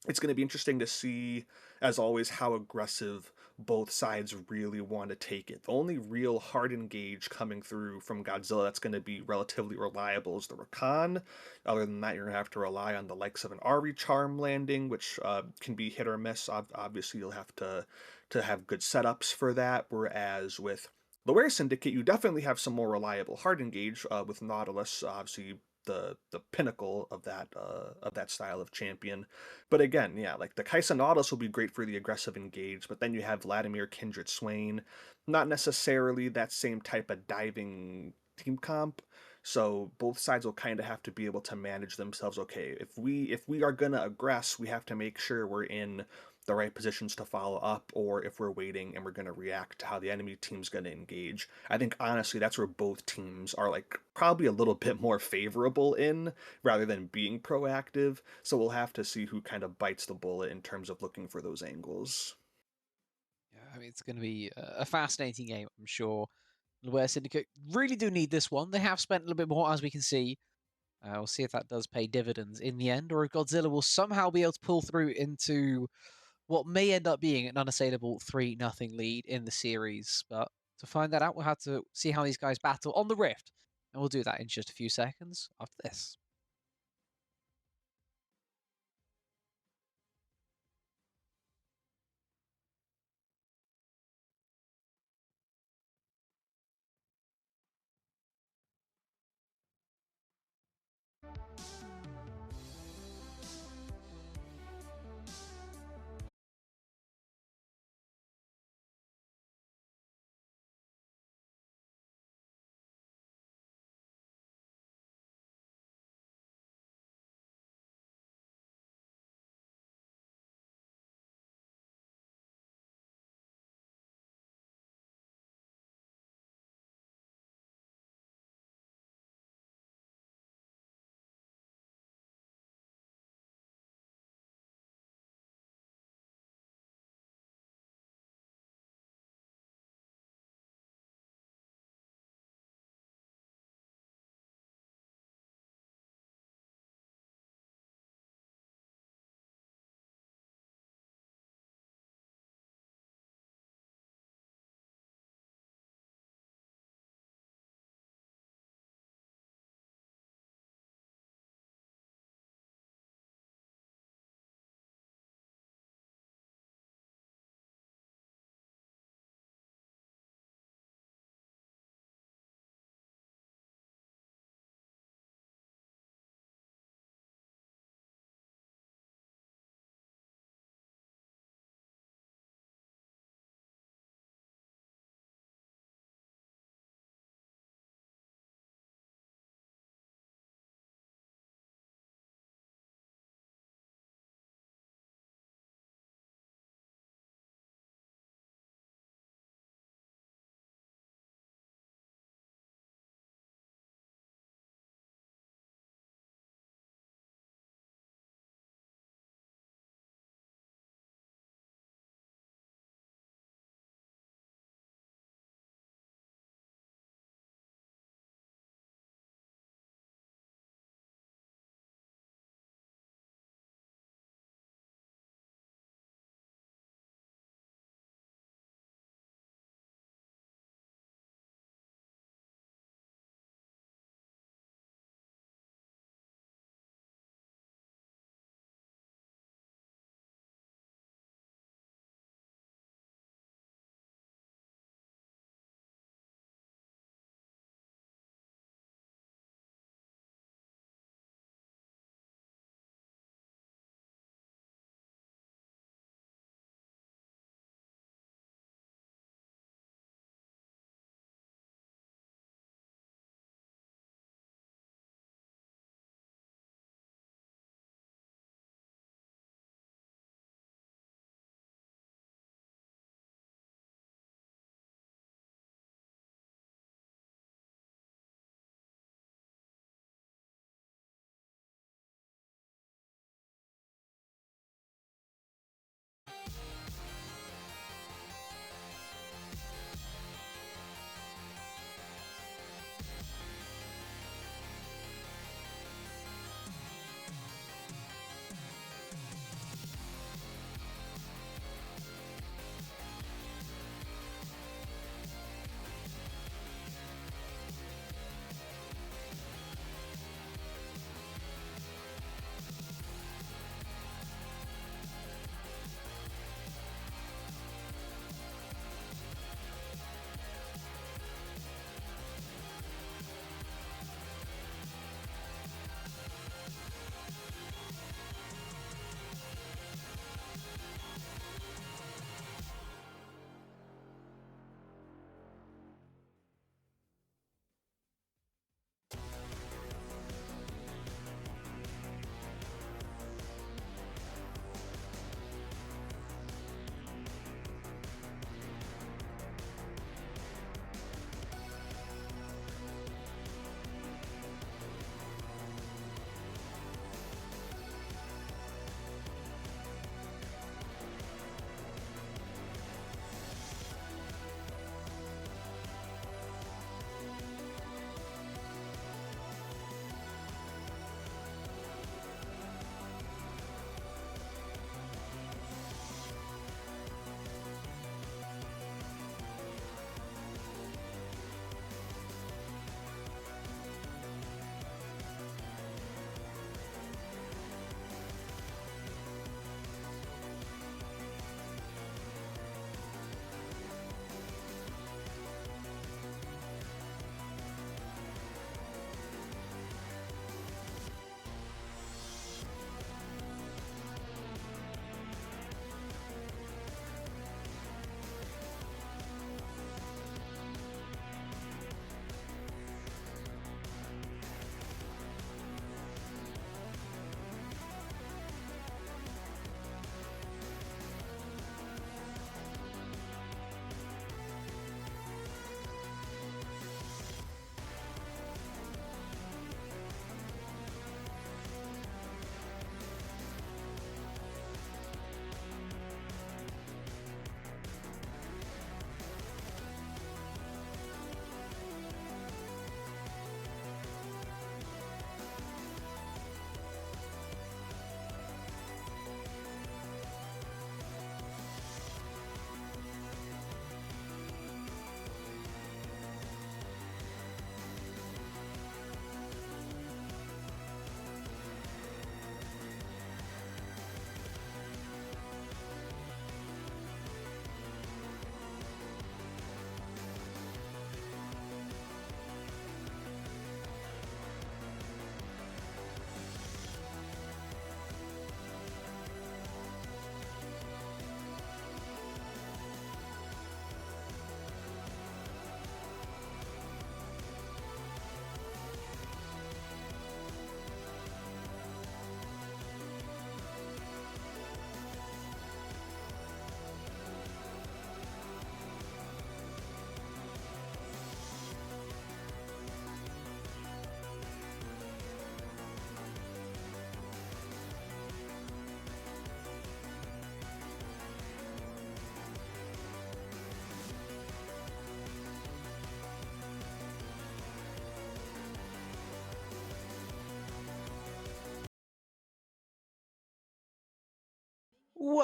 Speaker 3: It's going to be interesting to see, as always, how aggressive both sides really want to take it. The only real hard engage coming through from Godzilla that's going to be relatively reliable is the Rakan. Other than that, you're going to have to rely on the likes of an Ari Charm landing, which can be hit or miss. Obviously, you'll have to have good setups for that, whereas with Lower Syndicate, you definitely have some more reliable hard engage with Nautilus, obviously the pinnacle of that style of champion. But again, yeah, like the Kaisa Nautilus will be great for the aggressive engage, but then you have Vladimir Kindred Swain, not necessarily that same type of diving team comp. So both sides will kind of have to be able to manage themselves. Okay, if we are gonna aggress, we have to make sure we're in the right positions to follow up, or if we're waiting and we're going to react to how the enemy team's going to engage. I think honestly that's where both teams are like probably a little bit more favorable in, rather than being proactive. So we'll have to see who kind of bites the bullet in terms of looking for those angles.
Speaker 2: Yeah, I mean, it's going to be a fascinating game, I'm sure. Where Syndicate really do need this one. They have spent a little bit more, as we can see. We'll see if that does pay dividends in the end, or if Godzilla will somehow be able to pull through into what may end up being an unassailable 3-0 lead in the series. But to find that out, we'll have to see how these guys battle on the Rift. And we'll do that in just a few seconds after this.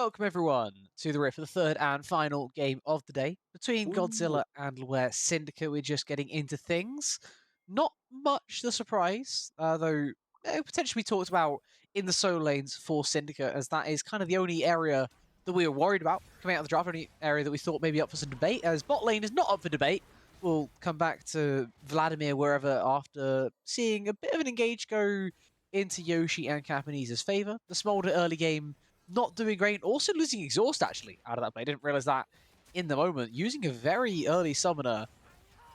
Speaker 2: welcome everyone to the Rift for the third and final game of the day between
Speaker 3: Ooh.
Speaker 2: Godzilla and Loire Syndicate. We're just getting into things. Not much the surprise, though potentially we talked about in the solo lanes for Syndicate, as that is kind of the only area that we were worried about coming out of the draft, only area that we thought maybe up for some debate, as bot lane is not up for debate. We'll come back to Vladimir wherever after seeing a bit of an engage go into Yoshi and Capani's favor. The Smolder early game not doing great, also losing exhaust actually out of that play. I didn't realize that in the moment. Using a very early summoner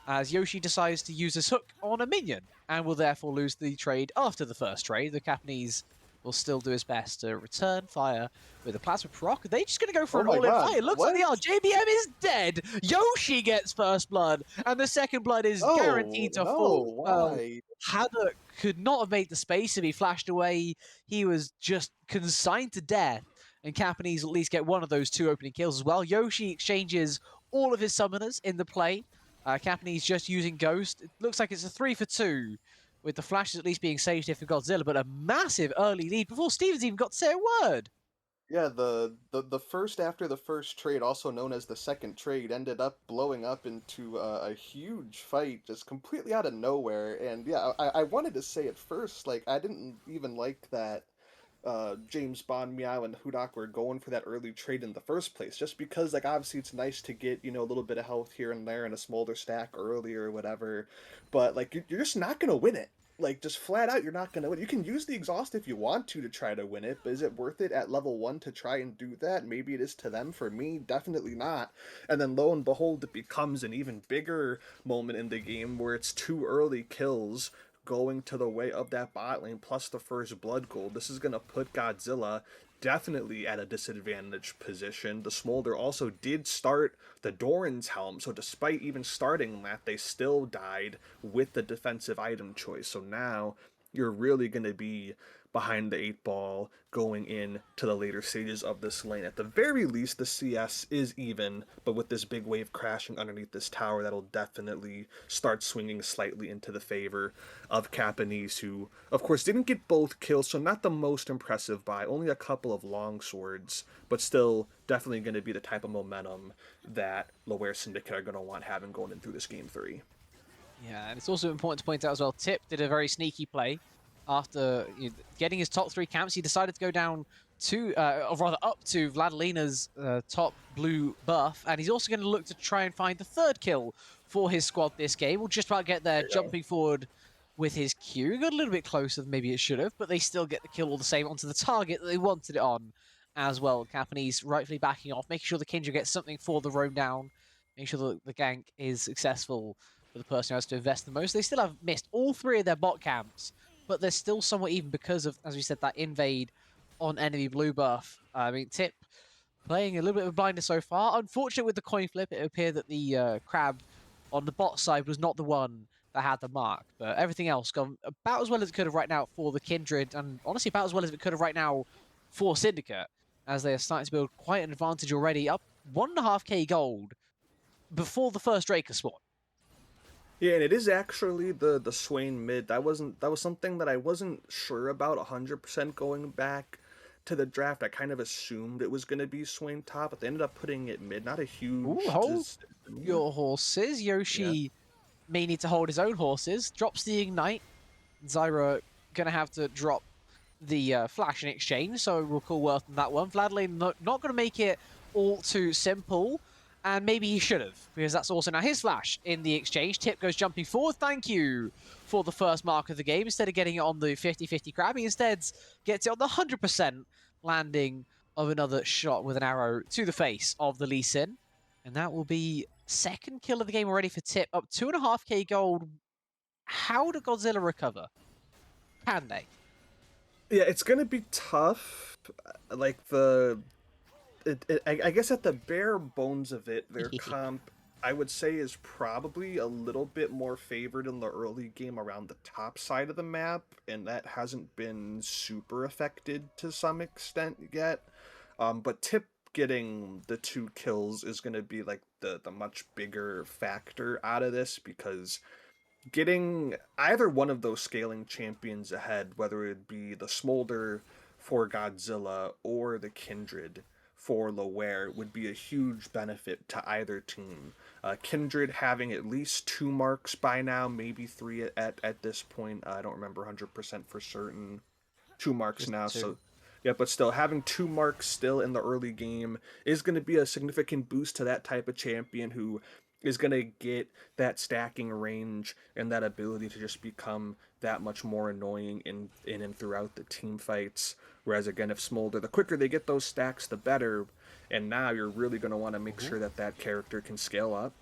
Speaker 2: as Yoshi decides to use his hook on a minion and will therefore lose the trade after the first trade. The Japanese will still do his best to return fire with a plasma proc. Are they just going to go for an all-in fire? Looks like they are. JBM is dead. Yoshi gets first blood, and the second blood is guaranteed to fall.
Speaker 4: Why?
Speaker 2: Haddock could not have made the space if he flashed away. He was just consigned to death, and Japanese at least get one of those two opening kills as well. Yoshi exchanges all of his summoners in the play. Japanese just using Ghost. It looks like it's a 3 for 2, with the flashes at least being saved here for Godzilla, but a massive early lead before Stevens even got to say a word.
Speaker 4: Yeah, the first after the first trade, also known as the second trade, ended up blowing up into a huge fight just completely out of nowhere. And yeah, I wanted to say at first, like, I didn't even like that James Bond, Meow, and Hudak were going for that early trade in the first place, just because, like, obviously it's nice to get, you know, a little bit of health here and there and a smolder stack early or whatever, but, like, you're just not going to win it. Like, just flat out, you're not going to win. You can use the exhaust if you want to try to win it, but is it worth it at level 1 to try and do that? Maybe it is to them. For me, definitely not. And then lo and behold, it becomes an even bigger moment in the game where it's 2 early kills going to the way of that bot lane plus the first blood gold. This is going to put Godzilla definitely at a disadvantaged position. The Smolder also did start the Doran's Helm, so despite even starting that, they still died with the defensive item choice. So now you're really going to be behind the 8 ball going in to the later stages of this lane. At the very least, the CS is even, but with this big wave crashing underneath this tower, that'll definitely start swinging slightly into the favor of Capanese, who, of course, didn't get both kills, so not the most impressive buy, only a couple of long swords, but still definitely going to be the type of momentum that Loire Syndicate are going to want having going in through this game 3.
Speaker 2: Yeah, and it's also important to point out as well, Tip did a very sneaky play. After getting his top 3 camps, he decided to go down to, or rather up to Vladilina's top blue buff, and he's also going to look to try and find the 3rd kill for his squad this game. We'll just about get there, jumping forward with his Q. Got a little bit closer than maybe it should have, but they still get the kill all the same onto the target that they wanted it on as well. Japanese rightfully backing off, making sure the Kindred gets something for the roam down, making sure that the gank is successful for the person who has to invest the most. They still have missed all 3 of their bot camps, but they're still somewhat even because of, as we said, that invade on enemy blue buff. I mean, Tip playing a little bit of a blinder so far. Unfortunate with the coin flip, it appeared that the crab on the bot side was not the one that had the mark, but everything else gone about as well as it could have right now for the Kindred, and honestly about as well as it could have right now for Syndicate, as they are starting to build quite an advantage already, up 1.5k gold before the first Draker spawn.
Speaker 3: Yeah, and it is actually the Swain mid. That was something that I wasn't sure about 100% going back to the draft. I kind of assumed it was going to be Swain top, but they ended up putting it mid. Not a huge...
Speaker 2: Ooh, hold your horses. Yoshi may need to hold his own horses. Drops the Ignite. Zyra going to have to drop the flash in exchange, so we'll call worth on that one. Vladilin not going to make it all too simple. And maybe he should have, because that's also now his flash in the exchange. Tip goes jumping forward. Thank you for the first mark of the game. Instead of getting it on the 50-50 crab, he instead gets it on the 100% landing of another shot with an arrow to the face of the Lee Sin. And that will be 2nd kill of the game already for Tip, up 2.5k gold. How do Godzilla recover? Can they?
Speaker 3: Yeah, it's going to be tough. Like, I guess at the bare bones of it, their comp, I would say, is probably a little bit more favored in the early game around the top side of the map, and that hasn't been super affected to some extent yet. But Tip getting the 2 kills is going to be like the much bigger factor out of this, because getting either one of those scaling champions ahead, whether it be the Smolder for Godzilla or the Kindred for Loehr would be a huge benefit to either team. Kindred having at least 2 marks by now, maybe 3 at this point. I don't remember 100% for certain. 2 marks
Speaker 2: Just
Speaker 3: now,
Speaker 2: 2.
Speaker 3: so yeah, but still having 2 marks still in the early game is going to be a significant boost to that type of champion who is going to get that stacking range and that ability to just become that much more annoying in and throughout the team fights. Whereas again, if Smolder, the quicker they get those stacks, the better. And now you're really going to want to make sure that that character can scale up.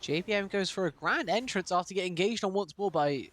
Speaker 2: JBM goes for a grand entrance after getting engaged on once more by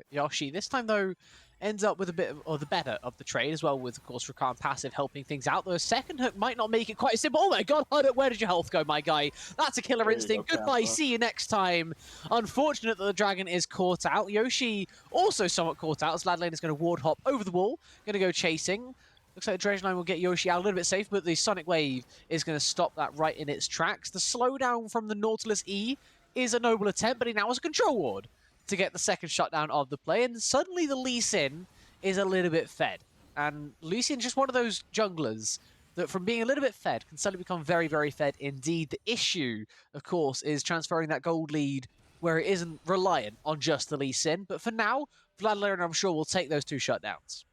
Speaker 2: Yoshi. This time, though, ends up with a bit of the better of the trade as well, with, of course, Rakan passive helping things out. Though a second hook might not make it quite simple. Oh my god, Huddock, where did your health go, my guy? That's a killer
Speaker 4: There you
Speaker 2: instinct.
Speaker 4: go,
Speaker 2: Goodbye,
Speaker 4: Kappa.
Speaker 2: see you next time. Unfortunate that the dragon is caught out. Yoshi also somewhat caught out, as Ladlane is going to ward hop over the wall, going to go chasing. Looks like the Dredge Line will get Yoshi out a little bit safe, but the Sonic Wave is going to stop that right in its tracks. The slowdown from the Nautilus E is a noble attempt, but he now has a control ward to get the second shutdown of the play, and suddenly the Lee Sin is a little bit fed. And Lee Sin's just one of those junglers that from being a little bit fed can suddenly become very, very fed indeed. The issue, of course, is transferring that gold lead where it isn't reliant on just the Lee Sin, but for now, Vladimir, I'm sure, will take those 2 shutdowns.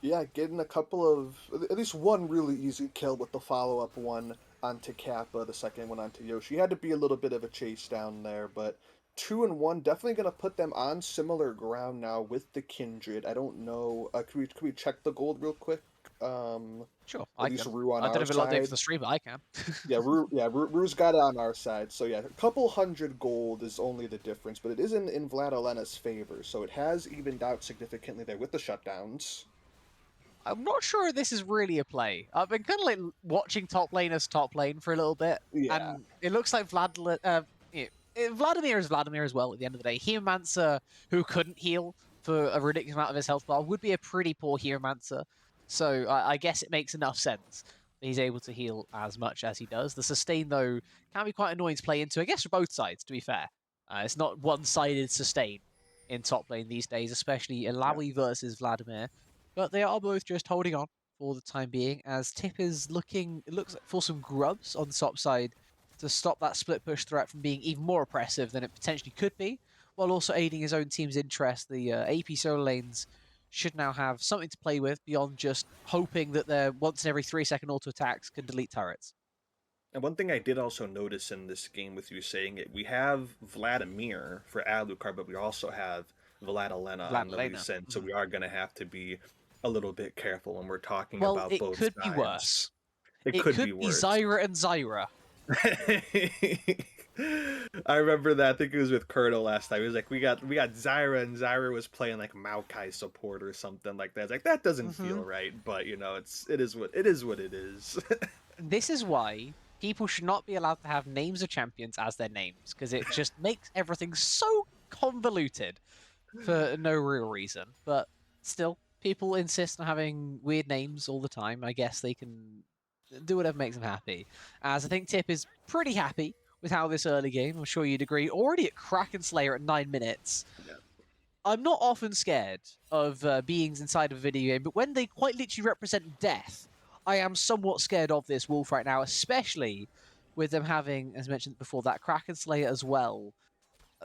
Speaker 4: Yeah, getting a couple of, at least one really easy kill with the follow-up one onto Kappa, the second one onto Yoshi. Had to be a little bit of a chase down there, but 2 and 1 definitely going to put them on similar ground now with the Kindred. I don't know, can we check the gold real quick?
Speaker 2: Sure,
Speaker 4: At least Rue on
Speaker 2: I
Speaker 4: our
Speaker 2: don't have a lot of data
Speaker 4: side.
Speaker 2: for the stream, but I can.
Speaker 4: Rue's got it on our side. So yeah, a couple hundred gold is only the difference, but it is in Vlad Alena's favor, so it has evened out significantly there with the shutdowns.
Speaker 2: I'm not sure this is really a play. I've been kind of like watching top lane as top lane for a little bit,
Speaker 4: Yeah.
Speaker 2: and it looks like Vladimir is Vladimir as well at the end of the day. Heromancer, who couldn't heal for a ridiculous amount of his health bar, would be a pretty poor Heromancer. So I guess it makes enough sense that he's able to heal as much as he does. The sustain, though, can be quite annoying to play into, I guess, for both sides, to be fair. It's not one-sided sustain in top lane these days, especially Ilawi versus Vladimir. But they are both just holding on for the time being, as Tip is looking, it looks like, for some grubs on the top side to stop that split push threat from being even more oppressive than it potentially could be, while also aiding his own team's interest. The AP solo lanes should now have something to play with beyond just hoping that their once in every 3-second auto attacks can delete turrets.
Speaker 3: And one thing I did also notice in this game with you saying it, we have Vladimir for Alucard, but we also have Vlad Alena on the Lee Sin, so we are going to have to be a little bit careful when we're talking about both sides.
Speaker 2: It could be worse.
Speaker 3: It could be worse.
Speaker 2: Zyra and Zyra.
Speaker 3: I remember that. I think it was with Kurto last time. He was like, we got Zyra, and Zyra was playing like Maokai support or something like that. It's like, that doesn't feel right, but you know, it is what it is.
Speaker 2: This is why people should not be allowed to have names of champions as their names, because it just makes everything so convoluted for no real reason. But still, people insist on having weird names all the time. I guess they can do whatever makes them happy. As I think Tip is pretty happy with how this early game, I'm sure you'd agree, already at Kraken Slayer at 9 minutes.
Speaker 3: Yeah.
Speaker 2: I'm not often scared of beings inside of a video game, but when they quite literally represent death, I am somewhat scared of this wolf right now, especially with them having, as mentioned before, that Kraken Slayer as well.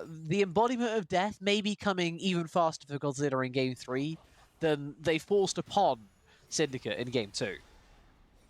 Speaker 2: The embodiment of death may be coming even faster for Godzilla in Game 3 than they forced upon Syndicate in Game 2.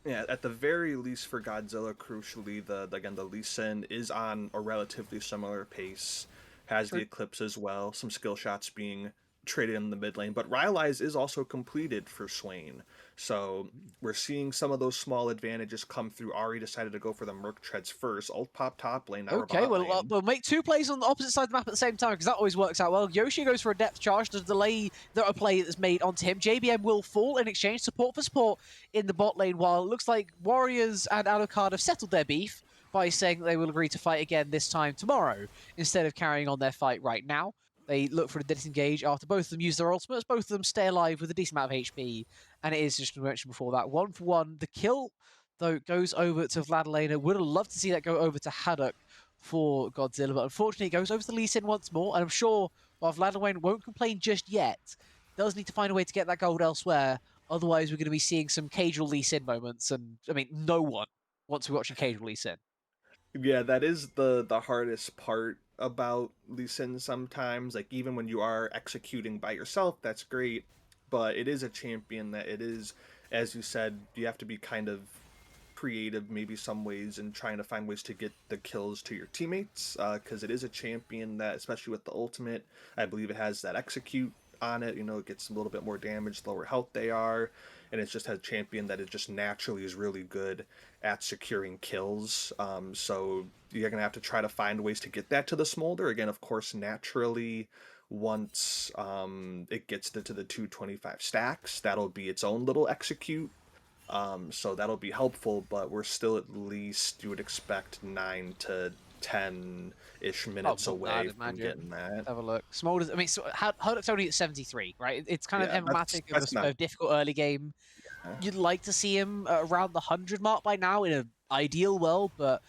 Speaker 3: Yeah, at the very least for Godzilla, crucially, the Lee Sin is on a relatively similar pace, has the Eclipse as well, some skill shots being traded in the mid lane, but Rylai's is also completed for Swain. So we're seeing some of those small advantages come through. Ari decided to go for the Merc Treads first. Ult pop top lane, now
Speaker 2: Okay, we'll make 2 plays on the opposite side of the map at the same time, because that always works out well. Yoshi goes for a depth charge to delay a play that's made onto him. JBM will fall in exchange, support for support in the bot lane, while it looks like Warriors and Alucard have settled their beef by saying that they will agree to fight again this time tomorrow, instead of carrying on their fight right now. They look for a disengage after both of them use their ultimates. Both of them stay alive with a decent amount of HP. And it is, just as mentioned before, that 1-for-1. The kill, though, goes over to Vladilena. Would have loved to see that go over to Haddock for Godzilla. But unfortunately, it goes over to Lee Sin once more. And I'm sure while Vladilena won't complain just yet, does need to find a way to get that gold elsewhere. Otherwise, we're going to be seeing some casual Lee Sin moments, and I mean, no one wants to be watching casual Lee Sin.
Speaker 3: Yeah, that is the hardest part about Lee Sin sometimes. Like even when you are executing by yourself, that's great, but it is a champion that it is, as you said, you have to be kind of creative maybe some ways and trying to find ways to get the kills to your teammates, because it is a champion that, especially with the ultimate, I believe it has that execute on it. You know, it gets a little bit more damage the lower health they are, and it's just a champion that it just naturally is really good at securing kills. So you're gonna have to try to find ways to get that to the smolder again, of course, naturally. Once it gets to the 225 stacks, that'll be its own little execute, so that'll be helpful, but we're still at least, you would expect, 9 to 10-ish minutes away from getting that.
Speaker 2: Let's have a look. Smolders, I mean, so Hurduk's only at 73, right? It's kind of
Speaker 3: Yeah,
Speaker 2: emblematic
Speaker 3: that's
Speaker 2: of a
Speaker 3: not.
Speaker 2: difficult early game.
Speaker 3: Yeah.
Speaker 2: You'd like to see him around the 100 mark by now in an ideal world, but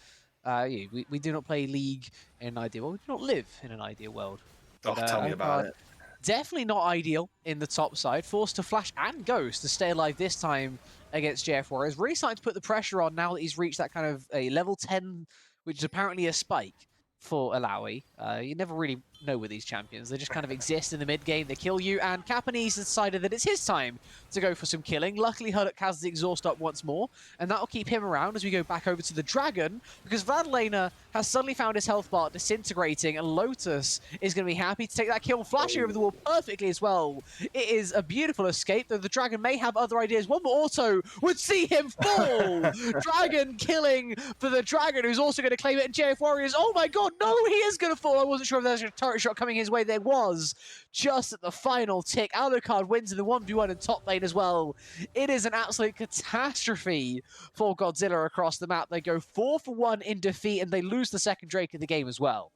Speaker 2: yeah, we do not play League in an ideal world. We do not live in an ideal world.
Speaker 3: Oh,
Speaker 2: But,
Speaker 3: tell me about
Speaker 2: Alucard,
Speaker 3: it.
Speaker 2: definitely not ideal in the top side. Forced to flash and ghost to stay alive this time against JF Warriors. Really starting to put the pressure on now that he's reached that kind of a level 10, which is apparently a spike for Alawi. You never really know with these champions. They just kind of exist in the mid game. They kill you, and Capanese has decided that it's his time to go for some killing. Luckily, Hurduk has the exhaust up once more, and that'll keep him around as we go back over to the Dragon, because Vladlena has suddenly found his health bar disintegrating, and Lotus is going to be happy to take that kill, flashing over the wall perfectly as well. It is a beautiful escape, though the Dragon may have other ideas. One more auto would see him fall! Dragon killing for the Dragon, who's also going to claim it, and JF Warriors, oh my god, no, he is going to fall! I wasn't sure if there's a turret shot coming his way. There was, just at the final tick. Alucard wins in the 1v1 in top lane as well. It is an absolute catastrophe for Godzilla across the map. They go 4 for 1 in defeat, and they lose the second Drake of the game as well.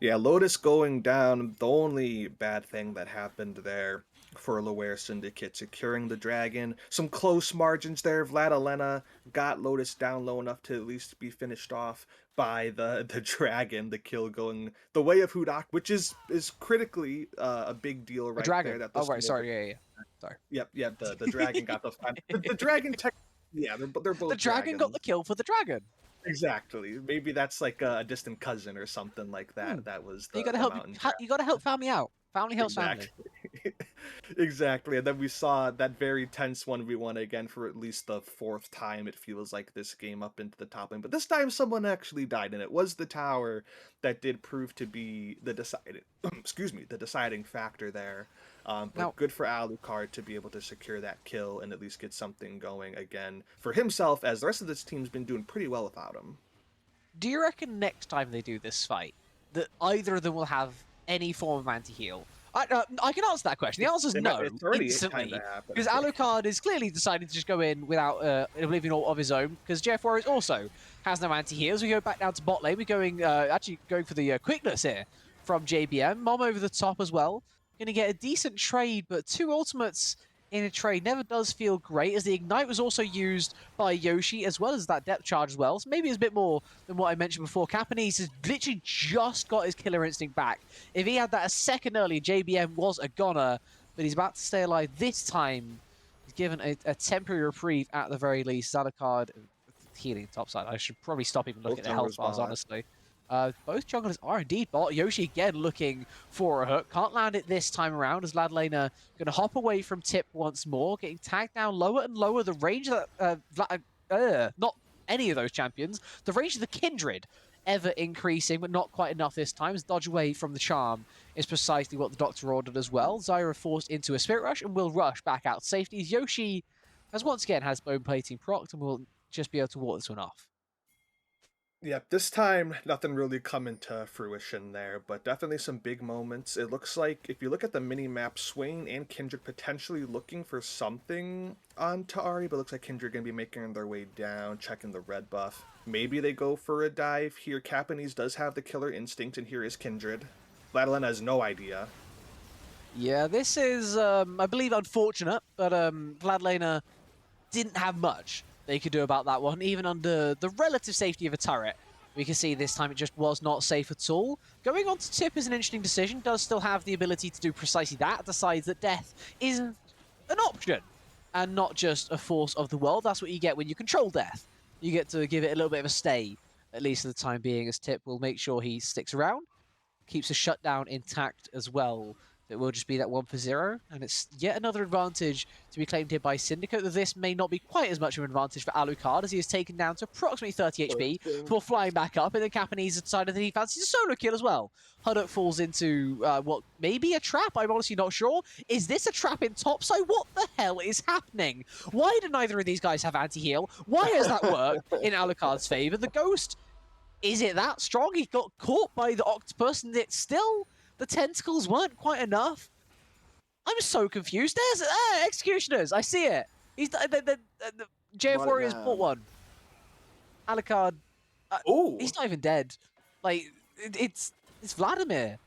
Speaker 3: Yeah, Lotus going down, the only bad thing that happened there for Lower Syndicate, securing the Dragon. Some close margins there. Vladalena got Lotus down low enough to at least be finished off by the Dragon, the kill going the way of Hudak, which is critically a big deal right
Speaker 2: Dragon.
Speaker 3: there. That
Speaker 2: Oh, right, sorry, yeah. Sorry.
Speaker 3: Yep, the Dragon got the final. The Dragon tech. Yeah, they're both
Speaker 2: The Dragon got the kill for the Dragon.
Speaker 3: Exactly. Maybe that's like a distant cousin or something like that. That was the,
Speaker 2: you gotta
Speaker 3: the
Speaker 2: help.
Speaker 3: mountain
Speaker 2: You gotta help family out. Family helps family.
Speaker 3: Exactly. And then we saw that very tense 1v1 again for at least the 4th time, it feels like, this game up into the top lane. But this time someone actually died, and it was the tower that did prove to be the deciding factor there. But
Speaker 2: Now,
Speaker 3: good for Alucard to be able to secure that kill and at least get something going again for himself, as the rest of this team's been doing pretty well without him.
Speaker 2: do you reckon next time they do this fight that either of them will have any form of anti-heal? I can answer that question. The answer is no, instantly, because Alucard is clearly deciding to just go in without an Oblivion Orb of his own, because JF Warriors also has no anti-heals. We go back down to bot lane. We're going, actually going for the quickness here from JBM. Mom over the top as well. Going to get a decent trade, but 2 ultimates in a trade never does feel great, as the Ignite was also used by Yoshi, as well as that depth charge as well. So maybe it's a bit more than what I mentioned before. Capanese has literally just got his killer instinct back. If he had that a second earlier, JBM was a goner, but he's about to stay alive this time. He's given a temporary reprieve at the very least. Alucard healing topside. I should probably stop even looking at the health bars, honestly. Both junglers are indeed bot. Yoshi again looking for a hook. Can't land it this time around, as Vladlena going to hop away from tip once more. Getting tagged down lower and lower. The range of not any of those champions. The range of the Kindred ever increasing, but not quite enough this time. As dodge away from the charm is precisely what the Doctor ordered as well. Zyra forced into a Spirit Rush and will rush back out to safety. Yoshi has once again has bone plating procced and will just be able to walk this one off.
Speaker 3: Yeah, this time nothing really coming to fruition there, but definitely some big moments. It looks like, if you look at the mini-map, Swain and Kindred potentially looking for something on Ta'ari, but it looks like Kindred going to be making their way down, checking the red buff. Maybe they go for a dive here. Capanese does have the killer instinct, and here is Kindred. Vladalena has no idea.
Speaker 2: Yeah, this is, I believe, unfortunate, but Vladlena didn't have much they could do about that one, even under the relative safety of a turret. We can see this time it just was not safe at all. Going on to tip is an interesting decision, does still have the ability to do precisely that, decides that death is an option and not just a force of the world. That's what you get when you control death. You get to give it a little bit of a stay, at least for the time being, as Tip will make sure he sticks around, keeps a shutdown intact as well. It will just be that 1-0, and it's yet another advantage to be claimed here by Syndicate, that this may not be quite as much of an advantage for Alucard, as he is taken down to approximately 30 HP before flying back up, and then Capanese has decided that he fancies a solo kill as well. Huddock falls into what may be a trap, I'm honestly not sure. Is this a trap in topside? What the hell is happening? Why do neither of these guys have anti-heal? Why has that worked in Alucard's favor? The Ghost, is it that strong? He got caught by the octopus, and it's still, the tentacles weren't quite enough. I'm so confused. There's Executioners. I see it. He's the JF Warriors bought one. Alucard. He's not even dead. Like it's Vladimir.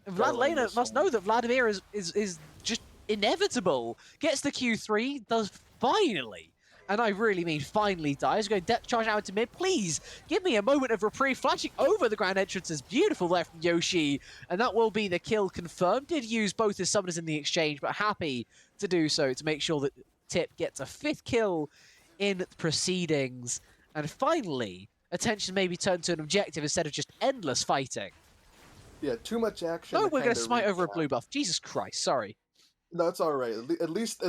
Speaker 2: Lena must know that Vladimir is just inevitable. Gets the Q3. Does finally. And I really mean finally dies. Going depth charge out to mid. Please give me a moment of reprieve. Flashing over the ground entrance is beautiful there from Yoshi. And that will be the kill confirmed. Did use both his summoners in the exchange, but happy to do so to make sure that Tip gets a 5th kill in proceedings. And finally, attention may be turned to an objective instead of just endless fighting.
Speaker 4: Yeah, too much action.
Speaker 2: No, we're going to smite over a blue buff. Jesus Christ, sorry.
Speaker 4: No, it's all right. At least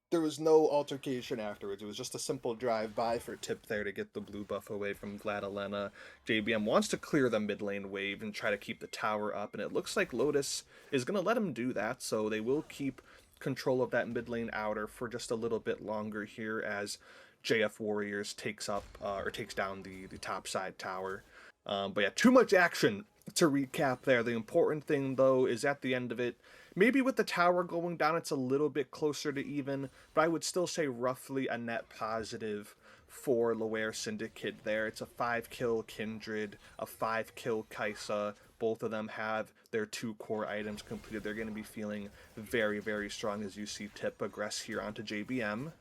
Speaker 4: there was no altercation afterwards. It was just a simple drive-by for
Speaker 3: Tip there to get the blue buff away from Vladilena. JBM wants to clear the mid lane wave and try to keep the tower up, and it looks like Lotus is going to let him do that, so they will keep control of that mid lane outer for just a little bit longer here as JF Warriors takes down the top side tower. But yeah, too much action to recap there. The important thing, though, is at the end of it, maybe with the tower going down, it's a little bit closer to even, but I would still say roughly a net positive for Loer Syndicate there. It's a 5-kill Kindred, a 5-kill Kaisa. Both of them have their 2 core items completed. They're going to be feeling very, very strong as you see Tip progress here onto JBM.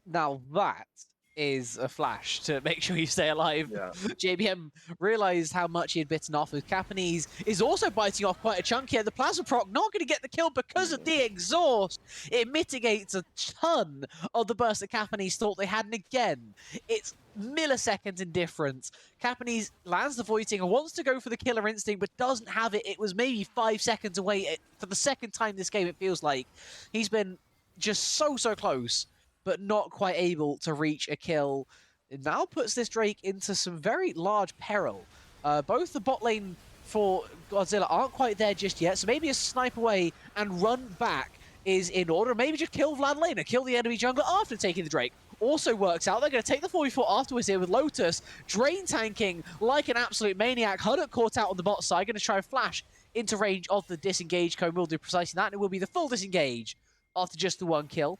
Speaker 2: Now that is a flash to make sure you stay alive.
Speaker 3: Yeah.
Speaker 2: JBM realized how much he had bitten off with Capanese is also biting off quite a chunk here. The Plasma Proc not going to get the kill because of the exhaust. It mitigates a ton of the burst that Capanese thought they had, and again, it's milliseconds in difference. Capanese lands the Voiting and wants to go for the Killer Instinct, but doesn't have it. It was maybe 5 seconds away. For the second time this game, it feels like he's been just so close, but not quite able to reach a kill. It now puts this Drake into some very large peril. Both the bot lane for Godzilla aren't quite there just yet, so maybe a snipe away and run back is in order. Maybe just kill Vladilena, kill the enemy jungler after taking the Drake. Also works out. They're going to take the 44 afterwards here with Lotus. Drain tanking like an absolute maniac. Huddock caught out on the bot side, going to try and flash into range of the disengage cone. Will do precisely that, and it will be the full disengage after just the 1 kill.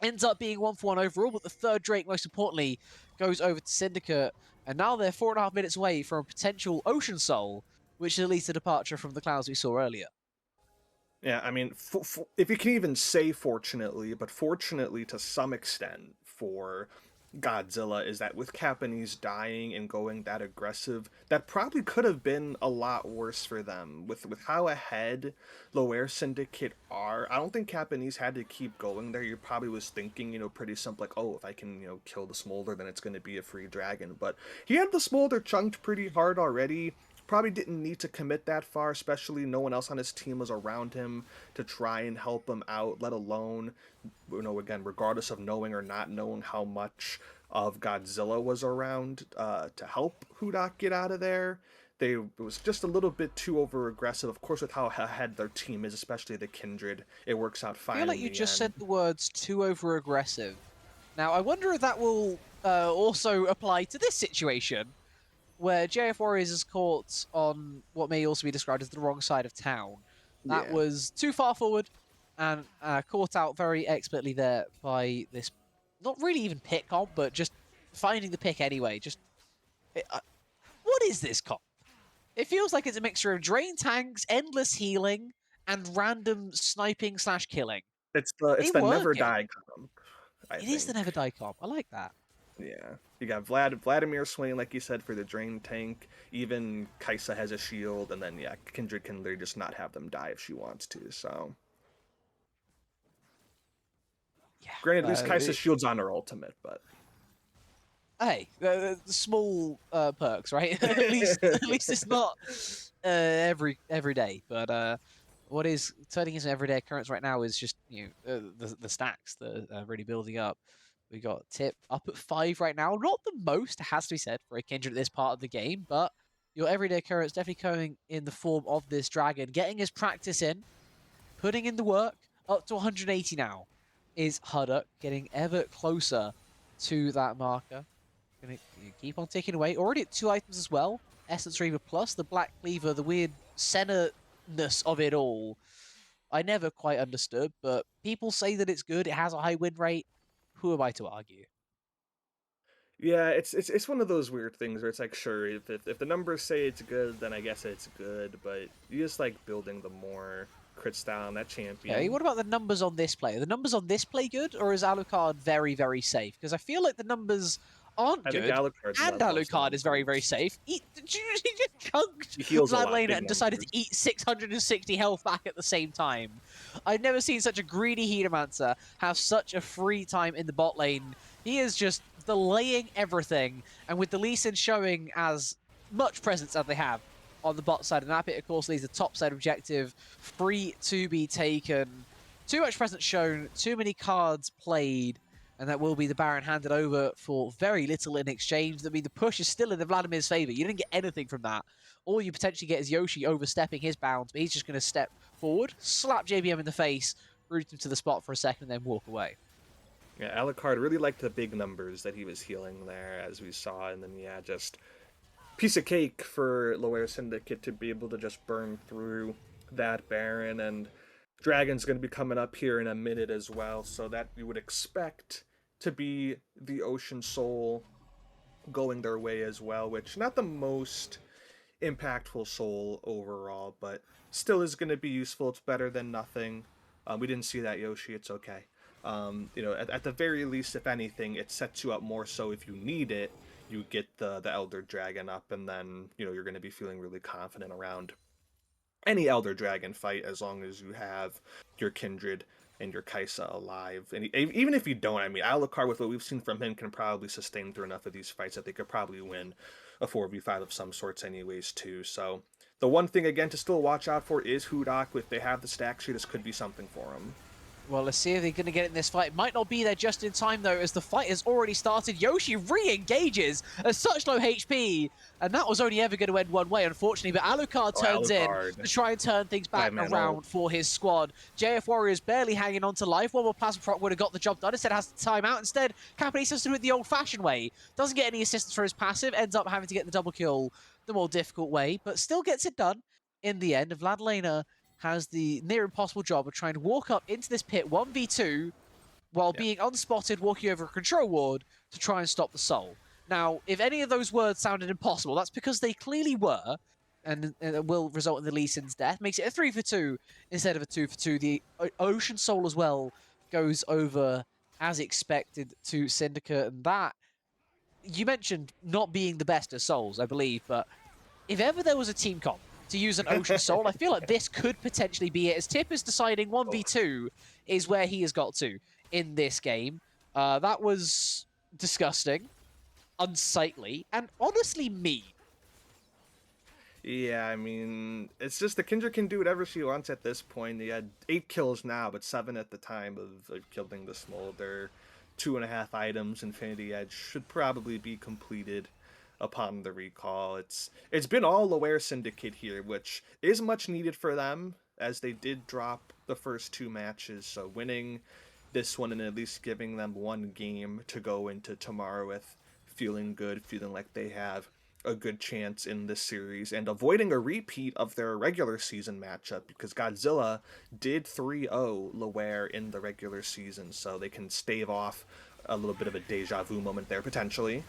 Speaker 2: Ends up being 1-for-1 overall, but the 3rd Drake, most importantly, goes over to Syndicate. And now they're 4.5 minutes away from a potential Ocean Soul, which is at least a departure from the clouds we saw earlier.
Speaker 3: Yeah, I mean, if you can even say fortunately, but fortunately to some extent for Godzilla, is that with Capanese dying and going that aggressive, that probably could have been a lot worse for them. With how ahead Loer Syndicate are, I don't think Capanese had to keep going there. You probably was thinking, pretty simple, like, oh, if I can, kill the Smolder, then it's going to be a free dragon. But he had the Smolder chunked pretty hard already. Probably didn't need to commit that far, especially no one else on his team was around him to try and help him out, let alone, again, regardless of knowing or not knowing how much of Godzilla was around to help Hudak get out of there. It was just a little bit too over-aggressive. Of course, with how ahead their team is, especially the Kindred, it works out fine.
Speaker 2: I feel like you just said the words too over-aggressive. Now, I wonder if that will also apply to this situation, where JF Warriors is caught on what may also be described as the wrong side of town. That was too far forward and caught out very expertly there by this, not really even pick comp, but just finding the pick anyway. What is this comp? It feels like it's a mixture of drain tanks, endless healing, and random sniping / killing.
Speaker 3: It's the never die comp.
Speaker 2: It is the never die comp. I like that.
Speaker 3: Yeah, you got Vladimir swinging, like you said, for the drain tank. Even Kaisa has a shield, and then Kindred can literally just not have them die if she wants to. So Granted, at least
Speaker 2: Uh,
Speaker 3: Kai'Sa shields on her ultimate, but
Speaker 2: hey, small perks, right? At least it's not every day. But what is turning into everyday occurrence right now is just the stacks that are really building up. We got Tip up at 5 right now. Not the most, it has to be said, for a Kindred at this part of the game, but your everyday occurrence definitely coming in the form of this dragon, getting his practice in, putting in the work. Up to 180 now is Huddock, getting ever closer to that marker. Gonna keep on ticking away. Already at 2 items as well. Essence Reaver plus the Black Cleaver, the weird centerness of it all. I never quite understood, but people say that it's good. It has a high win rate. Who am I to argue?
Speaker 3: yeah, it's one of those weird things where it's like, sure, if the numbers say it's good, then I guess it's good, but you just like building the more crits down that champion.
Speaker 2: Okay, what about the numbers on this play? Are the numbers on this play good, or is Alucard very, very safe? Because I feel like the numbers aren't
Speaker 3: I think
Speaker 2: good,
Speaker 3: Alucard's
Speaker 2: and
Speaker 3: led most of
Speaker 2: Alucard
Speaker 3: the
Speaker 2: is very, very
Speaker 3: numbers.
Speaker 2: safe. He just chunked
Speaker 3: He heals a lot,
Speaker 2: Vladlena
Speaker 3: big
Speaker 2: and decided to
Speaker 3: numbers.
Speaker 2: eat 660 health back at the same time. I've never seen such a greedy Heatomancer have such a free time in the bot lane. He is just delaying everything, and with the Lee Sin showing as much presence as they have on the bot side, and that bit, of course, leaves the top side objective free to be taken. Too much presence shown, too many cards played, and that will be the Baron handed over for very little in exchange. I mean, the push is still in the Vladimir's favor. You didn't get anything from that. All you potentially get is Yoshi overstepping his bounds, but he's just going to step forward, slap JBM in the face, root him to the spot for a second, and then walk away.
Speaker 3: Yeah, Alucard really liked the big numbers that he was healing there, as we saw, and then yeah, just piece of cake for Lower Syndicate to be able to just burn through that Baron, and Dragon's going to be coming up here in a minute as well, so that you would expect to be the Ocean Soul going their way as well, which not the most impactful soul overall, but still is going to be useful. It's better than nothing. We didn't see that Yoshi, it's okay. At the very least, if anything, it sets you up more so if you need it, you get the Elder Dragon up, and then you're going to be feeling really confident around any Elder Dragon fight as long as you have your Kindred and your Kai'Sa alive. And even if you don't, I mean, Alucard, with what we've seen from him, can probably sustain through enough of these fights that they could probably win a 4v5 of some sorts anyways too. So the one thing again to still watch out for is Hudok. If they have the stack sheet, this could be something for him.
Speaker 2: Well, let's see if they're going to get in this fight. Might not be there just in time, though, as the fight has already started. Yoshi re-engages at such low HP, and that was only ever going to end one way, unfortunately. But Alucard turns in to try and turn things back around for his squad. JF Warriors barely hanging on to life. One more Plasma Proc would have got the job done. Instead, has the timeout. Instead, Capitese has to do it the old-fashioned way. Doesn't get any assistance for his passive. Ends up having to get the double kill the more difficult way, but still gets it done in the end. Vladlena has the near impossible job of trying to walk up into this pit 1v2 while being unspotted, walking over a control ward to try and stop the soul. Now, if any of those words sounded impossible, that's because they clearly were, and it will result in the Lee Sin's death. Makes it a 3-for-2 instead of a 2-for-2. The Ocean Soul as well goes over as expected to Syndicate, and that, you mentioned not being the best of souls, I believe, but if ever there was a team comp to use an Ocean Soul, I feel like this could potentially be it, as Tip is deciding 1v2 is where he has got to in this game. That was disgusting, unsightly, and honestly mean.
Speaker 3: Yeah, I mean, it's just the Kindred can do whatever she wants at this point. He had 8 kills now, but 7 at the time of killing the Smolder. 2.5 items, Infinity Edge should probably be completed upon the recall. It's been all Aware Syndicate here, which is much needed for them, as they did drop the first 2 matches, so winning this one and at least giving them 1 game to go into tomorrow with, feeling good, feeling like they have a good chance in this series, and avoiding a repeat of their regular season matchup, because Godzilla did 3-0 Laware in the regular season, so they can stave off a little bit of a deja vu moment there, potentially.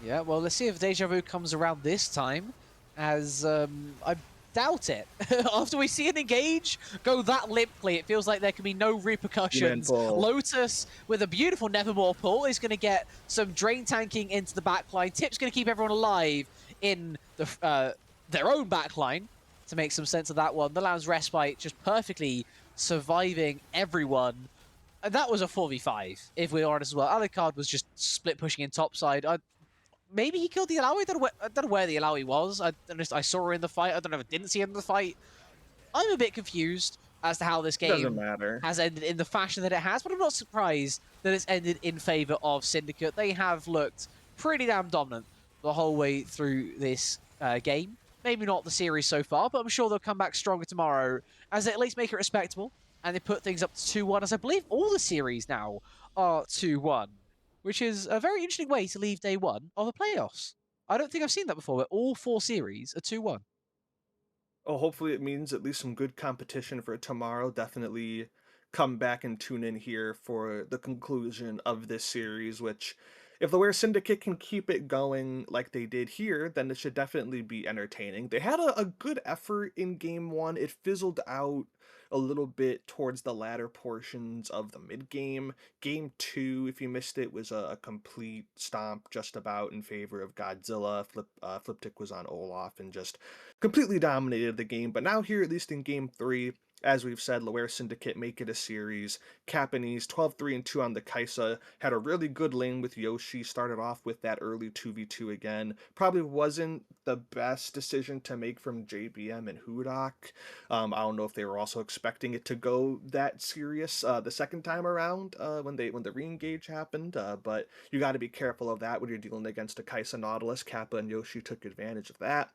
Speaker 2: Yeah, well, let's see if deja vu comes around this time, as I doubt it. After we see an engage go that limply, it feels like there can be no repercussions. Lotus, with a beautiful Nevermore pull, is going to get some drain tanking into the backline. Tip's going to keep everyone alive in the their own backline to make some sense of that one. The Lamb's Respite just perfectly surviving everyone. that was a 4v5, if we're honest as well. Alucard was just split pushing in topside. Maybe he killed the Alawi. I don't know where the Alawi was. I saw her in the fight. I don't know if I didn't see her in the fight. I'm a bit confused as to how this
Speaker 3: It doesn't
Speaker 2: game
Speaker 3: matter.
Speaker 2: has ended in the fashion that it has, but I'm not surprised that it's ended in favor of Syndicate. They have looked pretty damn dominant the whole way through this game. Maybe not the series so far, but I'm sure they'll come back stronger tomorrow as they at least make it respectable and they put things up to 2-1, as I believe all the series now are 2-1, which is a very interesting way to leave day one of the playoffs. I don't think I've seen that before, where all 4 series are 2-1.
Speaker 3: Oh, hopefully it means at least some good competition for tomorrow. Definitely come back and tune in here for the conclusion of this series, which, if the Wear Syndicate can keep it going like they did here, then it should definitely be entertaining. They had a good effort in game one. It fizzled out a little bit towards the latter portions of the mid game. Game two, if you missed it, was a complete stomp just about in favor of Godzilla. Fliptic was on Olaf and just completely dominated the game. But now here, at least in game three, as we've said, Loire Syndicate make it a series. Capanese 12-3-2 on the Kaisa, had a really good lane with Yoshi, started off with that early 2v2 again. Probably wasn't the best decision to make from JBM and Hudok. I don't know if they were also expecting it to go that serious the second time around when the re-engage happened, but you got to be careful of that when you're dealing against a Kaisa Nautilus. Kappa and Yoshi took advantage of that.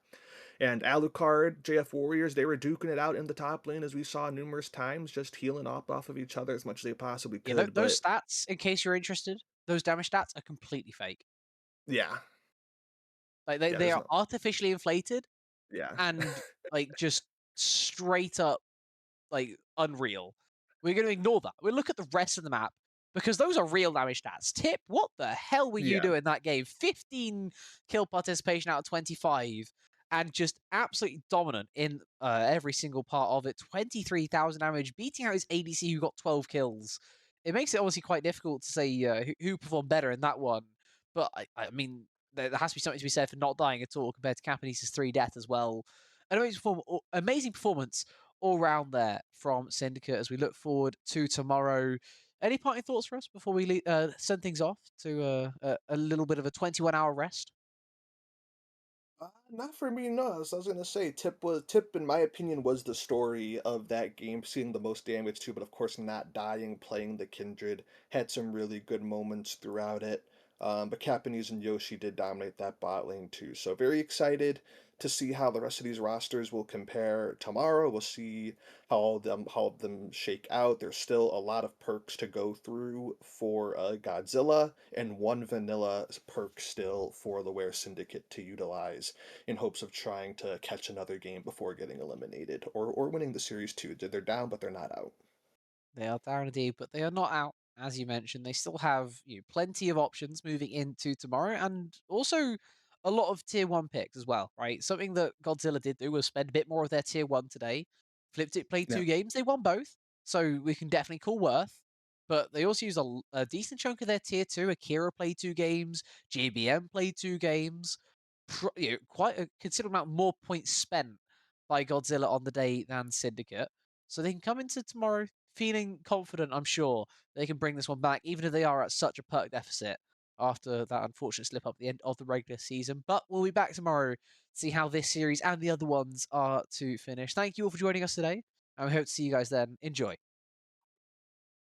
Speaker 3: And Alucard, JF Warriors, they were duking it out in the top lane, as we saw numerous times, just healing off of each other as much as they possibly could.
Speaker 2: Yeah, those stats, in case you're interested, those damage stats are completely fake.
Speaker 3: Yeah.
Speaker 2: Like
Speaker 3: Yeah,
Speaker 2: they are artificially inflated
Speaker 3: yeah.
Speaker 2: and like just straight up like unreal. We're going to ignore that. We'll look at the rest of the map because those are real damage stats. Tip, what the hell were you
Speaker 3: Yeah.
Speaker 2: doing that game? 15 kill participation out of 25 and just absolutely dominant in every single part of it. 23,000 damage, beating out his ADC who got 12 kills. It makes it obviously quite difficult to say who performed better in that one. But I mean, there has to be something to be said for not dying at all compared to Capanese's 3 death as well. An amazing performance all round there from Syndicate as we look forward to tomorrow. Any parting thoughts for us before we send things off to a little bit of a 21-hour rest?
Speaker 4: Not for me, no. As I was gonna say, Tip, in my opinion, was the story of that game, seeing the most damage too, but of course not dying, playing the Kindred, had some really good moments throughout it. But Capanese and Yoshi did dominate that bot lane too. So very excited to see how the rest of these rosters will compare tomorrow. We'll see how them shake out. There's still a lot of perks to go through for Godzilla, and one vanilla perk still for the Wear Syndicate to utilize in hopes of trying to catch another game before getting eliminated or winning the series too. They're down, but they're not out.
Speaker 2: They are down indeed, but they are not out. As you mentioned, they still have plenty of options moving into tomorrow, and also a lot of tier 1 picks as well, right? Something that Godzilla did do was spend a bit more of their tier 1 today. Flipped it, played 2 games, they won both, so we can definitely call worth. But they also used a decent chunk of their tier 2. Akira played 2 games, JBM played 2 games. Quite a considerable amount more points spent by Godzilla on the day than Syndicate. So they can come into tomorrow feeling confident, I'm sure, they can bring this one back, even if they are at such a perk deficit after that unfortunate slip up at the end of the regular season. But we'll be back tomorrow to see how this series and the other ones are to finish. Thank you all for joining us today, and we hope to see you guys then. Enjoy.